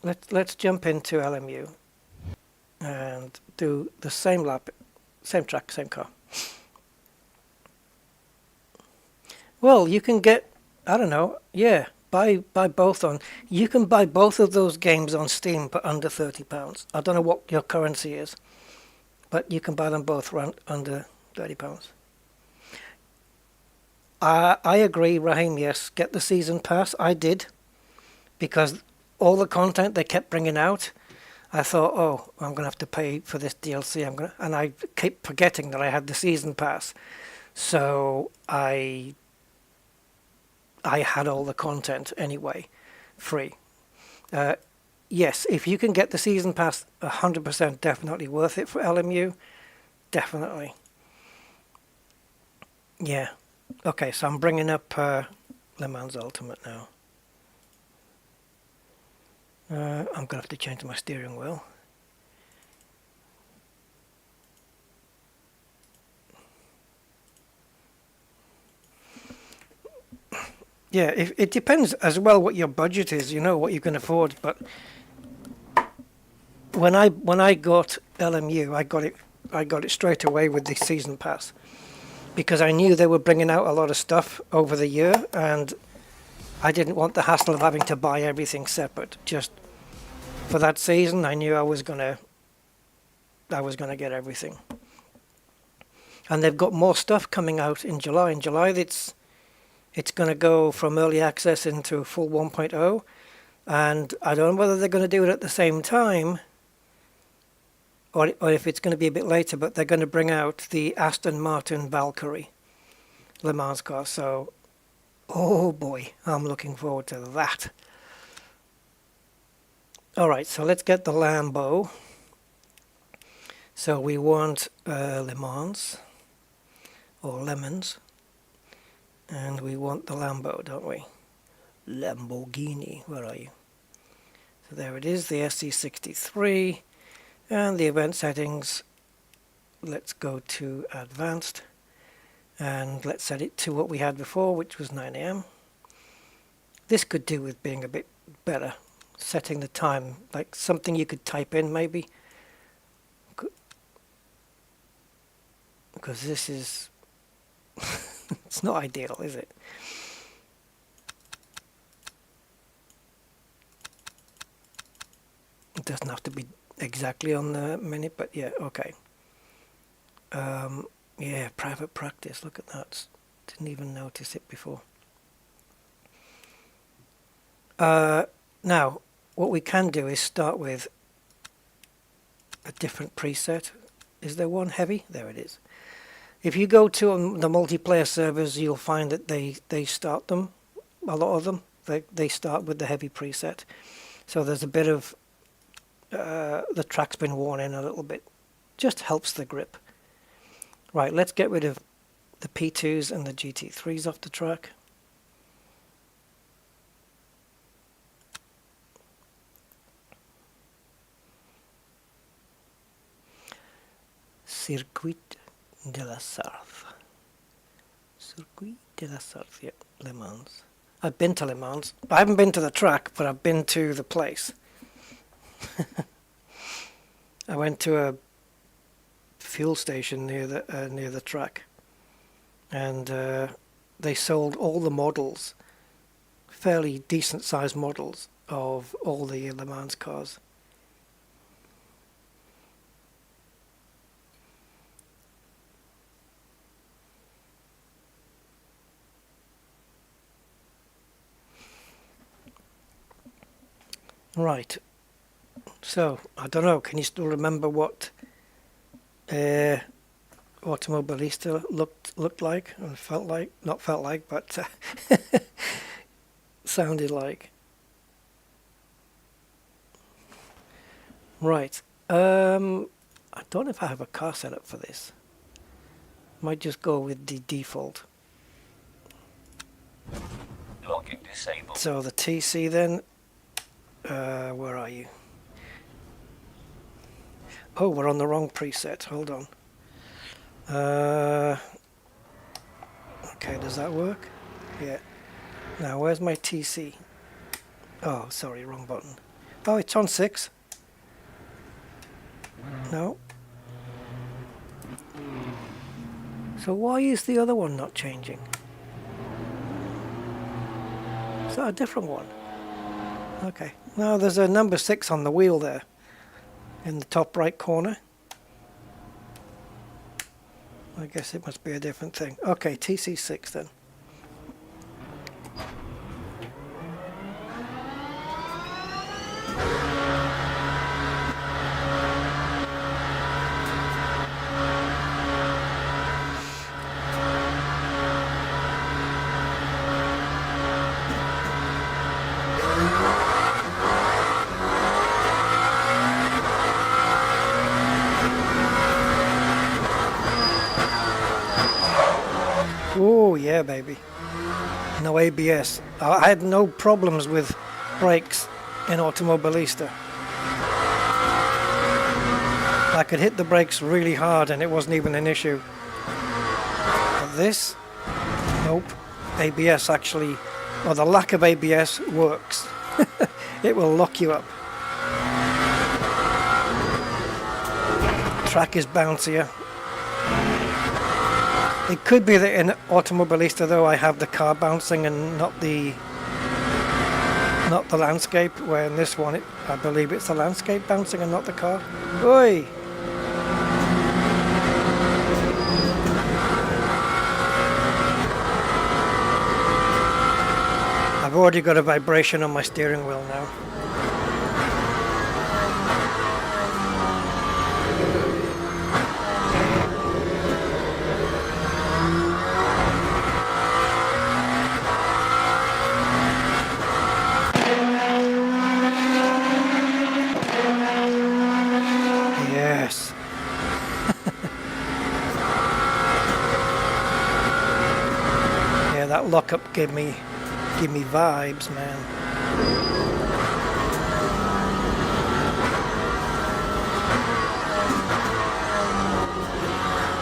let's jump into LMU and do the same lap, same track, same car. Well, you can get, I don't know, yeah, buy both on. You can buy both of those games on Steam for under £30. I don't know what your currency is, but you can buy them both for under £30. I agree, Raheem. Yes, get the season pass. I did, because all the content they kept bringing out, I thought, oh, I'm gonna have to pay for this DLC. And I keep forgetting that I had the season pass, so I had all the content anyway, free. Yes, if you can get the season pass, 100% definitely worth it for LMU, definitely. Yeah. Okay, so I'm bringing up Le Mans Ultimate now. I'm going to have to change my steering wheel. Yeah, it depends as well what your budget is, you know, what you can afford. But when I got LMU, I got it straight away with the season pass, because I knew they were bringing out a lot of stuff over the year, and I didn't want the hassle of having to buy everything separate. Just for that season, I knew I was gonna get everything. And they've got more stuff coming out in July. In July, it's going to go from early access into full 1.0, and I don't know whether they're going to do it at the same time, or if it's going to be a bit later, but they're going to bring out the Aston Martin Valkyrie Le Mans car. So, oh boy, I'm looking forward to that. Alright, so let's get the Lambo. So we want Le Mans, or Lemons, and we want the Lambo, don't we? Lamborghini, where are you? So there it is, the SC63, and the event settings. Let's go to Advanced, and let's set it to what we had before, which was 9 AM. This could do with being a bit better, setting the time, like something you could type in maybe, because this is it's not ideal, is it? It doesn't have to be exactly on the minute, but yeah, okay. Yeah, private practice, look at that. Didn't even notice it before. Now, what we can do is start with a different preset. Is there one heavy? There it is. If you go to the multiplayer servers, you'll find that they start them, a lot of them, they start with the heavy preset. So there's a bit of, the track's been worn in a little bit. Just helps the grip. Right, let's get rid of the P2s and the GT3s off the track. Circuit de la Sarthe. Circuit de la Sarthe, yeah, Le Mans. I've been to Le Mans. I haven't been to the track, but I've been to the place. I went to a fuel station near the track, and they sold all the models, fairly decent sized models of all the Le Mans cars. Right, so I don't know, can you still remember what Automobilista looked like and felt like? Not felt like, but sounded like. Right, I don't know if I have a car setup for this. Might just go with the default. Locking disabled. So the TC then. Where are you? Oh, we're on the wrong preset. Hold on. Okay, does that work? Yeah. Now, where's my TC? Oh, sorry, wrong button. Oh, it's on 6. No. So why is the other one not changing? Is that a different one? Okay. Now there's a number 6 on the wheel there, in the top right corner. I guess it must be a different thing. Okay, TC6 then. Oh yeah, baby. No ABS. I had no problems with brakes in Automobilista. I could hit the brakes really hard and it wasn't even an issue. But this, nope. ABS actually, or the lack of ABS works. It will lock you up. Track is bouncier. It could be that in Automobilista though I have the car bouncing and not the landscape, where in this one I believe it's the landscape bouncing and not the car. Oi! I've already got a vibration on my steering wheel now. That lockup give me vibes, man.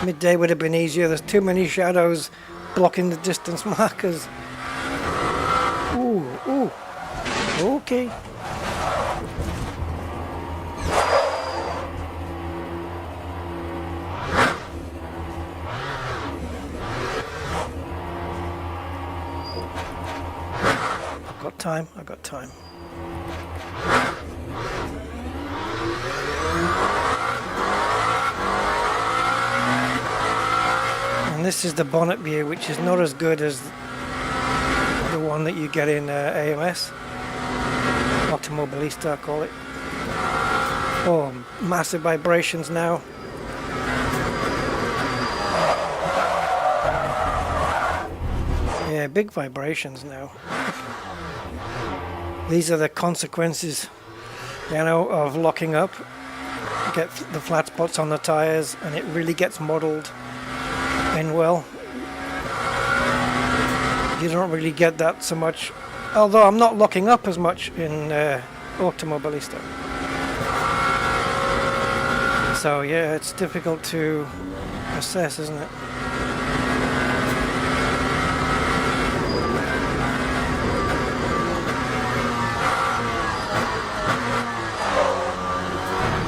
Midday would have been easier. There's too many shadows blocking the distance markers. Ooh, ooh. Okay. I got time. And this is the bonnet view, which is not as good as the one that you get in AMS. Automobilista, I call it. Oh, massive vibrations now. big vibrations now. These are the consequences, you know, of locking up. Get the flat spots on the tires, and it really gets muddled in well. You don't really get that so much, although I'm not locking up as much in Automobilista. So yeah, it's difficult to assess, isn't it?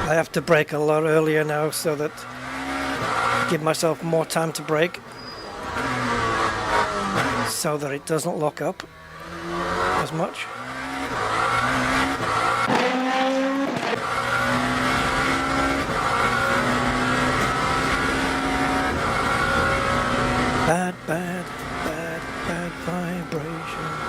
I have to brake a lot earlier now so that give myself more time to brake so that it doesn't lock up as much. Bad, bad, bad, bad vibration.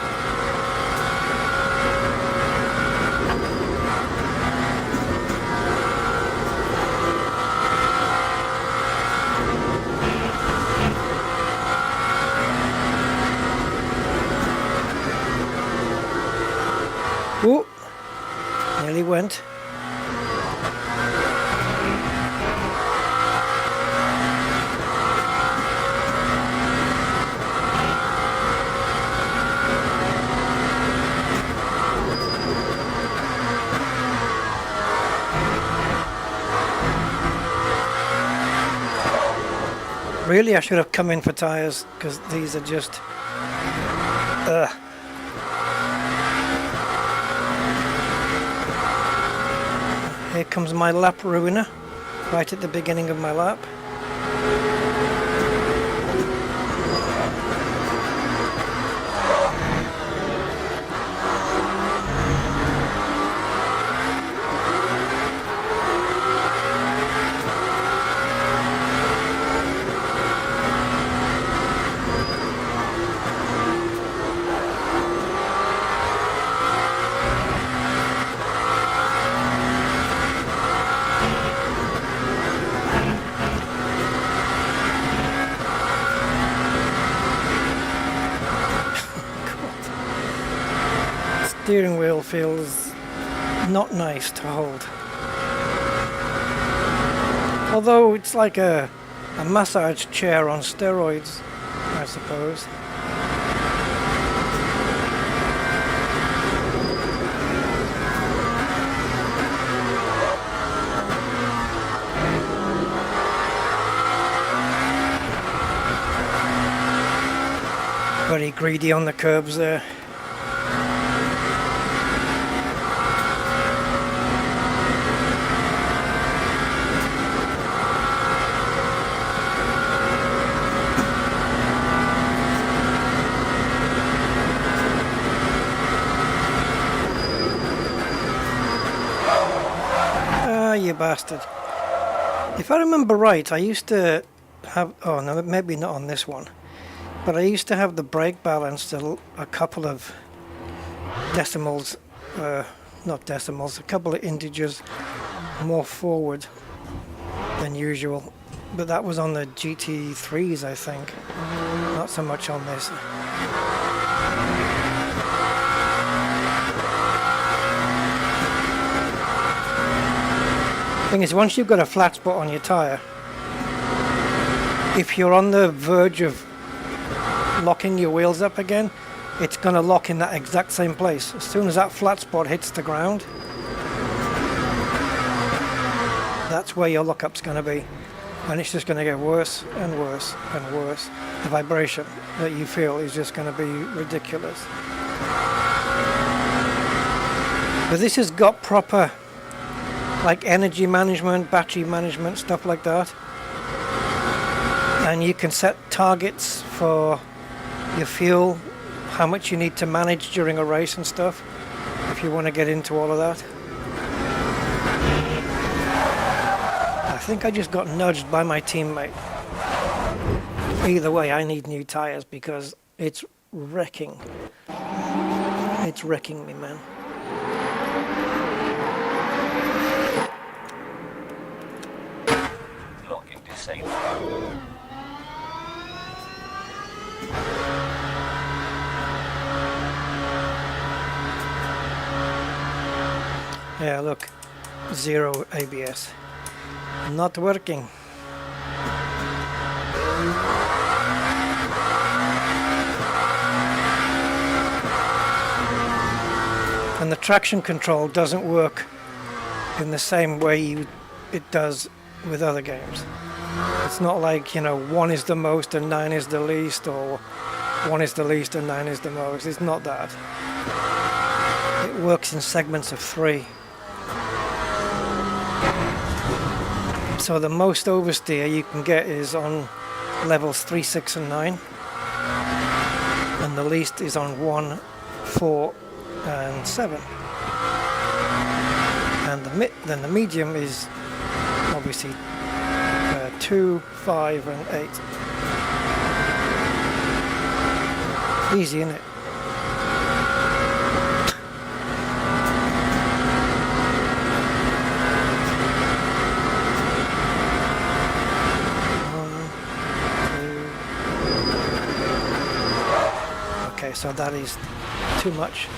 Ooh, nearly went. Really, I should have come in for tires because these are just Here comes my lap ruiner, right at the beginning of my lap. Steering wheel feels not nice to hold. Although it's like a massage chair on steroids, I suppose. Very greedy on the curbs there. You bastard. If I remember right, I used to have, oh no, maybe not on this one, but I used to have the brake balance a couple of decimals, not decimals, a couple of integers more forward than usual, but that was on the GT3s, I think, not so much on this. Thing is, once you've got a flat spot on your tyre, if you're on the verge of locking your wheels up again, it's going to lock in that exact same place. As soon as that flat spot hits the ground, that's where your lockup's going to be. And it's just going to get worse and worse and worse. The vibration that you feel is just going to be ridiculous. But this has got proper like energy management, battery management, stuff like that. And you can set targets for your fuel, how much you need to manage during a race and stuff, if you want to get into all of that. I think I just got nudged by my teammate. Either way, I need new tires because it's wrecking. It's wrecking me, man. Yeah, look, 0 ABS. Not working. And the traction control doesn't work in the same way it does with other games. It's not like, you know, 1 is the most and 9 is the least, or 1 is the least and 9 is the most. It's not that. It works in segments of 3. So the most oversteer you can get is on levels 3, 6 and 9. And the least is on 1, 4 and 7. And then the medium is obviously 2, 5 and 8. Easy, isn't it? Okay, so that is too much.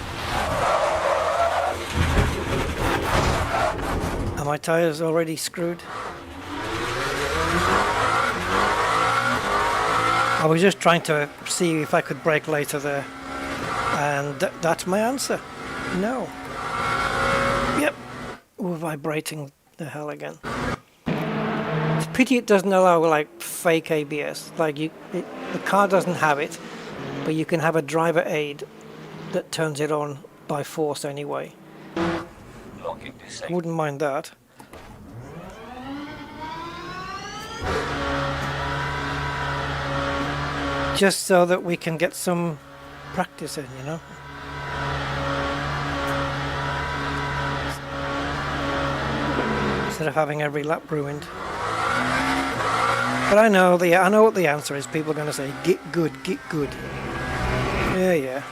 Are my tires already screwed? I was just trying to see if I could brake later there, and that's my answer. No. Yep, we're vibrating the hell again. It's a pity it doesn't allow like fake ABS. Like the car doesn't have it, but you can have a driver aid that turns it on by force anyway. Wouldn't mind that. Just so that we can get some practice in, you know. Instead of having every lap ruined. But I know what the answer is. People are going to say, get good, get good. Yeah, yeah.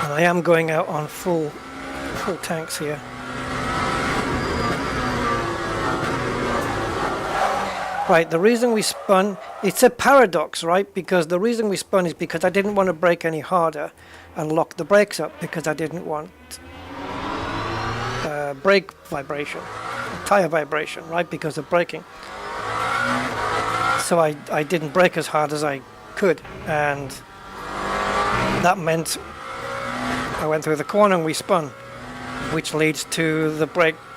And I am going out on full tanks here. Right, the reason we spun, it's a paradox, right? Because the reason we spun is because I didn't want to brake any harder and lock the brakes up, because I didn't want brake vibration, tire vibration, right? Because of braking. So I didn't brake as hard as I could, and that meant I went through the corner and we spun, which leads to the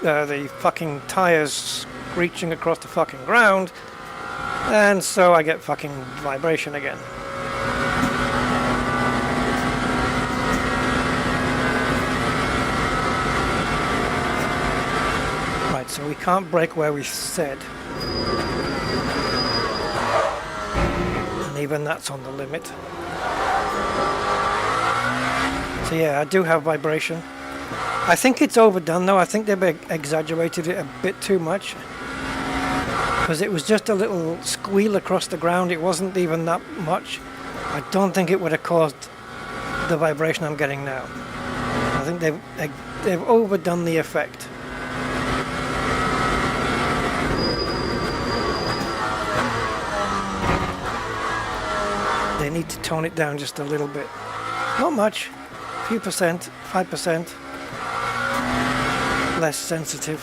the fucking tires screeching across the fucking ground, and so I get fucking vibration again. Right, so we can't brake where we said, and even that's on the limit. So yeah, I do have vibration. I think it's overdone though. I think they've exaggerated it a bit too much, because it was just a little squeal across the ground. It wasn't even that much. I don't think it would have caused the vibration I'm getting now. I think they've overdone the effect. They need to tone it down just a little bit. Not much. A few percent, 5%. Less sensitive.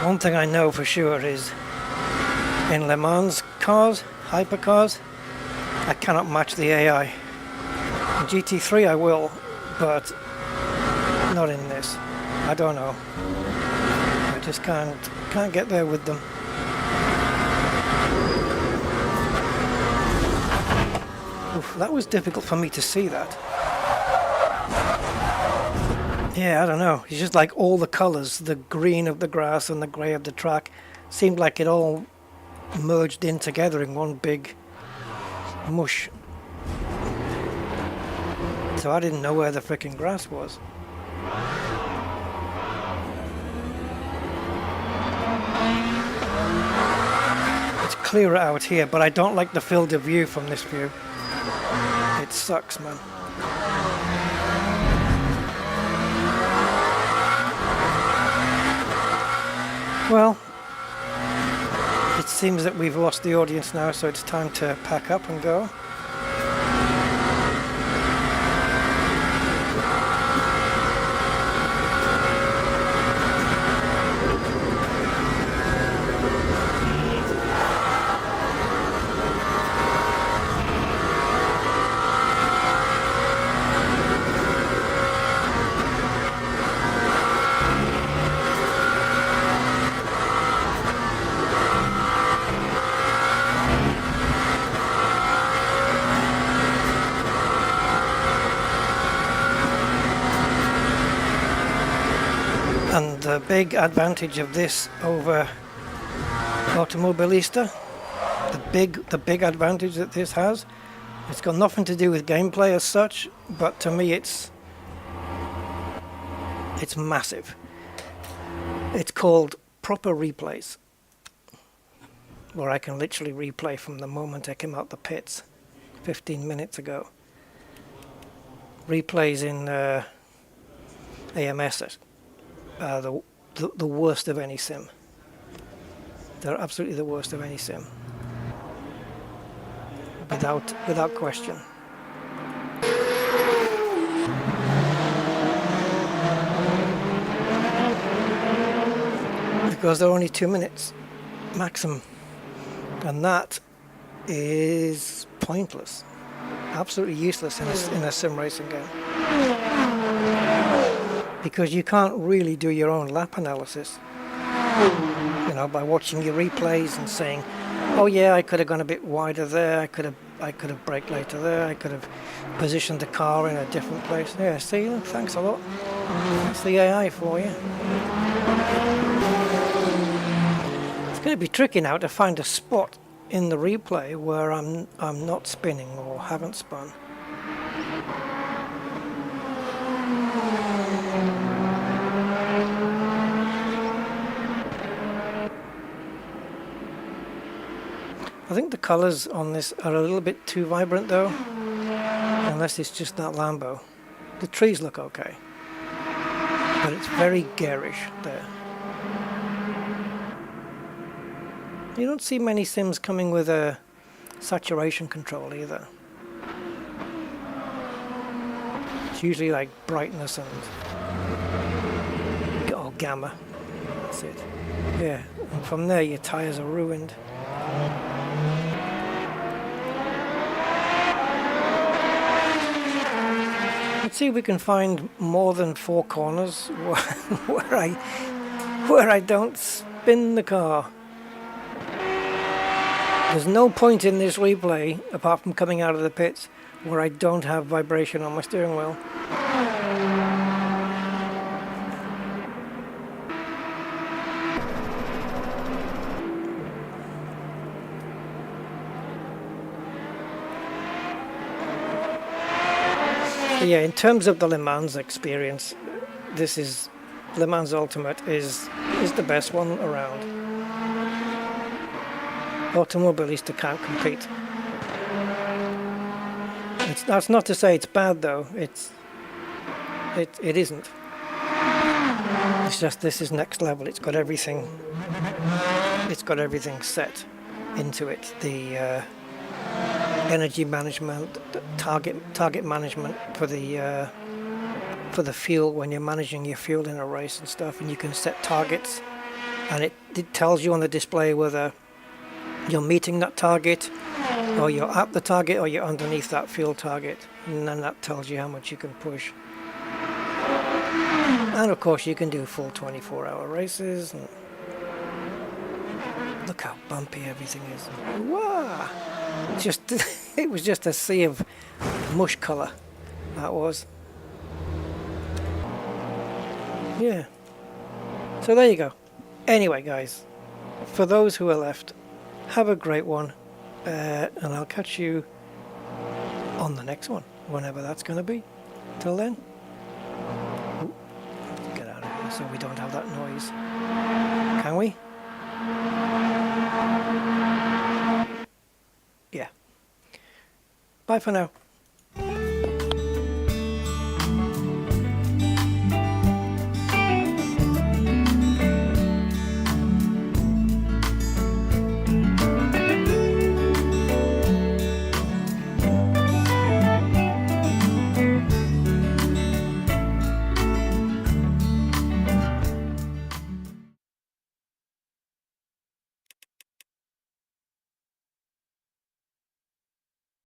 One thing I know for sure is in Le Mans cars, hypercars, I cannot match the AI. In GT3 I will, but not in this. I don't know. I just can't get there with them. Oof, that was difficult for me to see that. Yeah, I don't know. It's just like all the colours, the green of the grass and the grey of the track, seemed like it all merged in together in one big mush. So I didn't know where the frickin' grass was. It's clearer out here, but I don't like the field of view from this view. It sucks, man. Well, it seems that we've lost the audience now, so it's time to pack up and go. And the big advantage of this over Automobilista, the big advantage that this has, it's got nothing to do with gameplay as such, but to me it's massive. It's called proper replays, where I can literally replay from the moment I came out the pits 15 minutes ago. Replays in AMS are the worst of any sim. They're absolutely the worst of any sim, without question. Because they're only 2 minutes maximum, and that is pointless, absolutely useless in a sim racing game. Because you can't really do your own lap analysis, you know, by watching your replays and saying, oh yeah, I could have gone a bit wider there, I could have braked later there, I could have positioned the car in a different place. Yeah, see, thanks a lot. That's the AI for you. It's going to be tricky now to find a spot in the replay where I'm not spinning or haven't spun. I think the colours on this are a little bit too vibrant though, unless it's just that Lambo. The trees look okay, but it's very garish there. You don't see many sims coming with a saturation control either. It's usually like brightness and gamma. That's it. Yeah, and from there your tyres are ruined. Let's see if we can find more than 4 corners where I don't spin the car. There's no point in this replay, apart from coming out of the pits, where I don't have vibration on my steering wheel. Yeah, in terms of the Le Mans experience, this is Le Mans Ultimate is the best one around. Automobilista can't compete. That's not to say it's bad though. It isn't. It's just this is next level. It's got everything. It's got everything set into it. The energy management, the target management for the fuel when you're managing your fuel in a race and stuff, and you can set targets, and it tells you on the display whether you're meeting that target, or you're at the target, or you're underneath that fuel target, and then that tells you how much you can push. And of course you can do full 24-hour races, and look how bumpy everything is. Wow! It was just a sea of mush colour, that was. Yeah. So there you go. Anyway guys, for those who are left, have a great one, and I'll catch you on the next one, whenever that's going to be. Till then. Ooh, let's get out of here so we don't have that noise. Can we? Yeah. Bye for now.